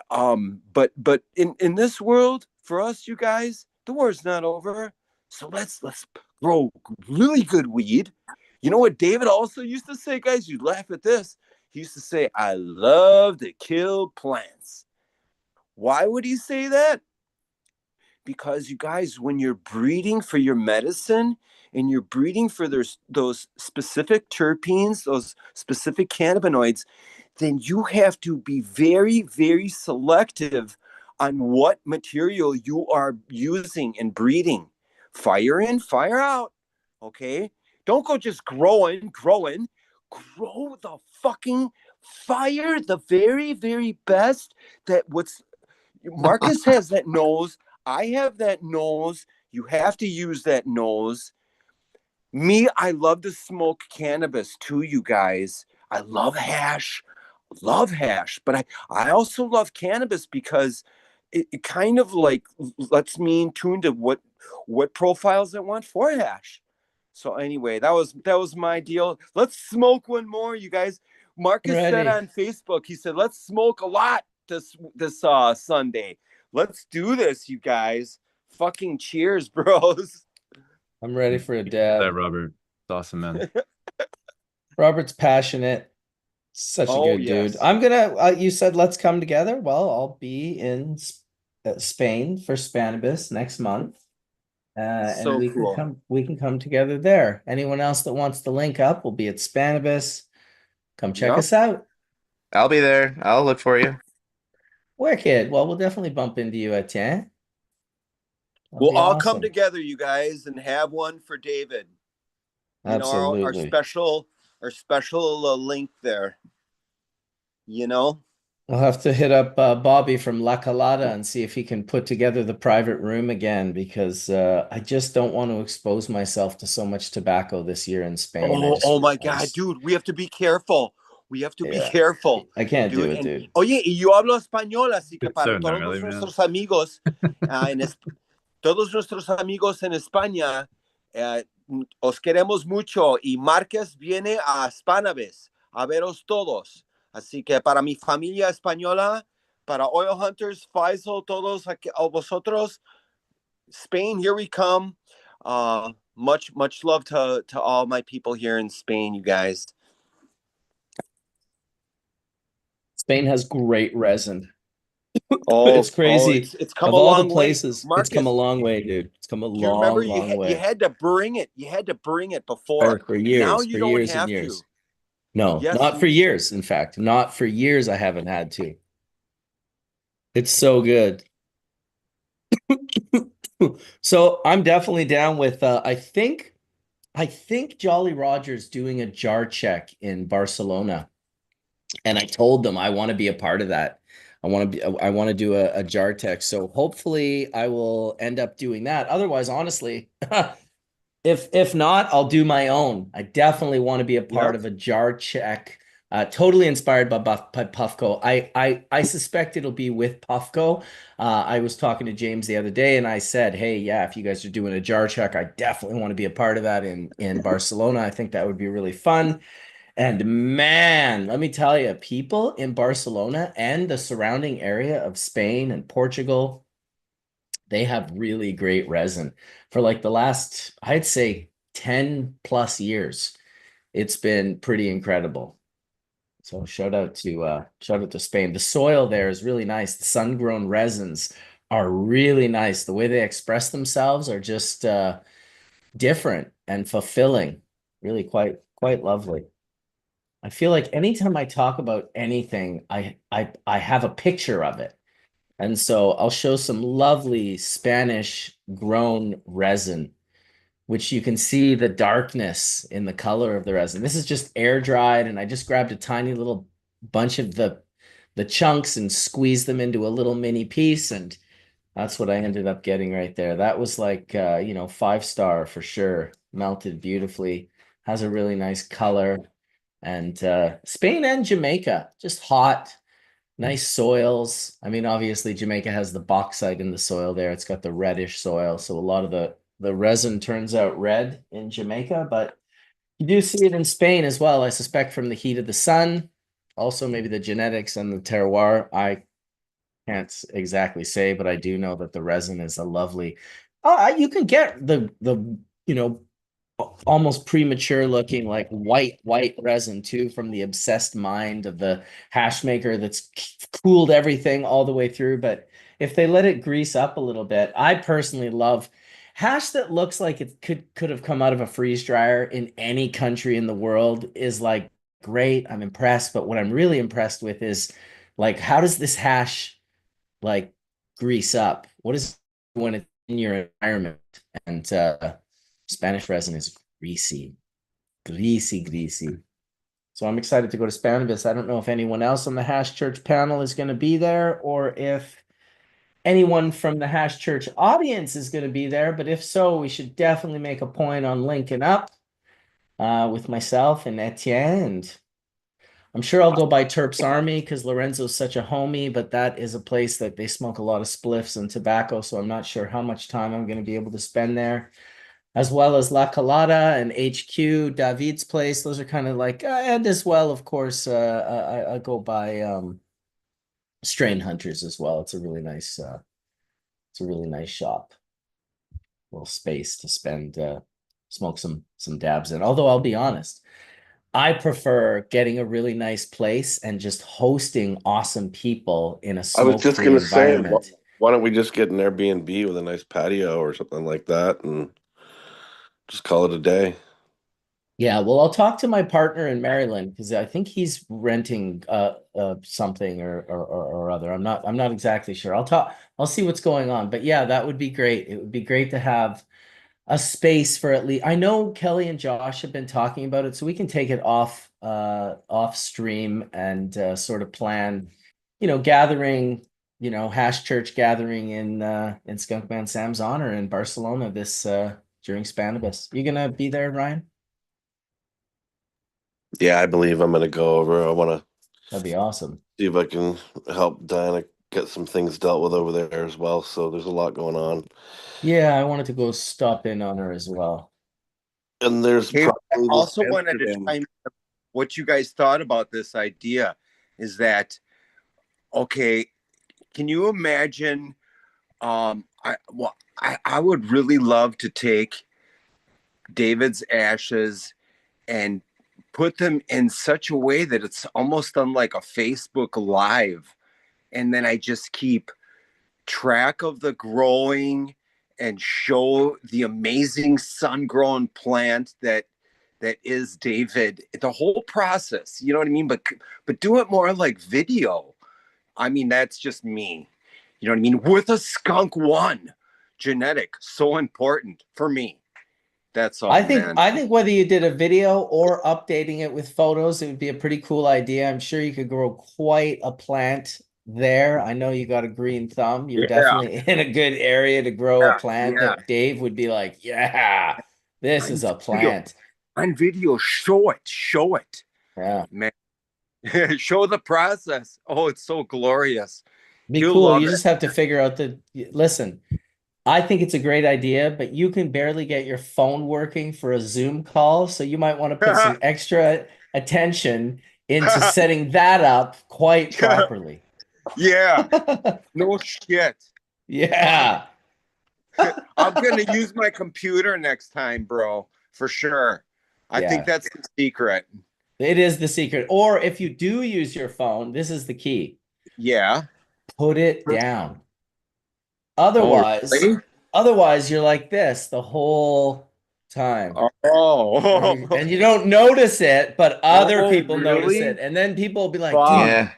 but in this world, for us, you guys, the war's not over. So let's grow really good weed. You know what David also used to say, guys? You'd laugh at this. He used to say, I love to kill plants. Why would he say that? Because you guys, when you're breeding for your medicine and you're breeding for those specific terpenes, those specific cannabinoids, then you have to be very, very selective on what material you are using and breeding. Fire in, fire out. Okay. Don't go just growing. Grow the fucking fire, the very, very best. Marcus has that nose. I have that nose. You have to use that nose. Me, I love to smoke cannabis too, you guys. I love hash, but I also love cannabis because it kind of like lets me in tune to what profiles I want for hash. So anyway, that was my deal. Let's smoke one more, you guys. Marcus said Ready. on Facebook, he said, let's smoke a lot this Sunday. Let's do this, you guys. Fucking cheers, bros. I'm ready for a Thank you for that, dab. Robert. It's awesome, man. Robert's passionate. Such a Oh good dude. yes. I'm gonna, you said let's come together. Well, I'll be in Spain for Spanibus next month. And So cool. we can come together there. Anyone else that wants to link up will be at Spanibus. Come check Yep. us out. I'll be there. I'll look for you. Wicked. Well, we'll definitely bump into you, Etienne. That'll We'll be all come awesome. together, you guys, and have one for David. Our Absolutely. special link there. I'll have to hit up Bobby from La Calada and see if he can put together the private room again because I just don't want to expose myself to so much tobacco this year in Spain. Oh my God, dude, we have to be careful. We have to be Yeah, careful, I can't do dude. it, And dude. oye, y yo hablo español, así que It's so para gnarly, man. todos nuestros amigos en España, eh, os queremos mucho y Márquez viene a Spanavis a veros todos. Así que para mi familia española, para Oil Hunters, Faisal, todos a vosotros, Spain, here we come. Much love to all my people here in Spain, you guys. Spain has great resin. It's Oh, crazy. it's come Of a all the long way, places, it's come a Marcus. long way, dude. It's come a Do you remember long, long you way. had to bring it? You had to bring it before. For Now years, you for don't years and have years. to. No, Yes, not for years. In fact, not for years. I haven't had to. It's so good. So I'm definitely down with. I think Jolly Roger's doing a jar check in Barcelona, and I told them I want to be a part of that. I want to do a jar check. So hopefully I will end up doing that. Otherwise, honestly, if not, I'll do my own. I definitely want to be a part Yep. of a jar check. Totally inspired by Puffco. I suspect it'll be with Puffco. I was talking to James the other day, and I said, "Hey, yeah, if you guys are doing a jar check, I definitely want to be a part of that in Barcelona. I think that would be really fun." And man, let me tell you, people in Barcelona and the surrounding area of Spain and Portugal, they have really great resin for like the last, I'd say 10 plus years. It's been pretty incredible. So shout out to Spain. The soil there is really nice. The sun-grown resins are really nice. The way they express themselves are just different and fulfilling. Really quite lovely. I feel like anytime I talk about anything, I have a picture of it. And so I'll show some lovely Spanish grown resin, which you can see the darkness in the color of the resin. This is just air dried, and I just grabbed a tiny little bunch of the chunks and squeezed them into a little mini piece, and that's what I ended up getting right there. That was like 5 star for sure. Melted beautifully, has a really nice color. And Spain and Jamaica, just hot, nice soils. I mean, obviously Jamaica has the bauxite in the soil there. It's got the reddish soil, so a lot of the resin turns out red in Jamaica, but you do see it in Spain as well. I suspect from the heat of the sun, also maybe the genetics and the terroir. I can't exactly say, but I do know that the resin is a lovely. You can get the you know almost premature looking like white resin too from the obsessed mind of the hash maker that's cooled everything all the way through. But if they let it grease up a little bit, I personally love hash that looks like it could have come out of a freeze dryer in any country in the world is like great. I'm impressed, but what I'm really impressed with is like how does this hash like grease up? What is when it's in your environment? And Spanish resin is greasy, greasy. So I'm excited to go to Spannabis. I don't know if anyone else on the Hash Church panel is going to be there or if anyone from the Hash Church audience is going to be there. But if so, we should definitely make a point on linking up with myself and Etienne. And I'm sure I'll go by Terp's Army because Lorenzo's such a homie, but that is a place that they smoke a lot of spliffs and tobacco. So I'm not sure how much time I'm going to be able to spend there, as well as La Colada and HQ, David's place. Those are kind of like, and as well, of course, I go by Strain Hunters as well. It's a really nice shop, little space to spend, smoke some dabs in. Although I'll be honest, I prefer getting a really nice place and just hosting awesome people in a I was just smoke-free gonna say, environment. why don't we just get an Airbnb with a nice patio or something like that and just call it a day? Yeah, well, I'll talk to my partner in Maryland because I think he's renting something or other. I'm not exactly sure. I'll see what's going on. But yeah, that would be great. It would be great to have a space for at least I know Kelly and Josh have been talking about it, so we can take it off stream and sort of plan, gathering, hash church gathering in Skunkman Sam's honor in Barcelona this during Spanibus. You gonna be there, Ryan? Yeah, I believe I'm gonna go over. I want to That'd be awesome. see if I can help Diana get some things dealt with over there as well. So there's a lot going on, Yeah, I wanted to go stop in on her as well. and there's Hey, I probably this also wanted to Amsterdam. chime in what you guys thought about this idea. Is that okay? Can you imagine? I would really love to take David's ashes and put them in such a way that it's almost on like a Facebook Live. And then I just keep track of the growing and show the amazing sun-grown plant that is David. The whole process, you know what I mean? But do it more like video. I mean, that's just me. You know what I mean? With a skunk one. Genetic, so important for me. That's all, man. I think whether you did a video or updating it with photos, it would be a pretty cool idea. I'm sure you could grow quite a plant there. I know you got a green thumb. You're Yeah. definitely in a good area to grow a plant Yeah. that Dave would be like, yeah, this is a plant. On video, show it. Yeah. Man. Show the process. Oh, it's so glorious. Be He'll cool. love You it. just have to figure out listen, I think it's a great idea, but you can barely get your phone working for a Zoom call. So you might want to put some extra attention into setting that up quite properly. Yeah. No shit. Yeah. I'm going to use my computer next time, bro, for sure. I think that's the secret. It is the secret. Or if you do use your phone, this is the key. Yeah. Put it down. Otherwise you're like this the whole time. Oh. And you don't notice it, but other people notice really? it. And then people will be like, Wow. dude, Yeah.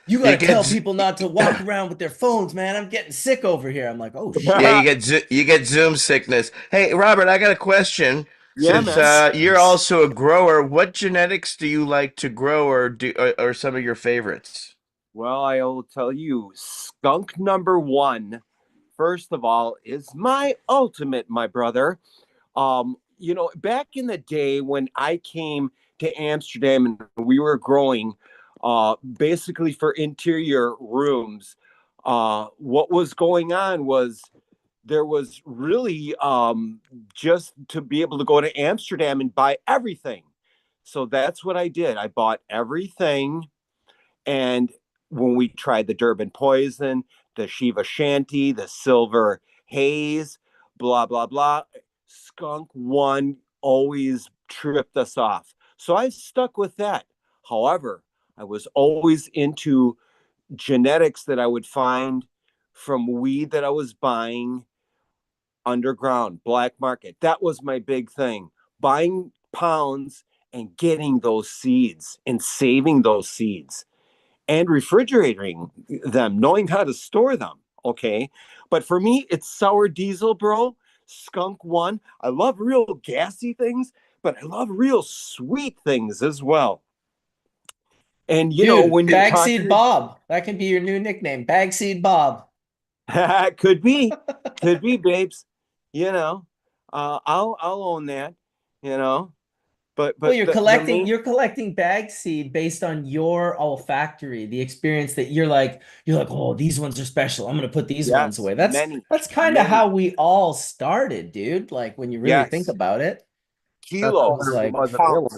you gotta tell people not to walk around with their phones, man. I'm getting sick over here. I'm like, oh shit. Yeah, you get Zoom sickness. Hey, Robert, I got a question. Yeah, Since man. you're also a grower, what genetics do you like to grow, or some of your favorites? Well, I'll tell you, skunk number one, first of all, is my ultimate, my brother. You know, back in the day when I came to Amsterdam and we were growing basically for interior rooms, what was going on was there was really just to be able to go to Amsterdam and buy everything. So that's what I did. I bought everything. And when we tried the Durban Poison, the Shiva Shanti, the Silver Haze, blah, blah, blah, skunk one always tripped us off. So I stuck with that. However, I was always into genetics that I would find from weed that I was buying underground, black market. That was my big thing. Buying pounds and getting those seeds and saving those seeds and refrigerating them, knowing how to store them. Okay. But for me, it's sour diesel, bro. Skunk one. I love real gassy things, but I love real sweet things as well. And you know, Dude, when you're Bagseed talking, Bob. That can be your new nickname. Bagseed Bob. could be, babes. You know, I'll own that. You know, but Well, the main, you're collecting bag seed based on your olfactory, the experience that you're like, oh, these ones are special. I'm gonna put these ones yes, away. many, That's kind of how we all started, dude. Like when you really think yes, about it, That's it all was kilos, there like, was pounds. available.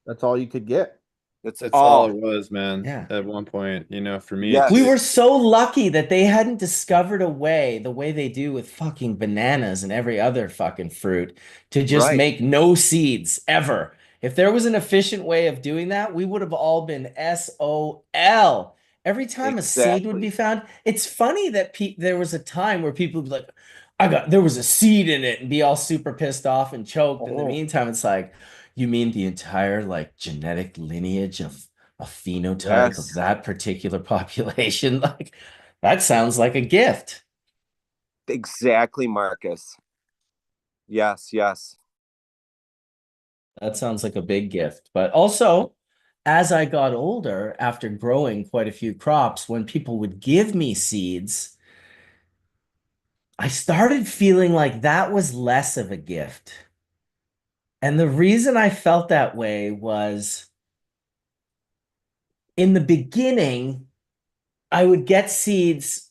That's all you could get. That's That's all all. it was, man. yeah. At one point, for me, Yes. We it's were so lucky that they hadn't discovered a way, the way they do with fucking bananas and every other fucking fruit, to just Right. make no seeds ever. If there was an efficient way of doing that, we would have all been SOL. Every time a seed would be Exactly. found, it's funny that there was a time where people would be like, there was a seed in it and be all super pissed off and choked. In the Oh, meantime, it's like, you mean the entire like genetic lineage of a phenotype of yes. that particular population? Like, that sounds like a gift. Exactly, Marcus. Yes, yes. That sounds like a big gift. But also, as I got older, after growing quite a few crops, when people would give me seeds, I started feeling like that was less of a gift. And the reason I felt that way was in the beginning, I would get seeds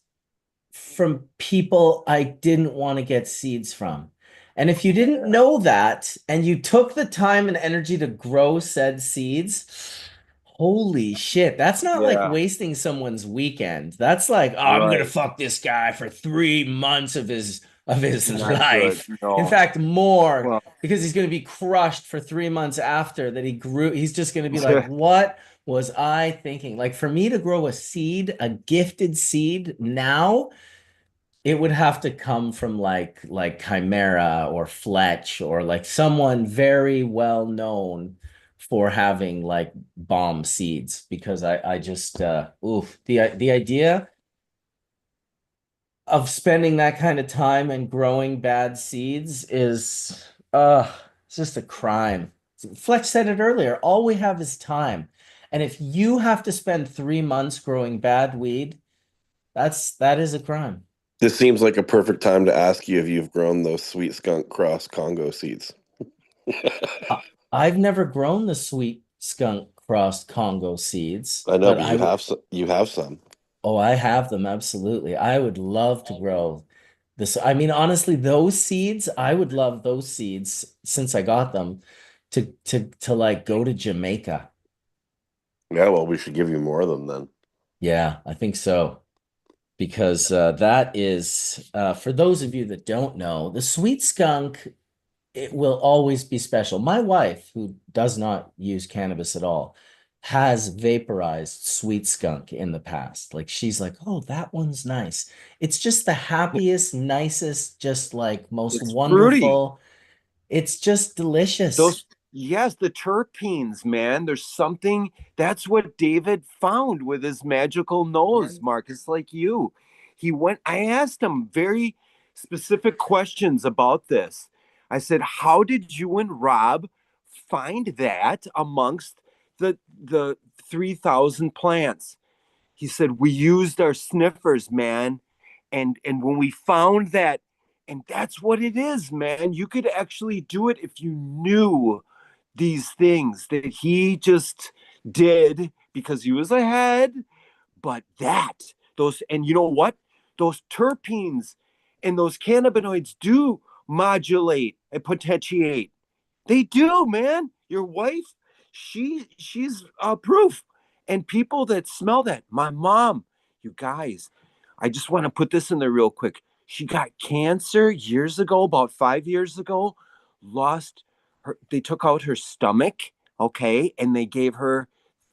from people I didn't want to get seeds from. And if you didn't know that and you took the time and energy to grow said seeds, holy shit, that's not like Yeah, wasting someone's weekend. That's like, oh, I'm gonna right. fuck this guy for 3 months of his of his Not life. good. In No. fact, more, Well, because he's going to be crushed for 3 months after that he grew. He's just going to be like, what was I thinking? Like for me to grow a seed, a gifted seed now, it would have to come from like Chimera or Fletch or like someone very well known for having like bomb seeds, because I just oof, the idea of spending that kind of time and growing bad seeds is it's just a crime. Fletch said it earlier, all we have is time. And if you have to spend 3 months growing bad weed, that is a crime. This seems like a perfect time to ask you if you've grown those sweet skunk cross Congo seeds. I've never grown the sweet skunk crossed Congo seeds, I know, but but you have some. oh, I have them absolutely. I would love to grow this. I mean, honestly, those seeds, I would love those seeds since I got them to like go to Jamaica. Yeah, well, we should give you more of them then. Yeah, I think so. Because that is for those of you that don't know, the sweet skunk, it will always be special. My wife, who does not use cannabis at all, has vaporized sweet skunk in the past. Like she's like, oh, that one's nice. It's just the happiest, nicest, just like most it's fruity. wonderful. It's just delicious. Those, yes, the terpenes, man. There's something that's what David found with his magical nose, Mark. It's like you. I asked him very specific questions about this. I said, how did you and Rob find that amongst the 3,000 plants? He said, we used our sniffers, man. And when we found that, and that's what it is, man. You could actually do it if you knew these things that he just did because he was ahead. But and you know what? Those terpenes and those cannabinoids do modulate and potentiate. They do, man. Your wife, she's proof. And people that smell that, my mom, you guys, I just want to put this in there real quick. She got cancer years ago, about 5 years ago, lost her, they took out her stomach, okay, and they gave her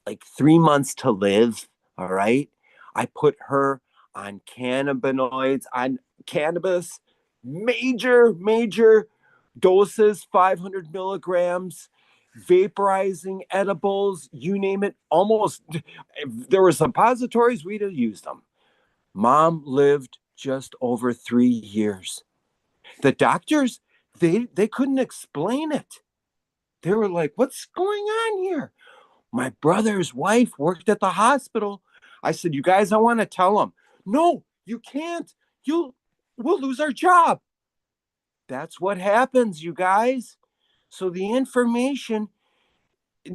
like 3 months to live. All right. I put her on cannabinoids, on cannabis, major doses, 500 milligrams, vaporizing edibles, you name it. Almost, if there were suppositories, we'd have used them. Mom lived just over 3 years. The doctors, they couldn't explain it. They were like, what's going on here? My brother's wife worked at the hospital. I said, you guys, I want to tell them. No, you can't. We'll lose our job. That's what happens, you guys. So the information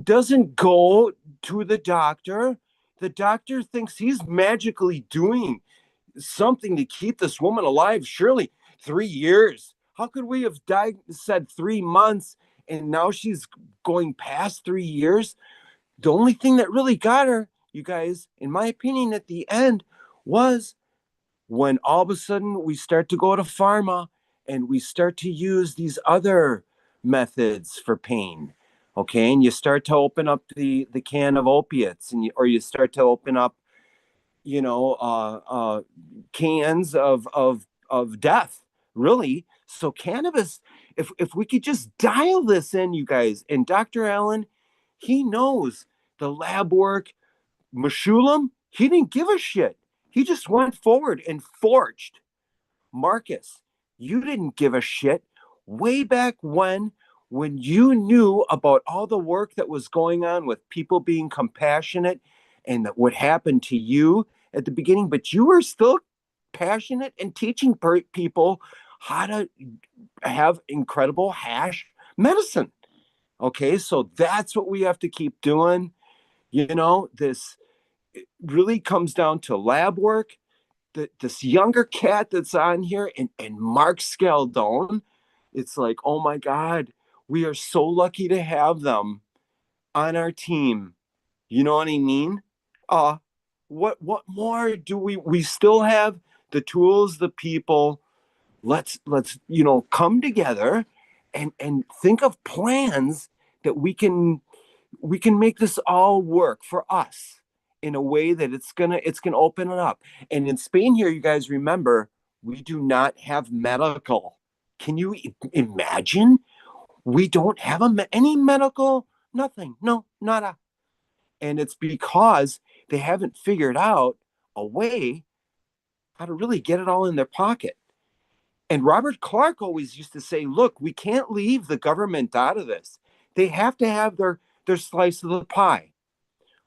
doesn't go to the doctor. The doctor thinks he's magically doing something to keep this woman alive. Surely 3 years. How could we have said 3 months and now she's going past 3 years? The only thing that really got her, you guys, in my opinion, at the end was when all of a sudden we start to go to pharma and we start to use these other methods for pain. Okay. And you start to open up the can of opiates or you start to open up, cans of death, really. So cannabis, if we could just dial this in, you guys, and Dr. Allen, he knows the lab work. Meshulam, he didn't give a shit. He just went forward and forged. Marcus, you didn't give a shit way back when you knew about all the work that was going on with people being compassionate and that what happened to you at the beginning, but you were still passionate and teaching people how to have incredible hash medicine. Okay, so that's what we have to keep doing. This really comes down to lab work. This younger cat that's on here and Mark Scialdone, it's like, oh my God, we are so lucky to have them on our team. You know what I mean? What more do we still have the tools, the people, let's come together and think of plans that we can make this all work for us in a way that it's gonna open it up. And in Spain here, you guys remember, we do not have medical. Can you imagine? We don't have any medical, nothing, no, nada. And it's because they haven't figured out a way how to really get it all in their pocket. And Robert Clark always used to say, look, we can't leave the government out of this. They have to have their slice of the pie,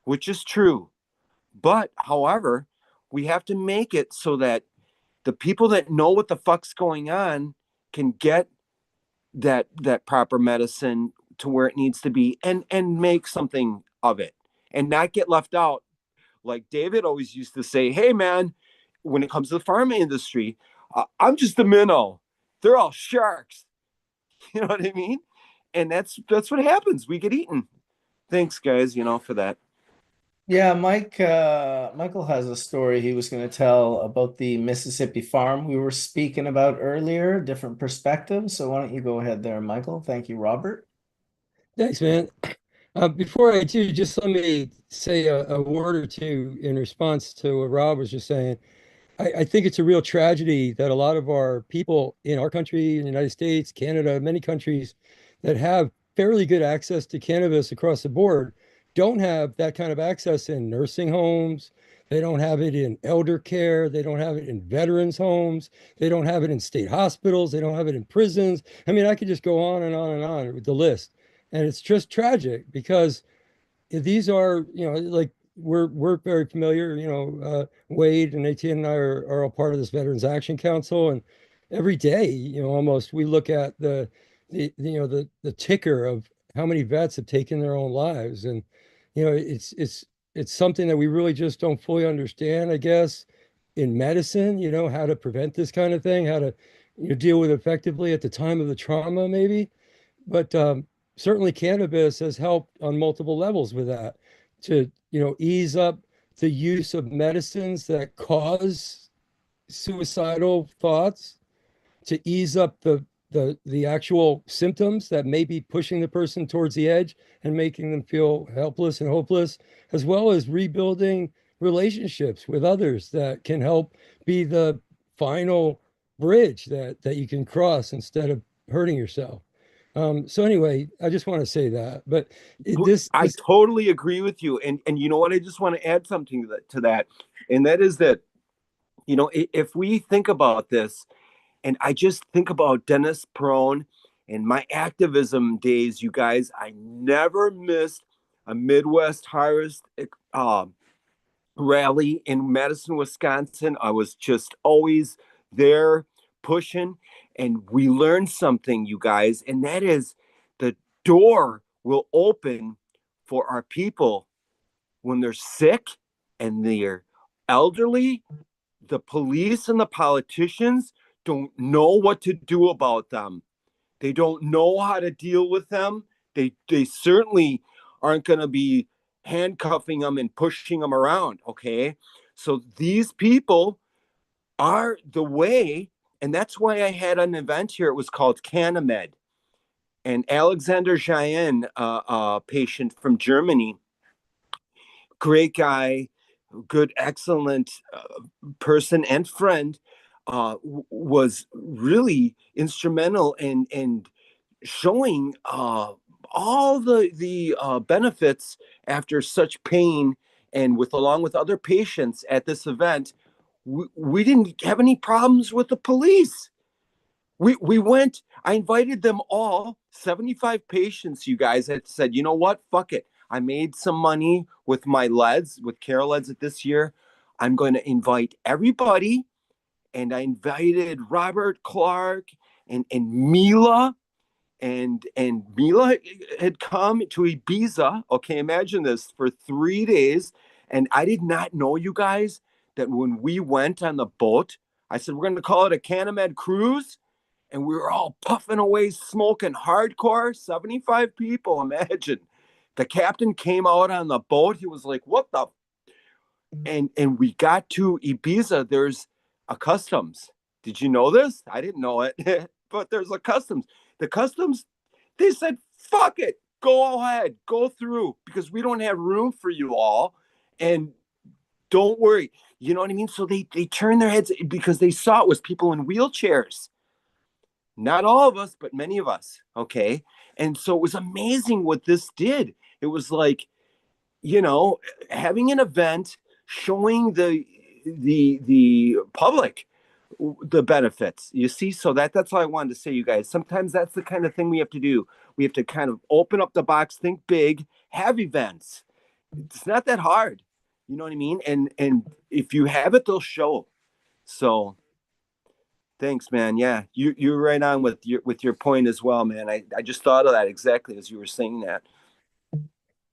which is true. But, however, we have to make it so that the people that know what the fuck's going on can get that proper medicine to where it needs to be and make something of it and not get left out. Like David always used to say, hey, man, when it comes to the pharma industry, I'm just a minnow. They're all sharks. You know what I mean? And that's what happens. We get eaten. Thanks, guys, for that. Yeah, Michael has a story he was going to tell about the Mississippi farm we were speaking about earlier, different perspectives. So why don't you go ahead there, Michael? Thank you, Robert. Thanks, man. Before I do, just let me say a word or two in response to what Rob was just saying. I think it's a real tragedy that a lot of our people in our country, in the United States, Canada, many countries that have fairly good access to cannabis across the board don't have that kind of access in nursing homes. They don't have it in elder care. They don't have it in veterans homes. They don't have it in state hospitals. They don't have it in prisons. I mean, I could just go on and on and on with the list. And it's just tragic because these are, like we're very familiar, Wade and Etienne and I are a part of this Veterans Action Council. And every day, almost we look at the ticker of how many vets have taken their own lives. And, it's something that we really just don't fully understand, I guess, in medicine, how to prevent this kind of thing, how to, deal with it effectively at the time of the trauma, maybe. But certainly cannabis has helped on multiple levels with that to, ease up the use of medicines that cause suicidal thoughts, to ease up the actual symptoms that may be pushing the person towards the edge and making them feel helpless and hopeless, as well as rebuilding relationships with others that can help be the final bridge that you can cross instead of hurting yourself. So anyway, I just want to say that. But I totally agree with you. And you know what? I just want to add something to that. And that is that, if we think about this, and I just think about Dennis Peron and my activism days, you guys, I never missed a Midwest Harvest rally in Madison, Wisconsin. I was just always there pushing. And we learned something, you guys, and that is the door will open for our people when they're sick and they're elderly. The police and the politicians don't know what to do about them. They don't know how to deal with them. They certainly aren't going to be handcuffing them and pushing them around. Okay. So these people are the way. And that's why I had an event here. It was called Canamed. And Alexander Jayen, a patient from Germany, great guy, good, excellent person and friend, was really instrumental in showing all the benefits after such pain, and along with other patients at this event. We didn't have any problems with the police. We went, I invited them all, 75 patients, you guys. I said, you know what? Fuck it. I made some money with my LEDs, with Carol LEDs at this year. I'm going to invite everybody. And I invited Robert Clark and Mila. And Mila had come to Ibiza. Okay, imagine this, for 3 days. And I did not know, you guys, that when we went on the boat, I said, we're going to call it a Canamed cruise. And we were all puffing away, smoking hardcore, 75 people, imagine. The captain came out on the boat. He was like, what the? And we got to Ibiza. There's a customs. Did you know this? I didn't know it. But there's a customs. The customs, they said, fuck it. Go ahead. Go through because we don't have room for you all. And don't worry. You know what I mean? So they turned their heads because they saw it was people in wheelchairs. Not all of us, but many of us. Okay. And so it was amazing what this did. It was like, you know, having an event showing the public the benefits, you see. So that's all I wanted to say, you guys. Sometimes that's the kind of thing we have to do. We have to kind of open up the box, think big, have events. It's not that hard, you know what I mean? And if you have it, they'll show. So thanks, man. Yeah, you're right on with your point as well, man. I just thought of that exactly as you were saying that.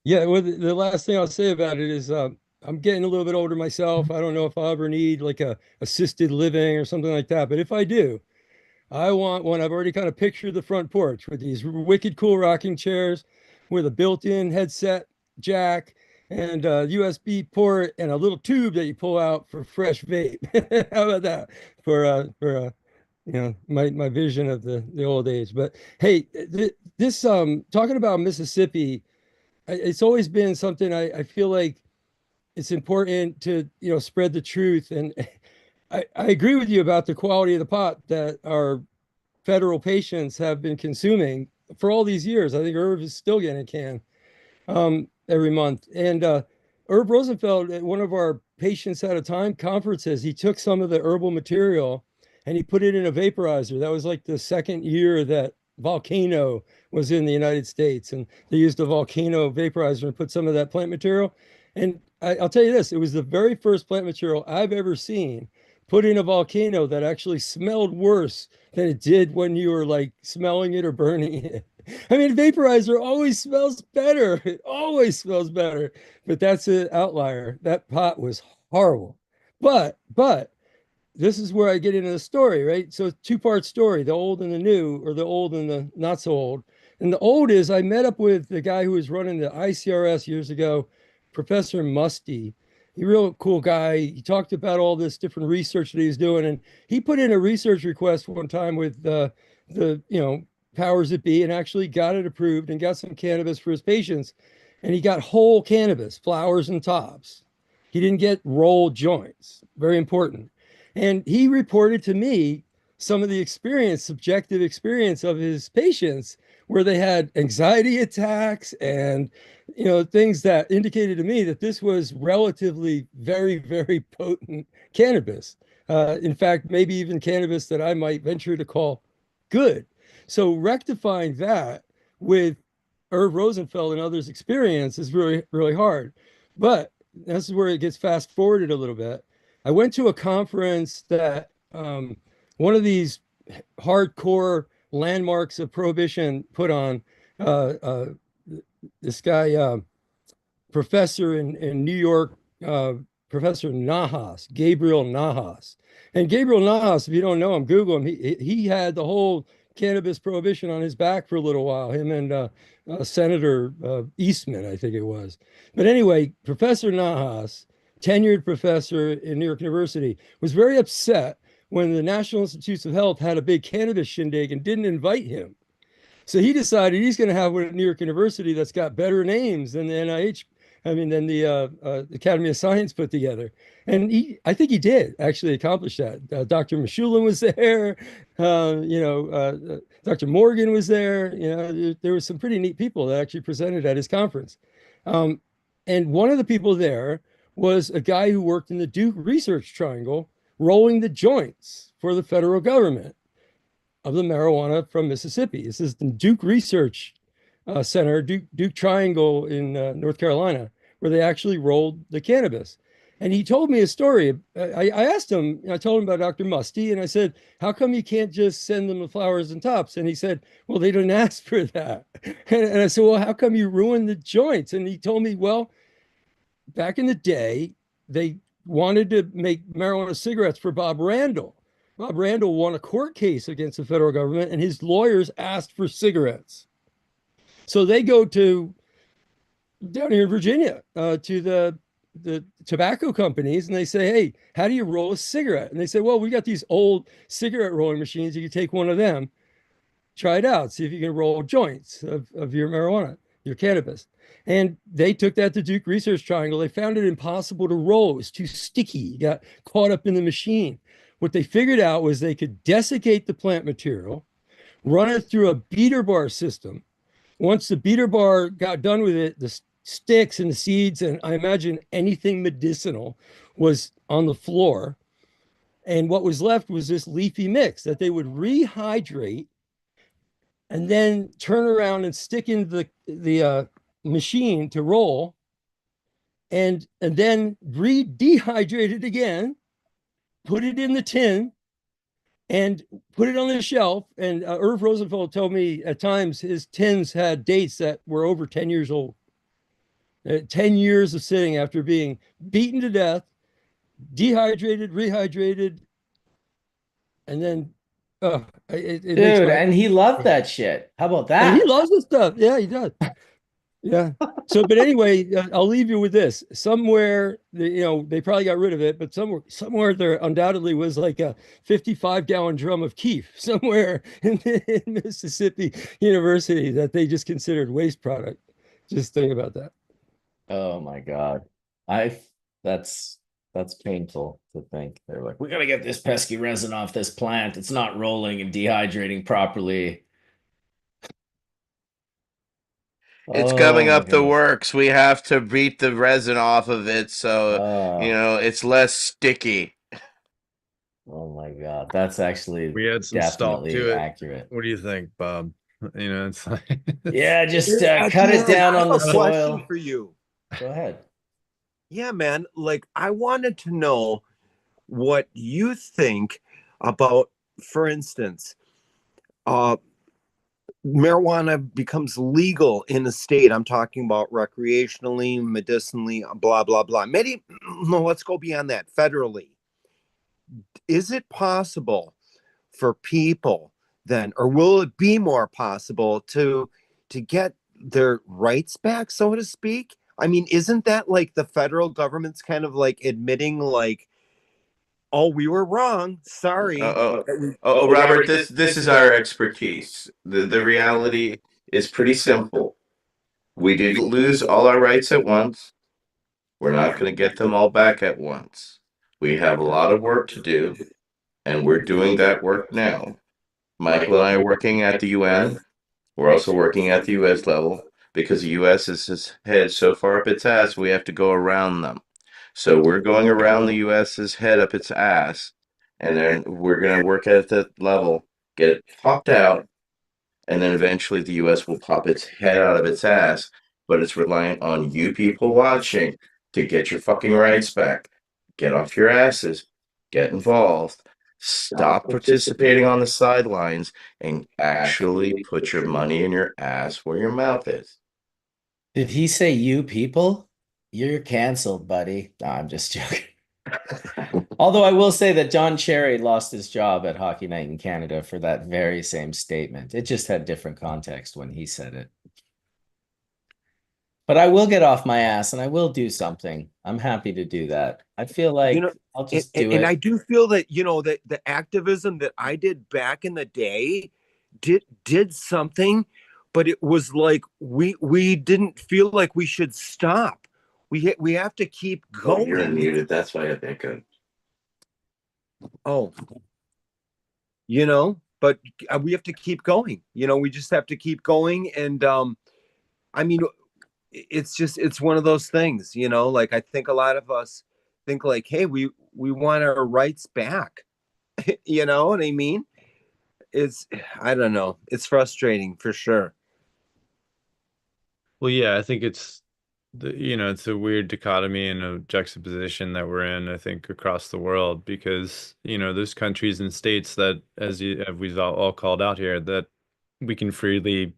Yeah, well, the last thing I'll say about it is I'm getting a little bit older myself. I don't know if I'll ever need like a assisted living or something like that, but if I do, I want one. I've already kind of pictured the front porch with these wicked cool rocking chairs with a built-in headset jack and a USB port and a little tube that you pull out for fresh vape. How about that for you know, my vision of the old age. But hey, this talking about Mississippi, it's always been something I feel like it's important to, you know, spread the truth. And I agree with you about the quality of the pot that our federal patients have been consuming for all these years. I think Irv is still getting a can every month. And Herb Rosenfeld, at one of our Patients at a Time conferences, he took some of the herbal material and he put it in a vaporizer. That was like the second year that Volcano was in the United States, and they used a Volcano vaporizer and put some of that plant material. And I'll tell you this, it was the very first plant material I've ever seen put in a Volcano that actually smelled worse than it did when you were like smelling it or burning it. I mean, vaporizer always smells better. It always smells better. But that's an outlier. That pot was horrible. But this is where I get into the story, right? So two-part story, the old and the new, or the old and the not so old. And the old is I met up with the guy who was running the ICRS years ago, Professor Musty. He real cool guy. He talked about all this different research that he's doing, and he put in a research request one time with the you know, powers that be, and actually got it approved and got some cannabis for his patients. And he got whole cannabis, flowers and tops. He didn't get rolled joints. Very important. And he reported to me some of the experience, subjective experience of his patients where they had anxiety attacks and, you know, things that indicated to me that this was relatively very, very potent cannabis. In fact, maybe even cannabis that I might venture to call good. So rectifying that with Irv Rosenfeld and others' experience is really, really hard. But this is where it gets fast forwarded a little bit. I went to a conference that one of these hardcore landmarks of prohibition put on. This guy, professor in New York, Professor Nahas, Gabriel Nahas. And Gabriel Nahas, if you don't know him, Google him. He had the whole cannabis prohibition on his back for a little while, him and Senator Eastman, I think it was. But anyway, Professor Nahas, tenured professor in New York University, was very upset when the National Institutes of Health had a big cannabis shindig and didn't invite him. So he decided he's going to have one at New York University that's got better names than the NIH, I mean, than the Academy of Science put together. And I think he did actually accomplish that. Dr. Mashulin was there, Dr. Morgan was there. You know, there were some pretty neat people that actually presented at his conference. And one of the people there was a guy who worked in the Duke Research Triangle, rolling the joints for the federal government of the marijuana from Mississippi. This is the Duke Research Center, Duke Triangle in North Carolina, where they actually rolled the cannabis. And he told me a story. I asked him, I told him about Dr. Musty, and I said, how come you can't just send them the flowers and tops? And he said, well, they didn't ask for that. And I said, well, how come you ruined the joints? And he told me, well, back in the day, they wanted to make marijuana cigarettes for Bob Randall. Bob Randall won a court case against the federal government, and his lawyers asked for cigarettes. So they go to down here in Virginia to the the tobacco companies and they say, hey, how do you roll a cigarette? And they say, well, we got these old cigarette rolling machines. You can take one of them, try it out, see if you can roll joints of your marijuana, your cannabis. And they took that to Duke Research Triangle. They found it impossible to roll. It was too sticky. You got caught up in the machine. What they figured out was they could desiccate the plant material, run it through a beater bar system. Once the beater bar got done with it, the sticks and the seeds, and I imagine anything medicinal was on the floor. And what was left was this leafy mix that they would rehydrate and then turn around and stick in the machine to roll, and then dehydrate it again, put it in the tin, and put it on the shelf. And Irv Rosenfeld told me at times his tins had dates that were over 10 years old. 10 years of sitting after being beaten to death, dehydrated, rehydrated, and then it makes Dude, my and he loved that shit. How about and he that? loves this stuff. Yeah, he does. Yeah. So, but anyway, I'll leave you with this. Somewhere, they probably got rid of it, but somewhere there undoubtedly was like a 55-gallon drum of keef somewhere in Mississippi University that they just considered waste product. Just think about that. Oh my God. I that's that's painful to think. They're like, we gotta get this pesky resin off this plant. It's not rolling and dehydrating properly. It's Oh coming my up the gosh. works. We have to beat the resin off of it so, Oh, it's less sticky. oh my God. That's actually We add some salt definitely to it. accurate. What do you think, Bob? It's like Yeah, just cut it Etienne, down I on have the a question soil. for you. Go ahead. Yeah, man. Like, I wanted to know what you think about, for instance, uh, marijuana becomes legal in a state. I'm talking about recreationally, medicinally, blah, blah, blah. Maybe, no, let's go beyond that, federally. Is it possible for people then, or will it be more possible to get their rights back, so to speak? I mean, isn't that like the federal government's kind of like admitting, like, oh, we were wrong, Uh, sorry. oh, Robert, this is our expertise. The reality is pretty simple. We did lose all our rights at once. We're not going to get them all back at once. We have a lot of work to do, and we're doing that work now. Michael and I are working at the UN. We're also working at the US level because the US is his head so far up its ass, we have to go around them. So we're going around the US's head up its ass, and then we're going to work at that level, get it popped out, and then eventually the US will pop its head out of its ass. But it's reliant on you people watching to get your fucking rights back. Get off your asses, get involved, stop participating on the sidelines, and actually put your money in your ass where your mouth is. Did he say you people? You're canceled, buddy. No, I'm just joking. Although I will say that John Cherry lost his job at Hockey Night in Canada for that very same statement. It just had different context when he said it. But I will get off my ass and I will do something. I'm happy to do that. I feel You like know, I'll and, just do and I it. do feel that, that the activism that I did back in the day did something, but it was like we didn't feel like we should stop. We have to keep Oh, you're going. unmuted. That's why I think of. Oh, but we have to keep going. We just have to keep going. And I mean, it's one of those things. Like, I think a lot of us think like, hey, we want our rights back. You know what I mean? It's I don't know. It's frustrating for sure. well, yeah, I think it's a weird dichotomy and a juxtaposition that we're in, I think, across the world because, there's countries and states that, as we've all called out here, that we can freely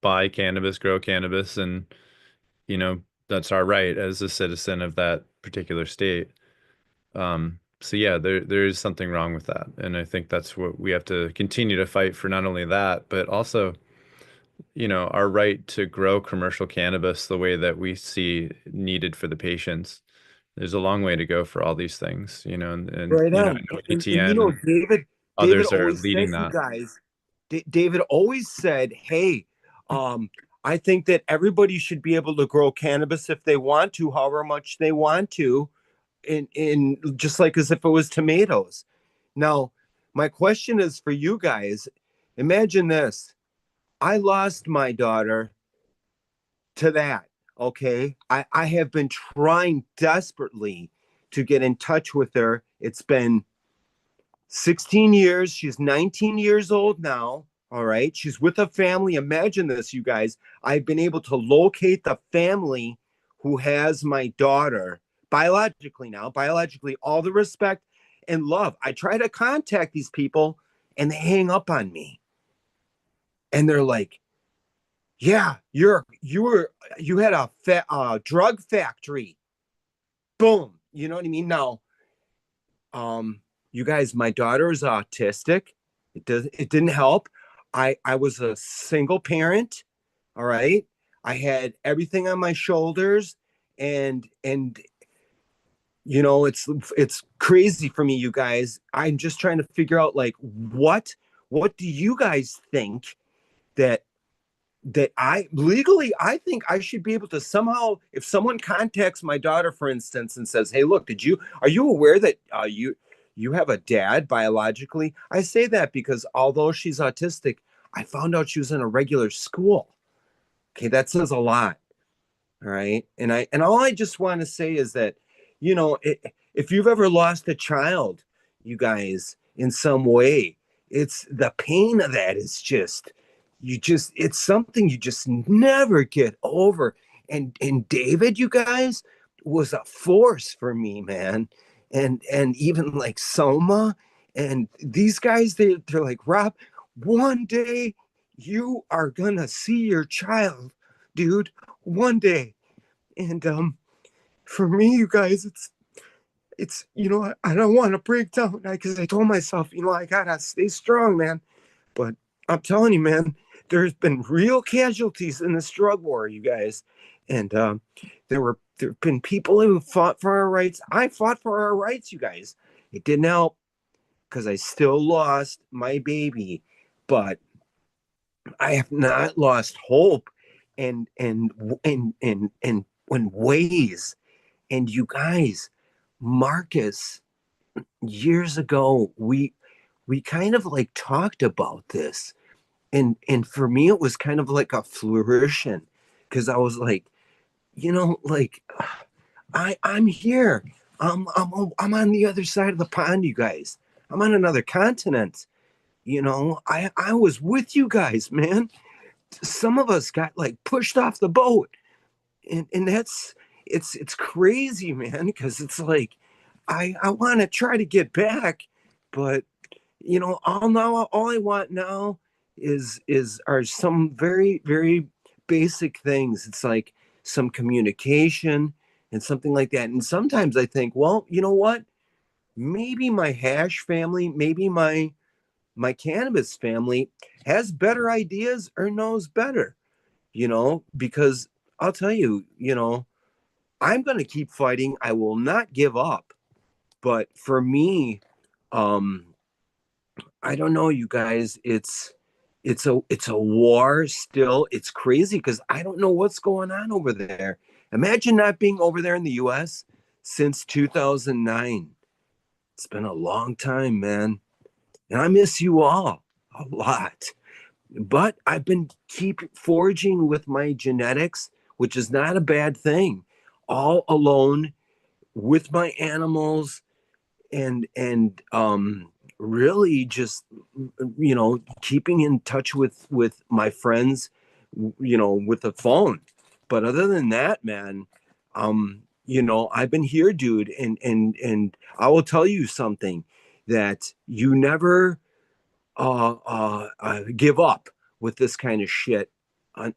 buy cannabis, grow cannabis, and, that's our right as a citizen of that particular state. So yeah, there is something wrong with that. And I think that's what we have to continue to fight for, not only that, but also, our right to grow commercial cannabis the way that we see needed for the patients. there's a long way to go for all these things, and Right I on. know And you Etienne know, and David others are always said, leading you that. guys, David always said, hey, I think that everybody should be able to grow cannabis if they want to, however much they want to, in just like as if it was tomatoes. Now, my question is for you guys. Imagine this. I lost my daughter to that. Okay. I have been trying desperately to get in touch with her. It's been 16 years. She's 19 years old now. All right. She's with a family. Imagine this, you guys. I've been able to locate the family who has my daughter biologically now, biologically, all the respect and love. I try to contact these people and they hang up on me. And they're like, yeah, you had a drug factory. Boom. You know what I mean? Now, you guys, my daughter is autistic. It didn't help. I was a single parent. All right. I had everything on my shoulders, and it's crazy for me, you guys. I'm just trying to figure out, like, what do you guys think that I think I should be able to somehow, if someone contacts my daughter, for instance, and says, hey, look, are you aware that you have a dad biologically? I say that because although she's autistic, I found out she was in a regular school. Okay, that says a lot. All right. And all I just want to say is that, if you've ever lost a child, you guys, in some way, it's the pain of that is just, it's something you just never get over. And David, you guys, was a force for me, man. And even like Soma and these guys, they're like, Rob, one day you are gonna see your child, dude, one day. And for me, you guys, it's I don't want to break down because I told myself, I gotta stay strong, man. But I'm telling you, man, there's been real casualties in this drug war, you guys. And there've been people who fought for our rights. I fought for our rights, you guys. It didn't help because I still lost my baby, but I have not lost hope and in ways. And you guys, Marcus, years ago, we kind of like talked about this. And for me, it was kind of like a flourishing because I was like, like I'm here. I'm on the other side of the pond, you guys. I'm on another continent. I was with you guys, man. Some of us got like pushed off the boat, and that's it's crazy, man, because it's like I want to try to get back, but all I want now are some very, very basic things. It's like some communication and something like that. And sometimes I think, well, you know what? Maybe my hash family, maybe my cannabis family has better ideas or knows better, because I'll tell you, I'm going to keep fighting. I will not give up. But for me, um, I don't know, you guys. It's a war still. It's crazy because I don't know what's going on over there. Imagine not being over there in the U.S. since 2009. It's been a long time, man, and I miss you all a lot. But I've been keep foraging with my genetics, which is not a bad thing. All alone with my animals and really just keeping in touch with my friends with the phone. But other than that, man, I've been here, dude, and I will tell you something that you never give up with this kind of shit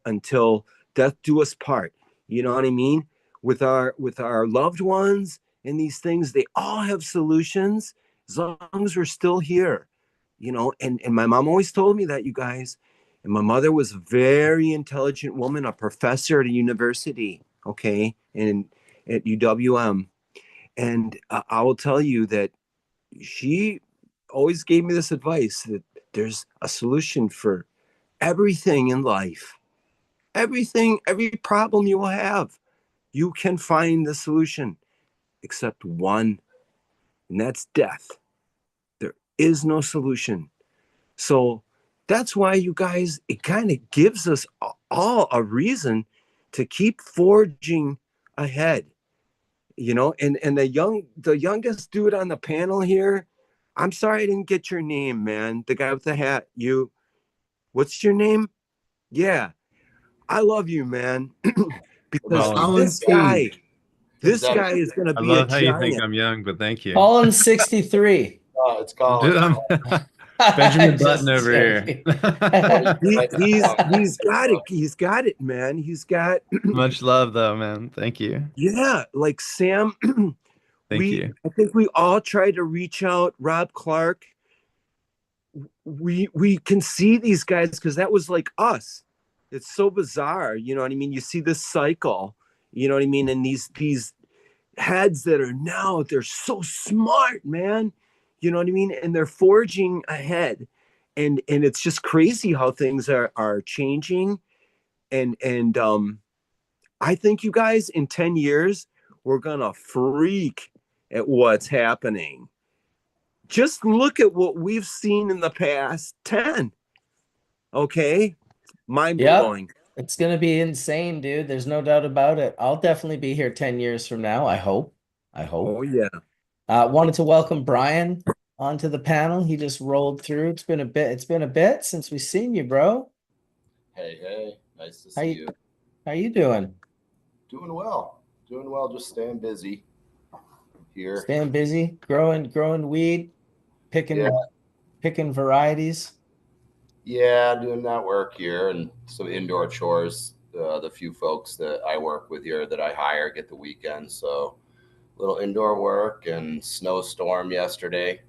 until death do us part. You know what I mean? With our loved ones and these things, they all have solutions as long as we're still here. And my mom always told me that, you guys. And my mother was a very intelligent woman, a professor at a university, okay, and at UWM. And I will tell you that she always gave me this advice that there's a solution for everything in life. Everything, every problem you will have, you can find the solution except one, and that's death. There is no solution. So that's why you guys, it kind of gives us all a reason to keep forging ahead, you know. And the youngest dude on the panel here, I'm sorry I didn't get your name, man. The guy with the hat, what's your name? Yeah, I love you, man. Because Colin P. this guy is going to I be a love how you think giant. I'm young, but thank you. Collin 63. It's Colin. Benjamin Button Just over here. joking. He's got it. He's got it, man. He's got Much love though, man. Thank you. yeah, like Sam. Thank you. I think we all try to reach out. Rob Clark. We can see these guys because that was like us. It's so bizarre, you know what I mean? You see this cycle, you know what I mean? And these heads that are now, they're so smart, man. You know what I mean? And they're forging ahead. And it's just crazy how things are changing. And I think you guys in 10 years, we're gonna freak at what's happening. Just look at what we've seen in the past 10. Okay. Mind Yep. blowing. It's going to be insane, dude. There's no doubt about it. I'll definitely be here 10 years from now. I hope. I hope. Oh, yeah. Wanted to welcome Bryon onto the panel. He just rolled through. It's been a bit. It's been a bit since we've seen you, bro. Hey, nice to How see you, you. how you doing? Doing well, just staying busy here. Staying busy, growing weed, picking varieties. Yeah, doing that work here and some indoor chores. The few folks that I work with here that I hire get the weekend, so little indoor work and snowstorm yesterday,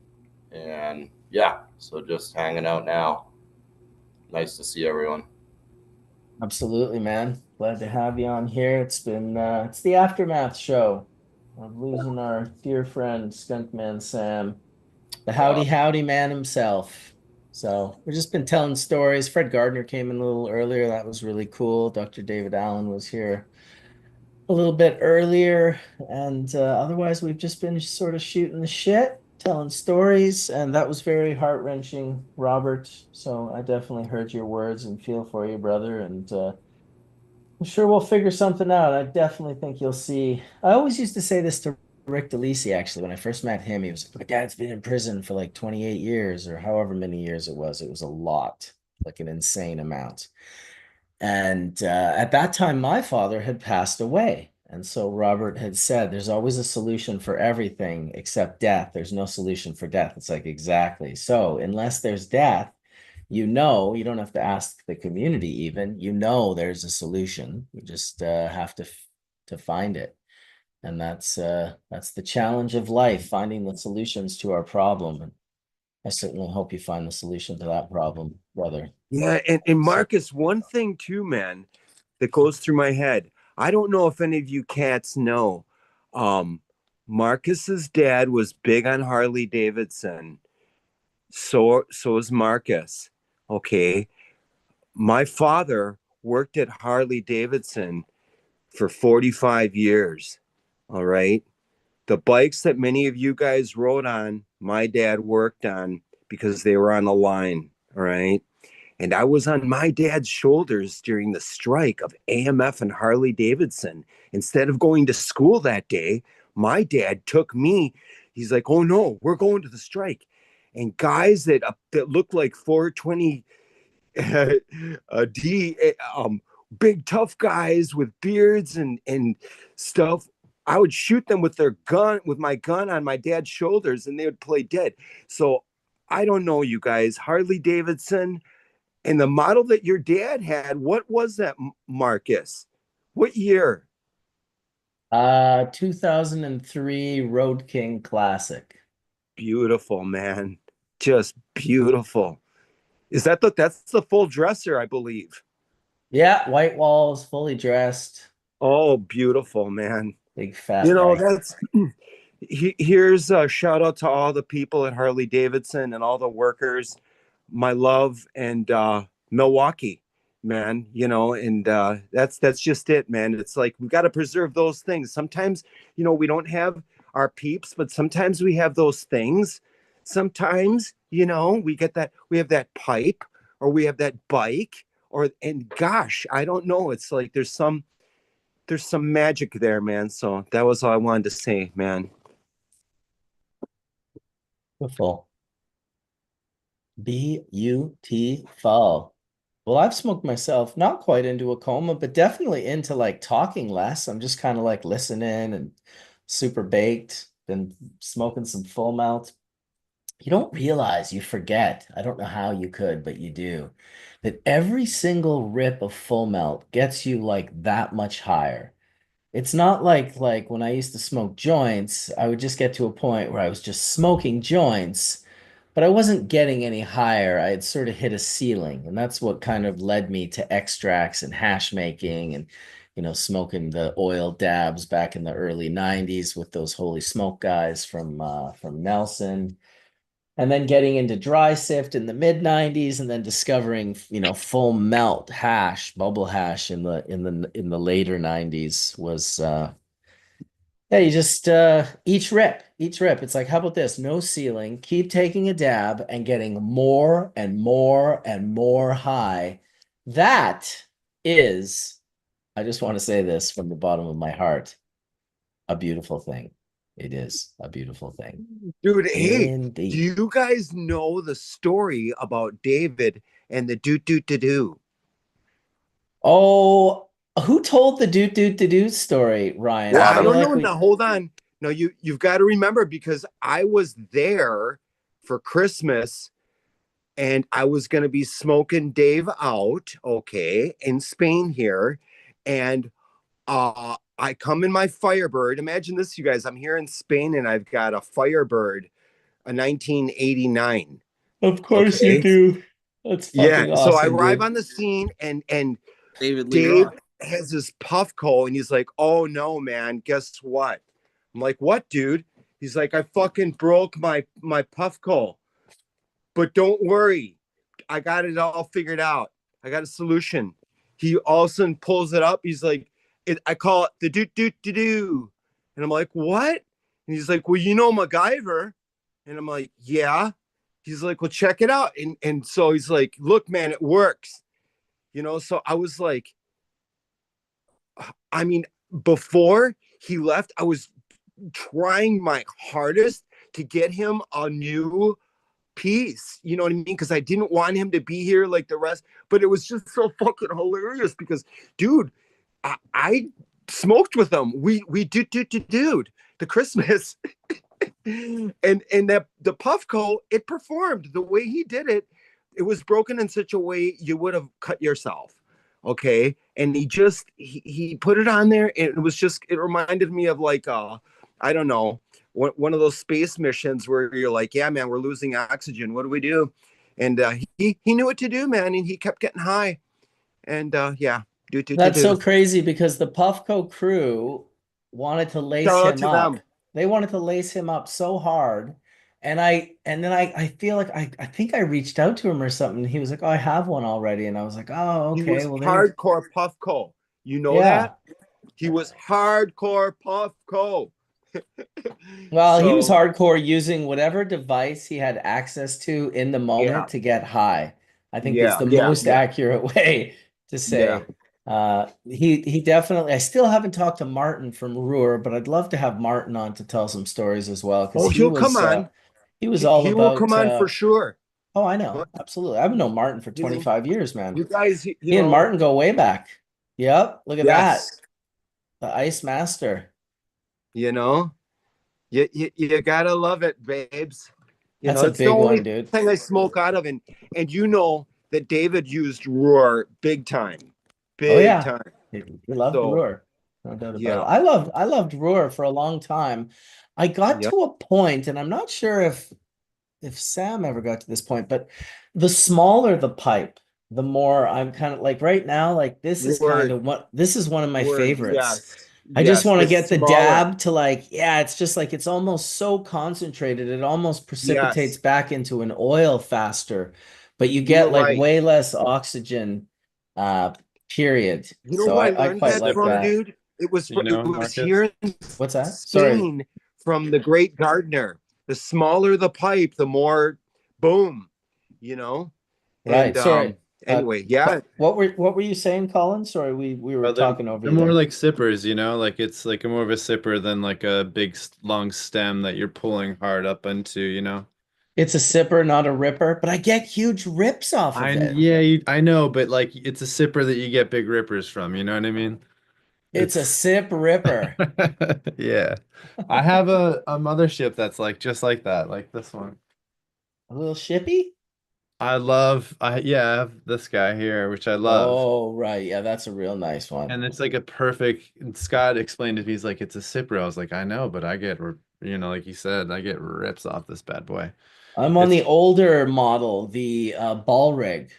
and yeah, so just hanging out now. Nice to see everyone. Absolutely, man. Glad to have you on here. It's the aftermath show of losing our dear friend Skunkman Sam, the howdy man himself. So we've just been telling stories. Fred Gardner came in a little earlier. That was really cool. Dr. David Allen was here a little bit earlier, and otherwise we've just been sort of shooting the shit, telling stories, and that was very heart-wrenching, Robert. So I definitely heard your words and feel for you, brother, and I'm sure we'll figure something out. I definitely think you'll see. I always used to say this to Rick DeLisi, actually, when I first met him. He was like, my dad's been in prison for like 28 years or however many years it was. It was a lot, like an insane amount. And at that time, my father had passed away. And so Robert had said, there's always a solution for everything except death. There's no solution for death. It's like, exactly. So unless there's death, you don't have to ask the community even, there's a solution. You just have to find it. And that's the challenge of life, finding the solutions to our problem. And I certainly hope you find the solution to that problem, brother. Yeah, and Marcus, one thing too, man, that goes through my head. I don't know if any of you cats know. Marcus's dad was big on Harley Davidson. So is Marcus. Okay. My father worked at Harley Davidson for 45 years. All right. The bikes that many of you guys rode on, my dad worked on because they were on the line. All right. And I was on my dad's shoulders during the strike of AMF and Harley Davidson. Instead of going to school that day, my dad took me. He's like, "Oh no, we're going to the strike." And guys that look like 420 D, big tough guys with beards and stuff. I would shoot them with my gun on my dad's shoulders, and they would play dead. So I don't know, you guys. Harley Davidson. And the model that your dad had, what was that, Marcus? What year? 2003 Road King Classic. Beautiful, man. Just beautiful. That's the full dresser, I believe. Yeah, white walls, fully dressed. Oh, beautiful, man. Big fat You know, bike. that's Here's a shout out to all the people at Harley Davidson and all the workers. My love and Milwaukee, man, and that's just it, man. It's like we got to preserve those things. Sometimes, we don't have our peeps, but sometimes we have those things. Sometimes, we have that pipe or we have that bike and gosh, I don't know. It's like there's some magic there, man. So that was all I wanted to say, man. Beautiful. Beautiful. Well, I've smoked myself, not quite into a coma, but definitely into like talking less. I'm just kind of like listening and super baked. Been smoking some full melt. You don't realize, you forget. I don't know how you could, but you do. That every single rip of full melt gets you like that much higher. It's not like when I used to smoke joints, I would just get to a point where I was just smoking joints, but I wasn't getting any higher. I had sort of hit a ceiling, and that's what kind of led me to extracts and hash making and smoking the oil dabs back in the early 90s with those Holy Smoke guys from Nelson. And then getting into dry sift in the mid 90s and then discovering, full melt hash, bubble hash in the later 90s was yeah, you just each rip. It's like, how about this? No ceiling. Keep taking a dab and getting more and more and more high. That is, I just want to say this from the bottom of my heart, a beautiful thing. It is a beautiful thing. Dude, hey, do Indeed. you guys know the story about David and the do? Oh, who told the do story, Ryan? Well, I I feel Adam. don't like know. we Now hold on. No, you've got to remember because I was there for Christmas and I was gonna be smoking Dave out, okay, in Spain here. And I come in my Firebird. Imagine this, you guys. I'm here in Spain and I've got a Firebird, a 1989. Of course you Okay. do. That's Yeah. fucking So I awesome, arrive dude. on the scene and David Lee Dave Roth. has this Puffco and he's like, "Oh no, man, guess what?" I'm like, "What, dude?" He's like, "I fucking broke my Puffco. But don't worry. I got it all figured out. I got a solution." He all of a sudden pulls it up. He's like, I call it the do. And I'm like, "What?" And he's like, "Well, MacGyver." And I'm like, "Yeah." He's like, "Well, check it out." And so he's like, "Look, man, it works." So I was like, I mean, before he left, I was trying my hardest to get him a new piece. You know what I mean? Because I didn't want him to be here like the rest, but it was just so fucking hilarious because, dude, I smoked with him. We dude the Christmas and that the Puffco, it performed the way he did it. It was broken in such a way you would have cut yourself. Okay. And he put it on there and it reminded me of like I don't know, one of those space missions where you're like, yeah, man, we're losing oxygen. What do we do? And he knew what to do, man, and he kept getting high. And yeah, That's do. so crazy because the Puffco crew wanted to lace Shout out him to up. them. They wanted to lace him up so hard. And then I feel like I think I reached out to him or something. He was like, "Oh, I have one already." And I was like, "Oh, He okay. was Well, there." hardcore Puffco. You know Yeah. that? He was hardcore Puffco. Well, he was So hardcore using whatever device he had access to in the yeah, moment to get high. I think it's yeah, the yeah, most yeah, accurate way to yeah. say. He definitely. I still haven't talked to Martin from Ruhr, but I'd love to have Martin on to tell some stories as well because Oh, he'll come on. he was all He will come about. on for sure. Oh, I know, But absolutely. I've known Martin for you know, 25 years, man. you guys, He and Martin go way back. Yep, look at that, yes, the Ice Master. you know, you gotta love it, babes. That's a It's the big one, only dude. thing I smoke out of, and that David used Roar Oh big yeah, time. he loved So Roar, no doubt about it. yeah, I loved Roar for a long time. I got yeah, to a point, and I'm not sure if Sam ever got to this point, but the smaller the pipe, the more I'm kind of like right now, like this is kind word, of what this is one of my word, favorites yes, I just Yes, want to it's get the smaller. dab to like, yeah, it's just like it's almost so concentrated, it almost precipitates Yes, back into an oil faster, but you you were get like right. way less oxygen, uh, period. You know So who I I learned quite that like from, Sipper, that. dude? you It know, was Marcus. here in What's that? Sorry. Spain from the great Gardner. The smaller the pipe, the more boom, you know? Right. And Sorry. anyway, yeah. What were you saying, Colin? Sorry, we were They're talking over they're you more there. like sippers, you know, like it's like a more of a sipper than like a big long stem that you're pulling hard up into, you know. It's a sipper, not a ripper, but I get huge rips off I of it. yeah, I know, but like it's a sipper that you get big rippers from, you know what I mean? It's a It's sip ripper. yeah. I have a mothership that's like just like that, like this one. A little shippy? I have this guy here, which I love. Oh, right. Yeah, that's a real nice one. And it's like a perfect, and Scott explained it. He's like, it's a sipper. I was like, I know, but I get, you know, like he said, I get rips off this bad boy. I'm on It's the older model, the ball rig.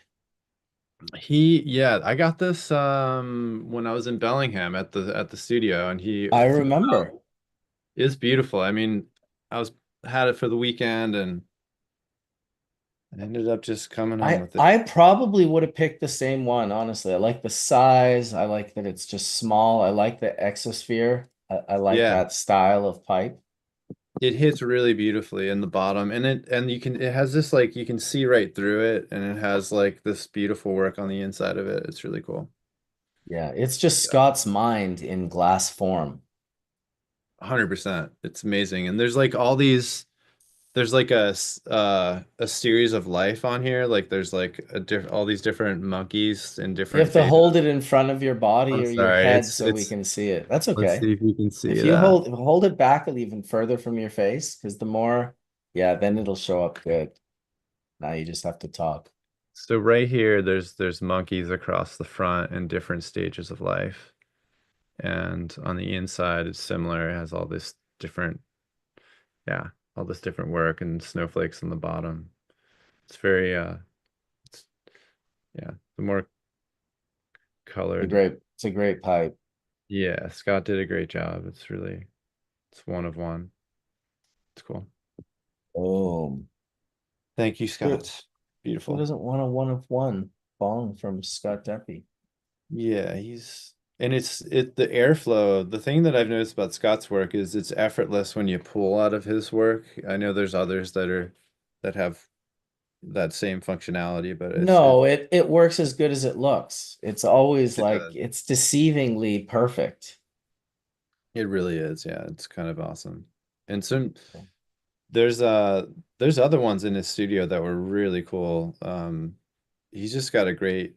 yeah, I got this when I was in Bellingham at the studio, and he I flew remember. out. It's beautiful. I mean, I was had it for the weekend and I ended up just coming home I with it. I probably would have picked the same one, honestly. I like the size. I like that it's just small. I like the exosphere. I like Yeah, that style of pipe. it hits really beautifully in the bottom, and it has this like you can see right through it, and it has like this beautiful work on the inside of it. It's really cool. Yeah, it's just Yeah, Scott's mind in glass form. 100%. It's amazing, and there's like all these. There's like a series of life on here. Like there's like all these different monkeys in You different have to hold it phases. in front of your body I'm or your sorry. head so we can see it. That's Let's okay. see if you can see If you that. hold it back even further from your face, because the more, yeah, then it'll show up good. Now you just have to talk. So right here, there's monkeys across the front in different stages of life. And on the inside, it's similar. It has all this different, yeah, all this different work and snowflakes on the bottom. It's very, it's, yeah, the more colored. It's a great pipe. Yeah, Scott did a great job. It's one of one. It's cool. Oh, Thank you, who, Scott. who Beautiful. doesn't want a one of one bong from Scott Deppie? Yeah, and the airflow. The thing that I've noticed about Scott's work is it's effortless when you pull out of his work. I know there's others that have that same functionality, but No, it works as good as it looks. It's always it like does. it's deceivingly perfect. It really is. Yeah, it's kind of awesome. And so there's uh there's other ones in his studio that were really cool. He's just got a great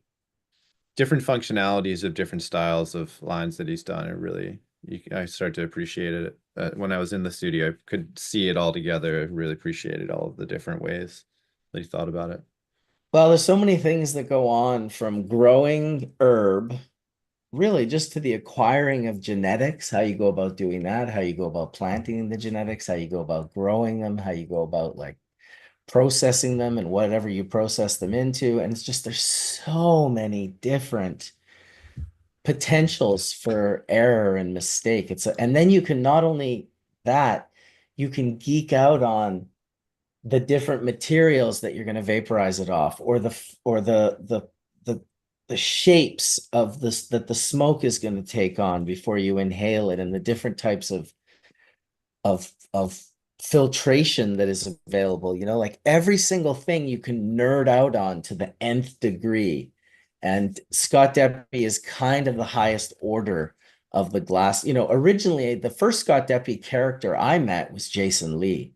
different functionalities of different styles of lines that he's done. It really, I start to appreciate it. When I was in the studio, I could see it all together. I really appreciated all of the different ways that he thought about it. Well, there's so many things that go on from growing herb, really just to the acquiring of genetics, how you go about doing that, how you go about planting the genetics, how you go about growing them, how you go about like processing them and whatever you process them into. And it's just there's so many different potentials for error and mistake. And then you can not only that, you can geek out on the different materials that you're going to vaporize it off, or the the shapes of this that the smoke is going to take on before you inhale it, and the different types of filtration that is available. Like every single thing you can nerd out on to the nth degree. And Scott Deppie is kind of the highest order of the glass. Originally the first Scott Deppie character I met was Jason Lee.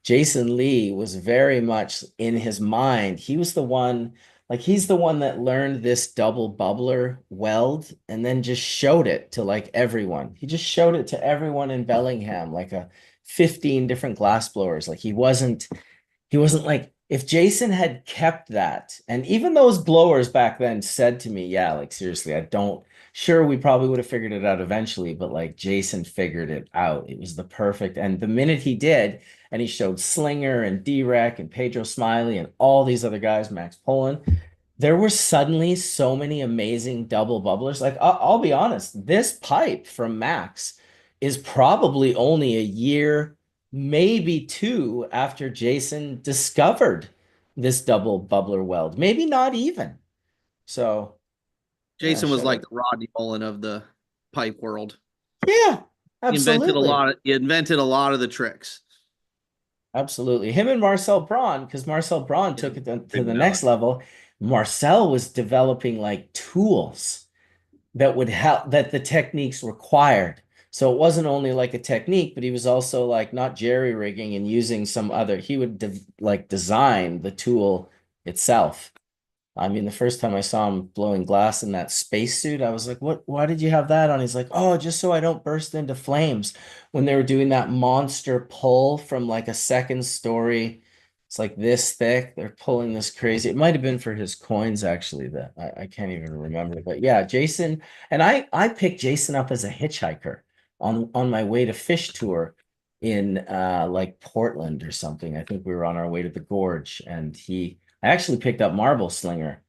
Jason Lee was very much in his mind. He was the one, like he's the one that learned this double bubbler weld and then just showed it to like everyone. He just showed it to everyone in Bellingham, like a 15 different glass blowers. Like he wasn't like if Jason had kept that, and even those blowers back then said to me, yeah, like seriously, I don't sure we probably would have figured it out eventually, but like Jason figured it out. It was the perfect, and the minute he did, and he showed Slinger and D-Rec and Pedro Smiley and all these other guys, Max Poland, there were suddenly so many amazing double bubblers. Like I'll be honest, this pipe from Max is probably only a year, maybe two after Jason discovered this double bubbler weld. Maybe not even. So yeah, Jason was shout like out. the Rodney Mullen of the pipe world. Yeah, absolutely. He invented a lot of the tricks. Absolutely. Him and Marcel Braun, because Marcel Braun took it to the next Vanilla. level. Marcel was developing like tools that would help, that the techniques required. So it wasn't only like a technique, but he was also like not jerry rigging and using some other, he would like design the tool itself. I mean, the first time I saw him blowing glass in that spacesuit, I was like, "What? Why did you have that on?" He's like, "Oh, just so I don't burst into flames." When they were doing that monster pull from like a second story, it's like this thick. They're pulling this crazy. It might have been for his coins, actually. That I can't even remember. But yeah, Jason and I picked Jason up as a hitchhiker on my way to fish tour in like Portland or something. I think we were on our way to the gorge, and I actually picked up Marble Slinger.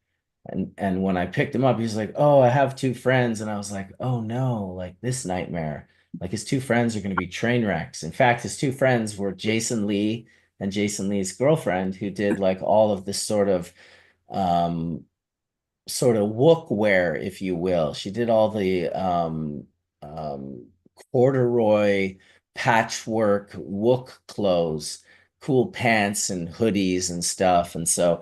And when I picked him up, he's like, "Oh, I have two friends." And I was like, "Oh no, like this nightmare." Like his two friends are going to be train wrecks. In fact, his two friends were Jason Lee and Jason Lee's girlfriend, who did like all of this um sort of wook wear, if you will. She did all the um corduroy patchwork wook clothes, cool pants and hoodies and stuff. And so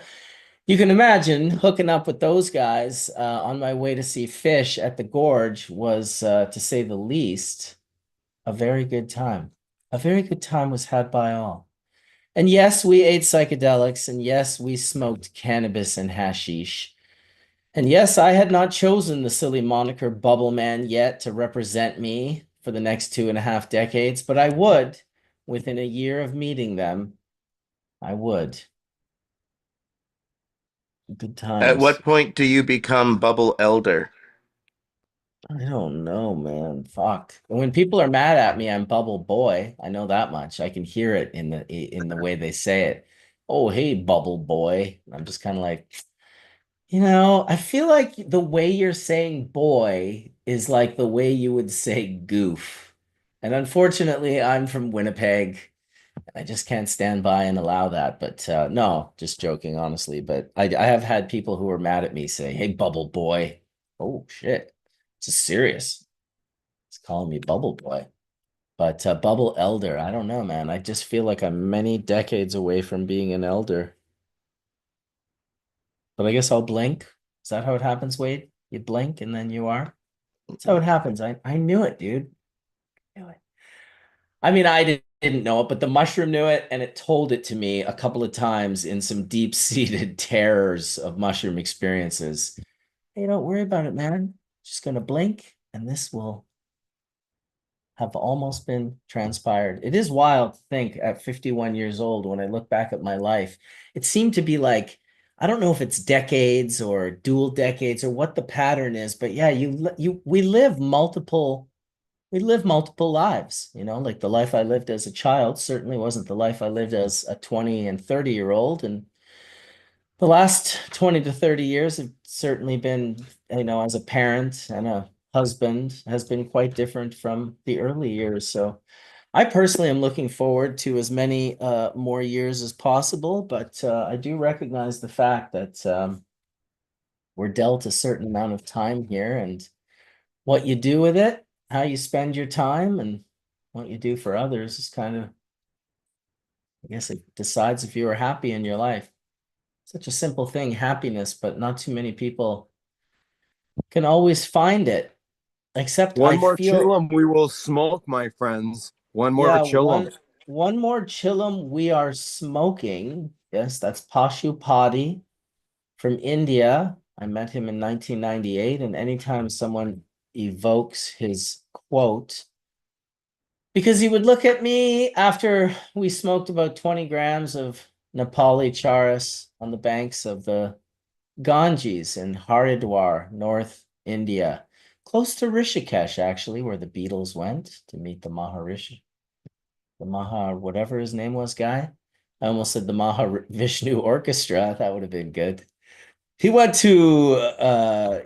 you can imagine hooking up with those guys on my way to see fish at the gorge was, to say the least, a very good time. A very good time was had by all. And yes, we ate psychedelics, and yes, we smoked cannabis and hashish. And yes, I had not chosen the silly moniker Bubble Man yet to represent me for the next 2.5 decades, but I would, within a year of meeting them, I would. Good At times. what point do you become bubble elder? I don't know, man. Fuck. When people are mad at me, I'm Bubble Boy. I know that much. I can hear it in the way they say it. Oh, hey, Bubble Boy. I'm just kind of like, I feel like the way you're saying boy is like the way you would say goof. And unfortunately, I'm from Winnipeg. I just can't stand by and allow that. But no, just joking, honestly. But I have had people who are mad at me say, "Hey, Bubble Boy." Oh shit. This is serious. It's calling me Bubble Boy. But Bubble Elder, I don't know, man. I just feel like I'm many decades away from being an elder. But I guess I'll blink. Is that how it happens, Wade? You blink and then you are? That's how it happens. I knew it, dude. I knew it. I mean, didn't know it, but the mushroom knew it, and it told it to me a couple of times in some deep-seated terrors of mushroom experiences. Hey, don't worry about it, man. Just gonna blink, and this will have almost been transpired. It is wild to think at 51 years old, when I look back at my life, it seemed to be like, I don't know if it's decades or dual decades or what the pattern is, but yeah, we live multiple lives, like the life I lived as a child certainly wasn't the life I lived as a 20 and 30-year-old. And the last 20 to 30 years have certainly been, as a parent and a husband, has been quite different from the early years. So I personally am looking forward to as many more years as possible, but I do recognize the fact that we're dealt a certain amount of time here, and what you do with it, how you spend your time, and what you do for others is kind of, I guess it decides if you are happy in your life. Such a simple thing, happiness, but not too many people can always find it. Except One I more feel, chillum, we will smoke, my friends. One more yeah, chillum. one more chillum we are smoking. Yes, that's Pashupati from India. I met him in 1998, and anytime someone evokes his quote, because he would look at me after we smoked about 20 grams of Nepali charas on the banks of the Ganges in Haridwar, North India, close to Rishikesh, actually, where the Beatles went to meet the Maharishi, the Maha, whatever his name was, guy. I almost said the Maha Vishnu Orchestra. That would have been good. He went to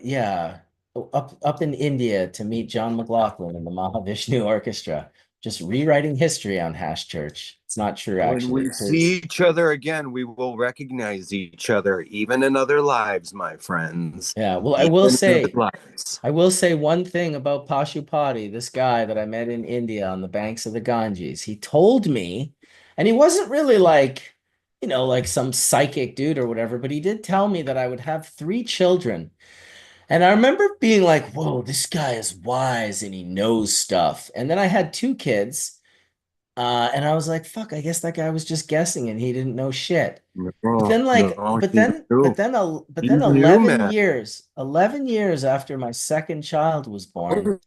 yeah, up in India to meet John McLaughlin in the Mahavishnu Orchestra. Just rewriting history on Hash Church. It's not true, When actually. we see each other again, we will recognize each other, even in other lives, my friends. Yeah, well, Even in other lives. I will say one thing about Pashupati, this guy that I met in India on the banks of the Ganges. He told me, and he wasn't really like, like some psychic dude or whatever, but he did tell me that I would have 3 children. And I remember being like, whoa, this guy is wise and he knows stuff. And then I had 2 kids, and I was like, fuck, I guess that guy was just guessing and he didn't know shit. But No, then like, no, but he then, but knew. then, but He then knew, 11 man. years, 11 years after my second child was born,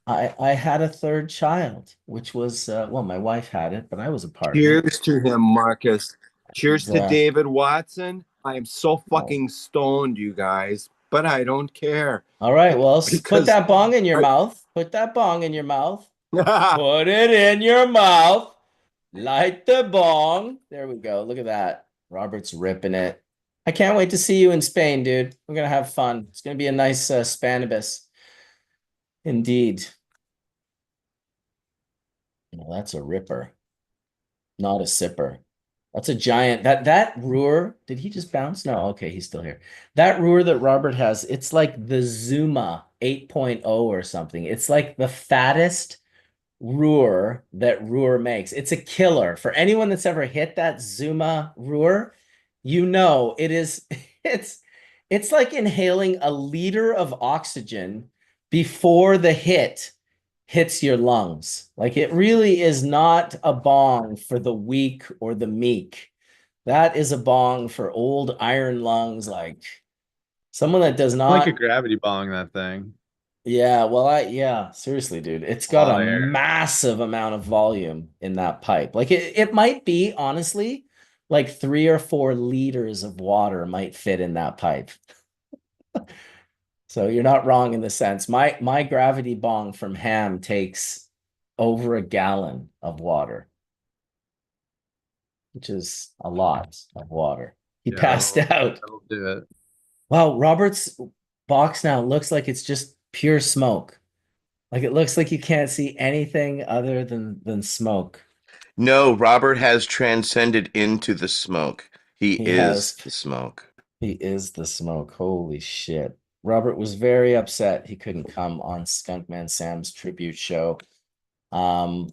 I had a third child, which was, well, my wife had it, but I was a part of it. Cheers to him, Marcus. Cheers And, to David Watson. I am so oh, fucking stoned, you guys, but I don't care all right, well, put because that bong in your mouth. Put that bong in your mouth. Put it in your mouth. Light the bong. There we go. Look at that. Robert's ripping it. I can't wait to see you in Spain, dude. We're gonna have fun. It's gonna be a nice Spanibus. Indeed. Well, that's a ripper, not a sipper. That's a giant. That Ruhr, did he just bounce? No, okay, he's still here. That Ruhr that Robert has, it's like the Zuma 8.0 or something. It's like the fattest Ruhr that Ruhr makes. It's a killer. For anyone that's ever hit that Zuma Ruhr, it is it's it's like inhaling a liter of oxygen before the hit hits your lungs. Like it really is not a bong for the weak or the meek. That is a bong for old iron lungs, like someone that does Like a not. gravity bong, that thing. Yeah, well, yeah, seriously, dude. It's A got lot a of air. massive amount of volume in that pipe. Like it might be, honestly, like 3 or 4 liters of water might fit in that pipe. So you're not wrong in the sense. My gravity bong from Ham takes over a gallon of water, which is a lot of water. He Yeah, passed out. that'll do it. Wow, Robert's box now looks like it's just pure smoke. Like it looks like you can't see anything other than smoke. No, Robert has transcended into the smoke. He He is has the smoke. he is the smoke. Holy shit. Robert was very upset he couldn't come on Skunkman Sam's tribute show. Um,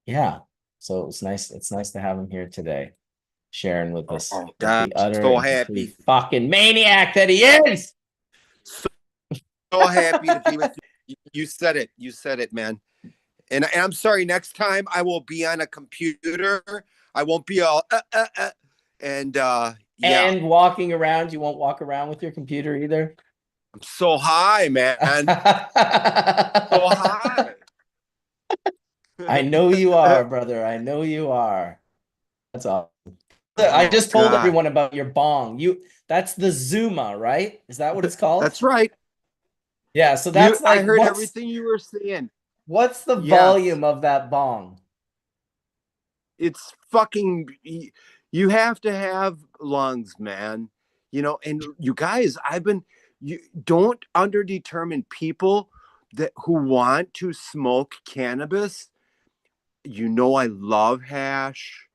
yeah. So it's nice to have him here today, sharing with us Oh, with I'm the utter so and complete happy. fucking maniac that he is. So happy to be with you. You said it. You said it, man. And I'm sorry, next time I will be on a computer. I won't be all and yeah. And walking around, you won't walk around with your computer either. I'm so high, man. So high. I know you are, brother. I know you are. That's awesome. I Oh just told God. everyone about your bong. That's the Zuma, right? Is that what it's called? That's right. Yeah, so that's I like heard everything you were saying. what's the Yes. volume of that bong? It's fucking you have to have lungs, man. And you guys, you don't underdetermine people that who want to smoke cannabis. I love hash.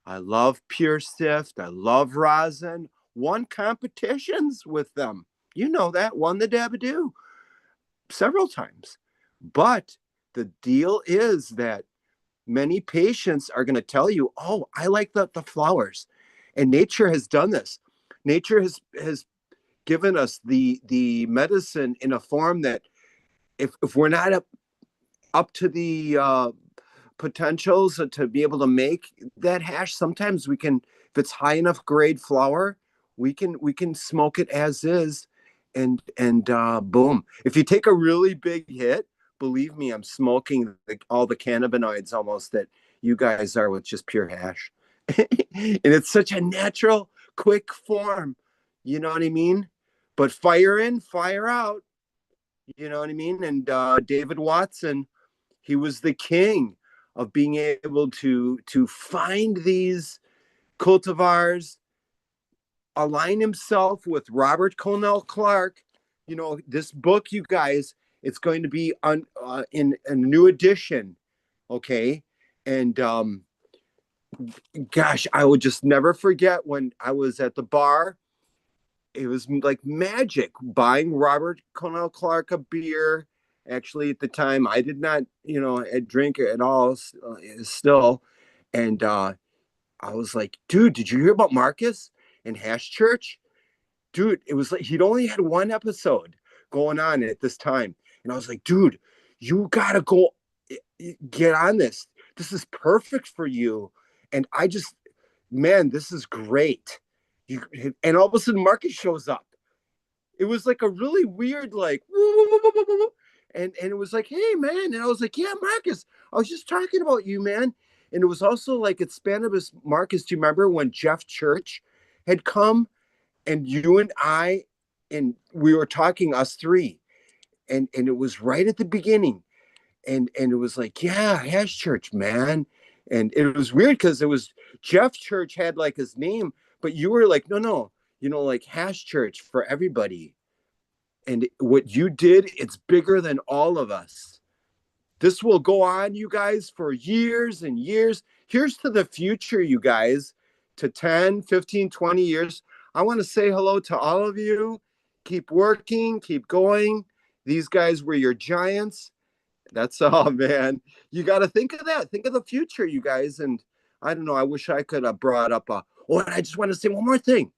I love pure sift. I love rosin. Won competitions with them. You know that. Won the Dabadoo several times. But the deal is that many patients are going to tell you, oh, I like the flowers. And nature has done this. Nature has given us the medicine in a form that if we're not up to the potentials to be able to make that hash, sometimes we can, if it's high enough grade flower, we can smoke it as is, and boom. If you take a really big hit, believe me, I'm smoking all the cannabinoids almost that you guys are with just pure hash. And it's such a natural, quick form. You know what I mean? But fire in, fire out. You know what I mean? And David Watson, he was the king of being able to find these cultivars align himself with Robert Cornell Clark. You know, this book, you guys, it's going to be on in a new edition. Okay. And gosh, I will just never forget when I was at the bar. It was like magic buying Robert Cornell Clark a beer. Actually, at the time, I did not, drink at all still. And I was like, dude, did you hear about Marcus and Hash Church? Dude, it was like he'd only had one episode going on at this time. And I was like, dude, you gotta go get on this. This is perfect for you. And I just, man, this is great. And all of a sudden Marcus shows up. It was like a really weird, like, and it was like, hey man. And I was like, yeah, Marcus, I was just talking about you, man. And it was also like at Spanibus, Marcus, do you remember when Jeff Church had come and you and I, and we were talking, us three, and it was right at the beginning. And it was like, yeah, Hash Church, man. And it was weird because it was Jeff Church had like his name, but you were like, no, like Hash Church for everybody. And what you did, it's bigger than all of us. This will go on, you guys, for years and years. Here's to the future, you guys, to 10, 15, 20 years. I want to say hello to all of you. Keep working, keep going. These guys were your giants. That's all, man. You got to think of that. Think of the future, you guys. And I don't know. I wish I could have brought up and I just want to say one more thing.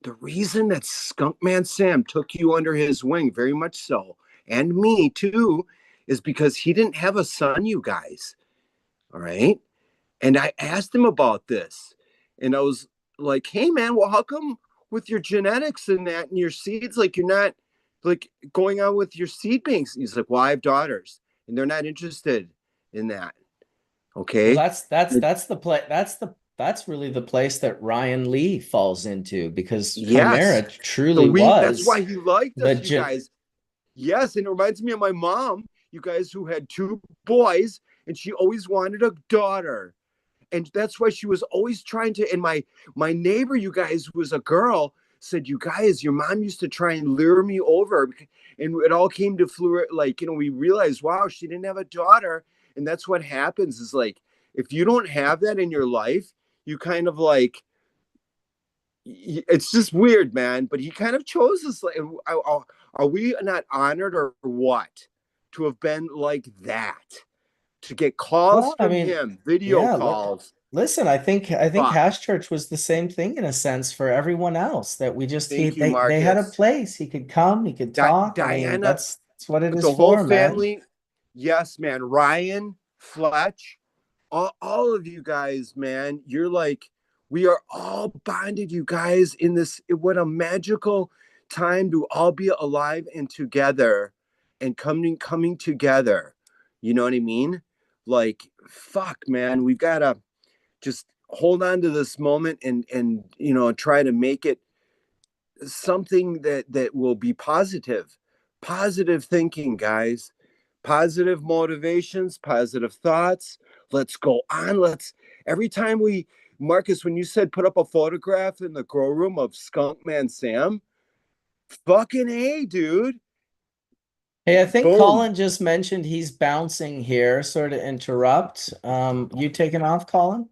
The reason that Skunkman Sam took you under his wing, very much so, and me too, is because he didn't have a son, you guys. All right. And I asked him about this. And I was like, hey, man, well, how come with your genetics and that and your seeds, like you're not like going on with your seed banks? He's like, well, I have daughters and they're not interested in that. Okay. Well, that's really the place that Ryan Lee falls into, because Yes. Chimera truly So that's was why he liked the us, you guys. Yes. And it reminds me of my mom, you guys, who had two boys and she always wanted a daughter. And that's why she was always trying to, and my neighbor, you guys, who was a girl, said, you guys, your mom used to try and lure me over. And it all came to we realized, wow, she didn't have a daughter. And that's what happens is like, if you don't have that in your life, you kind of like, it's just weird, man. But he kind of chose us. Like, are we not honored or what to have been like that? To get calls Well, I from mean, him, video yeah, calls. listen, I think Fuck. Hash Church was the same thing in a sense for everyone else, that we just Thank you, they had a Marcus. place. He could come, he could talk. I mean, Diana, that's what it is the whole for, man. family. Yes, man. Ryan, Fletch, all of you guys, man. You're like, we are all bonded, you guys, in this. What a magical time to all be alive and together and coming together. You know what I mean? Like, fuck, man. We've got to just hold on to this moment and try to make it something that will be positive thinking, guys, positive motivations, positive thoughts. Let's go on. Every time Marcus, when you said put up a photograph in the grow room of Skunkman Sam, fucking A, dude. Hey, I think Boom. Colin just mentioned he's bouncing here, sort of interrupt. You taking off, Colin?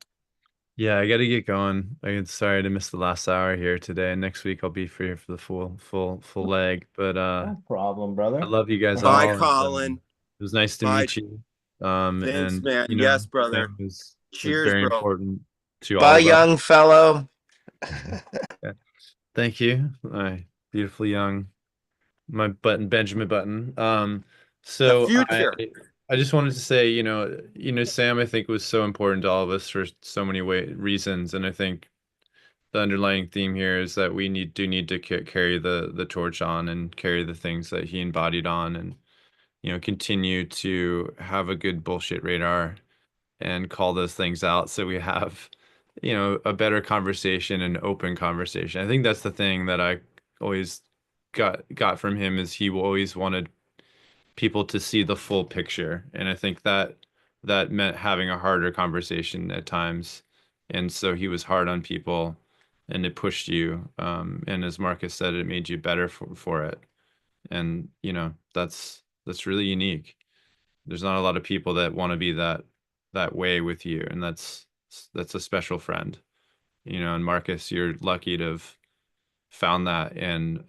Yeah, I got to get going. I'm sorry to miss the last hour here today. Next week I'll be free for the full leg. But No problem, I brother. love you guys Bye, all. And, Colin. it was nice to Bye. meet you. Thanks, And man. Yes, brother. Sam was Cheers, very bro. important to all Bye, of us. young fellow. Yeah. Thank you, my beautiful young, my Benjamin Button. The So future. I just wanted to say, Sam, I think was so important to all of us for so many reasons, and I think the underlying theme here is that we need to carry the torch on and carry the things that he embodied on, and continue to have a good bullshit radar and call those things out so we have a better conversation and open conversation. I think that's the thing that I always got from him, is he always wanted people to see the full picture, and I think that meant having a harder conversation at times, and so he was hard on people and it pushed you. And as Marcus said, it made you better for it. And that's really unique. There's not a lot of people that want to be that way with you, and that's a special friend. And Marcus, you're lucky to have found that in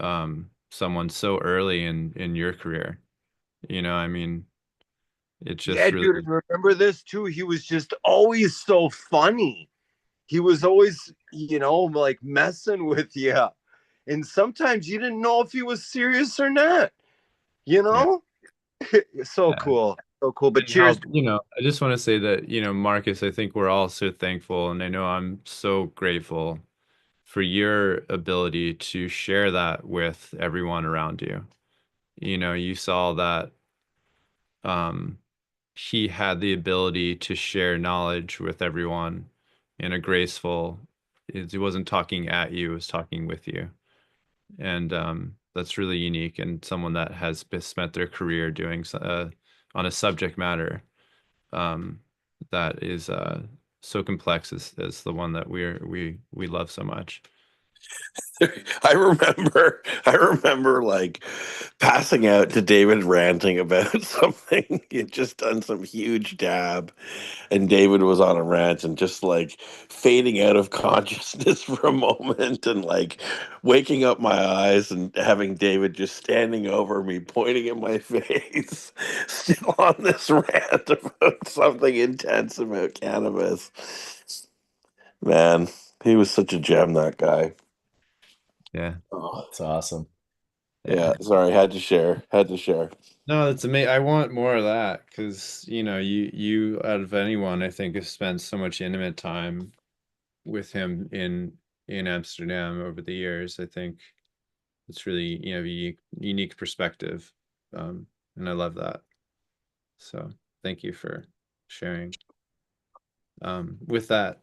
someone so early in your career. I mean, it's Yeah, just really, dude, remember this too? He was just always so funny. He was always, like messing with you. And sometimes you didn't know if he was serious or not, you yeah. know? So Yeah. cool. So cool. But And how, cheers. I just want to say that, Marcus, I think we're all so thankful, and I know I'm so grateful for your ability to share that with everyone around you. You saw that um, he had the ability to share knowledge with everyone in a graceful, he wasn't talking at you, he was talking with you. And that's really unique, and someone that has spent their career doing on a subject matter um, that is so complex as the one that we love so much. I remember like passing out to David ranting about something. He had just done some huge dab, and David was on a rant and just like fading out of consciousness for a moment, and like waking up my eyes and having David just standing over me, pointing in my face, still on this rant about something intense about cannabis. Man, he was such a gem, that guy. Yeah. Oh, That's awesome. yeah, sorry, had to share. Had to share. No, that's amazing. I want more of that because, you out of anyone, I think, have spent so much intimate time with him in Amsterdam over the years. I think it's really, unique perspective. And I love that. So thank you for sharing. With that,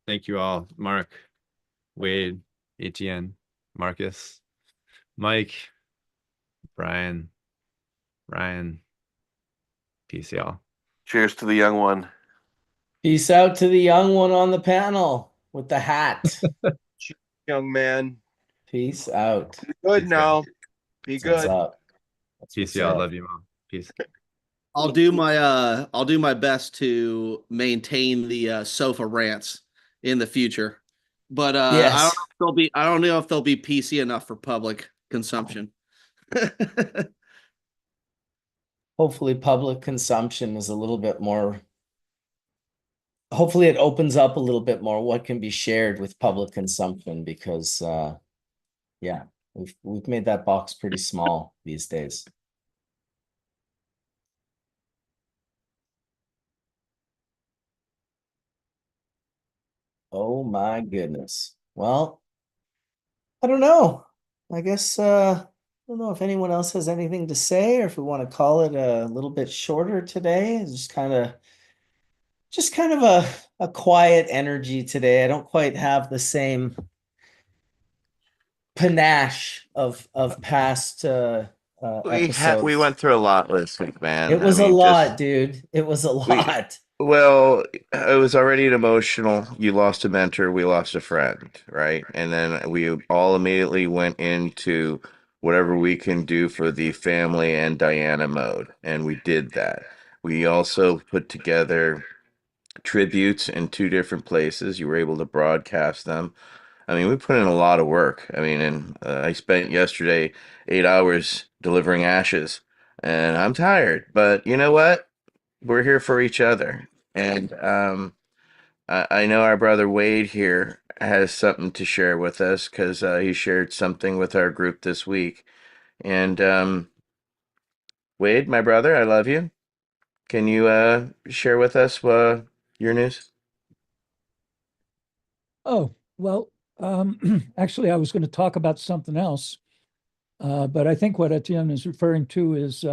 thank you all. Mark, Wade, Etienne, Marcus, Mike, Bryon, Ryan, peace, y'all. Cheers to the young one. Peace out to the young one on the panel with the hat. Young man. Peace out. Be good Peace, now. Be That's what's good. up. That's Peace, what's y'all. up. Love you, Mom. Peace. I'll do my best to maintain the sofa rants in the future. But Yes. I don't know if they'll be PC enough for public consumption. Hopefully public consumption is a little bit more, hopefully it opens up a little bit more what can be shared with public consumption, because yeah, we've made that box pretty small these days. Oh my goodness. Well, I don't know. I guess I don't know if anyone else has anything to say, or if we want to call it a little bit shorter today. It's just kind of a quiet energy today. I don't quite have the same panache of past We episodes. went through a lot this week, man. It I was a mean, lot, dude. It was a we lot. well, it was already an emotional. You lost a mentor, we lost a friend, right? And then we all immediately went into whatever we can do for the family and Diana mode, and we did that. We also put together tributes in two different places. You were able to broadcast them. I mean, we put in a lot of work. I mean, and I spent yesterday 8 hours delivering ashes, and I'm tired. But you know what? We're here for each other. And I know our brother Wade here has something to share with us because he shared something with our group this week. And Wade, my brother, I love you. Can you share with us your news? Oh, well, actually, I was going to talk about something else, but I think what Etienne is referring to is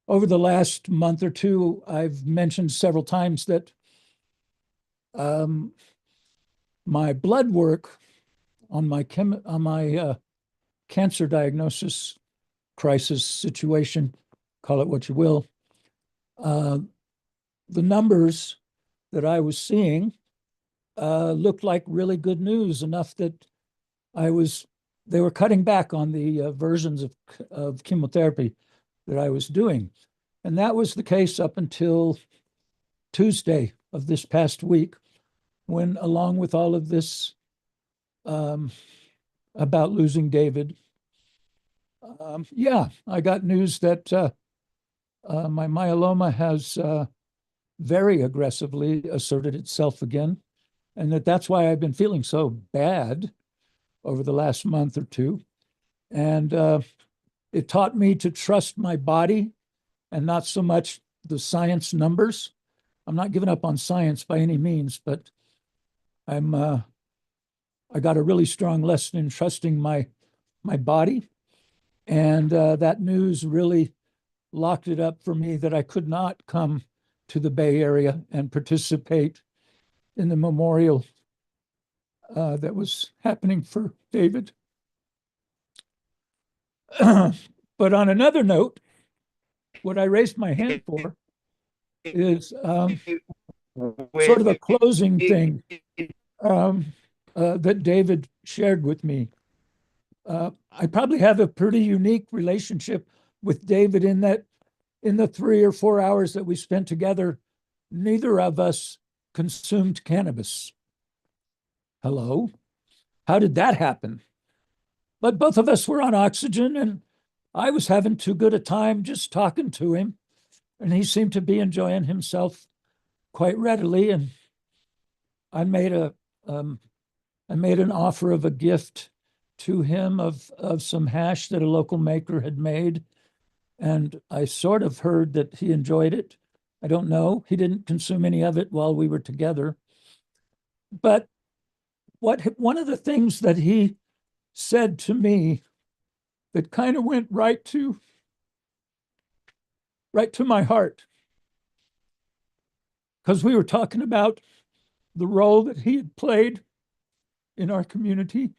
over the last month or two, I've mentioned several times that my blood work on my cancer diagnosis crisis situation, call it what you will, the numbers that I was seeing looked like really good news, enough that they were cutting back on the versions of chemotherapy that I was doing. And that was the case up until Tuesday of this past week, when, along with all of this about losing David, I got news that my myeloma has very aggressively asserted itself again, and that's why I've been feeling so bad over the last month or two. And it taught me to trust my body and not so much the science numbers. I'm not giving up on science by any means, but I got a really strong lesson in trusting my body. And that news really locked it up for me that I could not come to the Bay Area and participate in the memorial that was happening for David. But on another note, what I raised my hand for is sort of a closing thing that David shared with me. I probably have a pretty unique relationship with David in that in the 3 or 4 hours that we spent together, neither of us consumed cannabis. Hello? How did that happen? But both of us were on oxygen, and I was having too good a time just talking to him, and he seemed to be enjoying himself quite readily. And I made an offer of a gift to him of some hash that a local maker had made, and I sort of heard that he enjoyed it. I don't know. He didn't consume any of it while we were together. But one of the things that he said to me that kind of went right to my heart, because we were talking about the role that he had played in our community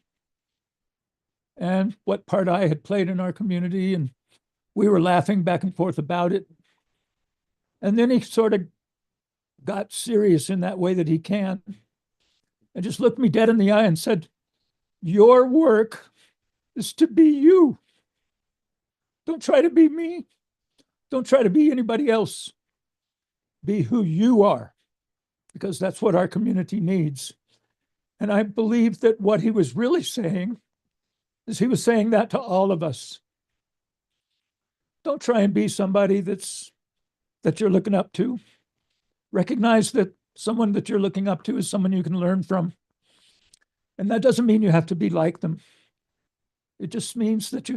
and what part I had played in our community, and we were laughing back and forth about it. And then he sort of got serious in that way that he can, and just looked me dead in the eye and said, "Your work is to be you. Don't try to be me. Don't try to be anybody else. Be who you are, because that's what our community needs." And I believe that what he was really saying is he was saying that to all of us. Don't try and be somebody that you're looking up to. Recognize that someone that you're looking up to is someone you can learn from. And that doesn't mean you have to be like them. It just means that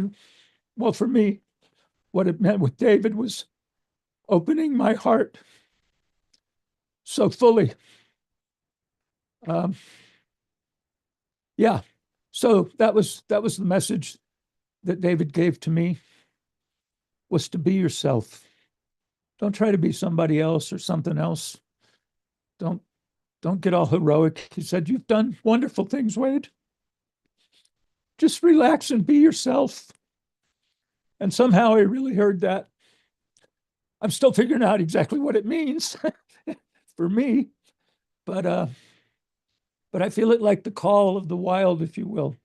well, for me, what it meant with David was opening my heart so fully. So that was the message that David gave to me, was to be yourself. Don't try to be somebody else or something else. Don't get all heroic. He said, "You've done wonderful things, Wade. Just relax and be yourself." And somehow I really heard that. I'm still figuring out exactly what it means for me, but I feel it like the call of the wild, if you will,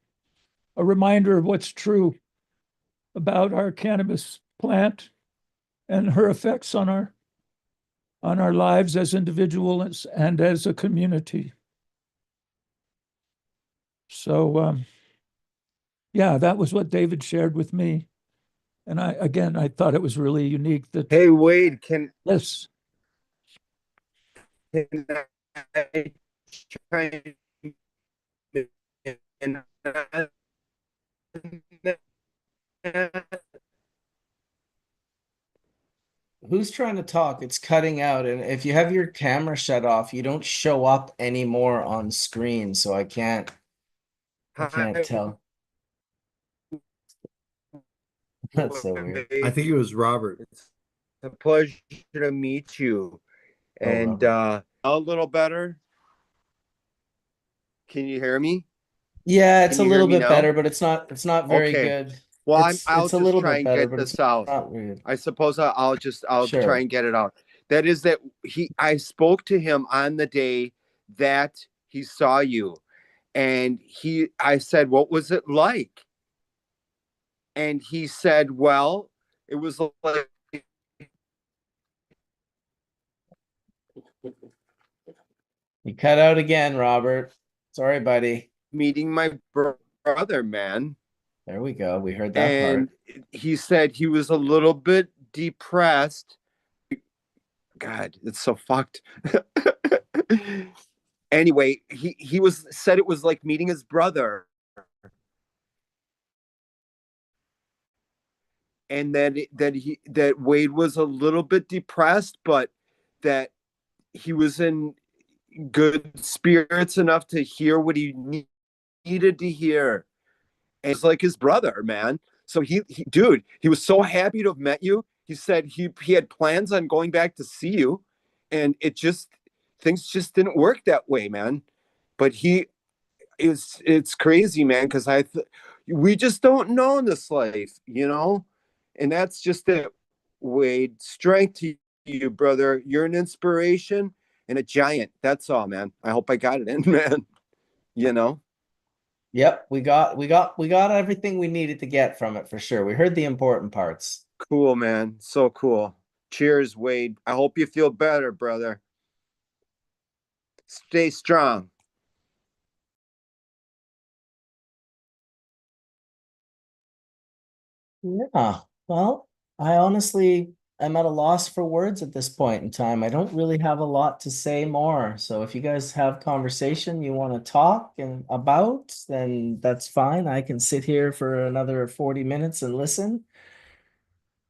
a reminder of what's true about our cannabis plant and her effects on our lives as individuals and as a community. So that was what David shared with me. And I thought it was really unique that. Hey, Wade, Yes. Can I chime in? Who's trying to talk? It's cutting out. And if you have your camera shut off, you don't show up anymore on screen. So I can't tell. That's so weird. I think it was Robert. It's a pleasure to meet you. And a little better. Can you hear me? Yeah, it's a little bit now? better, but it's not very good. Well, I'll it's a just little try bit and better, get but this it's out. not weird. I suppose I'll Sure. try and get it out. That is that I spoke to him on the day that he saw you. And I said, what was it like? And he said, well, it was like You cut out again, Robert. Sorry, buddy. meeting my brother, man. There we go. We heard that And part. he said he was a little bit depressed. God, it's so fucked. Anyway, he said it was like meeting his brother. And that Wade was a little bit depressed, but that he was in good spirits enough to hear what he needed to hear. And it's like his brother, man. So dude, he was so happy to have met you. He said he had plans on going back to see you, and things just didn't work that way, man. But it's crazy, man, because we just don't know in this life, and that's just it. Wade, strength to you, brother. You're an inspiration and a giant. That's all, man. I hope I got it in, man. Yep, we got everything we needed to get from it for sure. We heard the important parts. Cool, man. So cool. Cheers, Wade. I hope you feel better, brother. Stay strong. Yeah, well, I'm at a loss for words at this point in time. I don't really have a lot to say more. So if you guys have conversation you want to talk about, then that's fine. I can sit here for another 40 minutes and listen.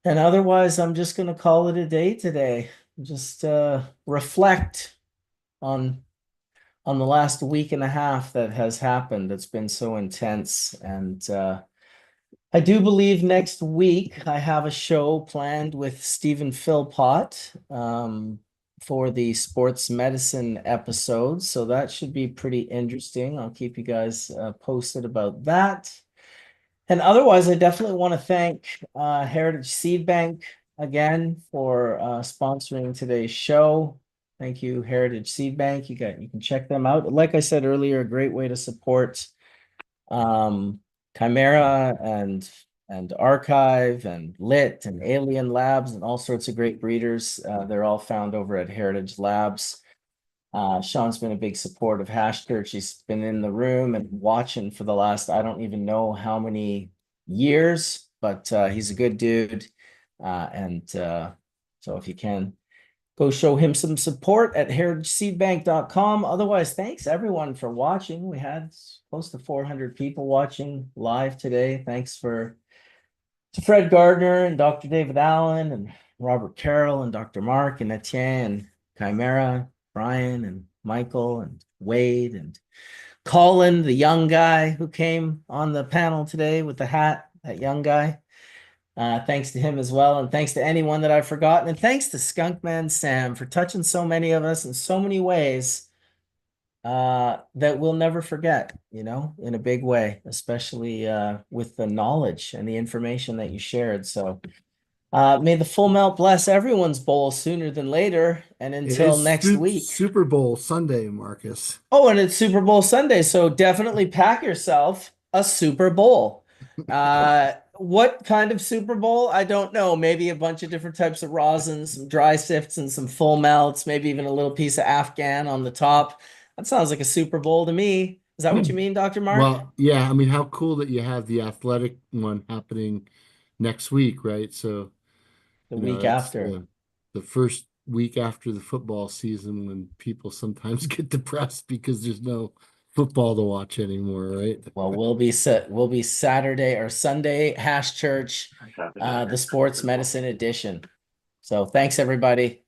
And otherwise, I'm just going to call it a day today. Just reflect on the last week and a half that has happened. It's been so intense. And I do believe next week I have a show planned with Stephen Philpott for the sports medicine episode. So that should be pretty interesting. I'll keep you guys posted about that. And otherwise, I definitely want to thank Heritage Seed Bank again for sponsoring today's show. Thank you, Heritage Seed Bank. You can check them out. Like I said earlier, a great way to support Chimera and Archive and Lit and Alien Labs and all sorts of great breeders. They're all found over at Heritage Labs. Sean's been a big support of Hash Church. He's been in the room and watching for the last, I don't even know how many years, but he's a good dude. So if you can, go show him some support at heritageseedbank.com. Otherwise, thanks everyone for watching. We had close to 400 people watching live today. Thanks to Fred Gardner and Dr. David Allen and Robert Carroll and Dr. Mark and Etienne and Chimera, Bryon and Michael and Wade and Collin, the young guy who came on the panel today with the hat, that young guy. Thanks to him as well. And thanks to anyone that I've forgotten. And thanks to Skunkman Sam for touching so many of us in so many ways that we'll never forget, in a big way, especially with the knowledge and the information that you shared. So may the full melt bless everyone's bowl sooner than later. And until next week. Super Bowl Sunday, Marcus. Oh, and it's Super Bowl Sunday. So definitely pack yourself a Super Bowl. What kind of Super Bowl? I don't know. Maybe a bunch of different types of rosins, some dry sifts and some full melts, maybe even a little piece of Afghan on the top. That sounds like a Super Bowl to me. Is that what you mean, Dr. Mark? Well, yeah, I mean, how cool that you have the athletic one happening next week, right? So the week after. The first week after the football season when people sometimes get depressed because there's no football to watch anymore, right? Well, we'll be Saturday or Sunday Hash Church, the sports medicine edition. So thanks everybody.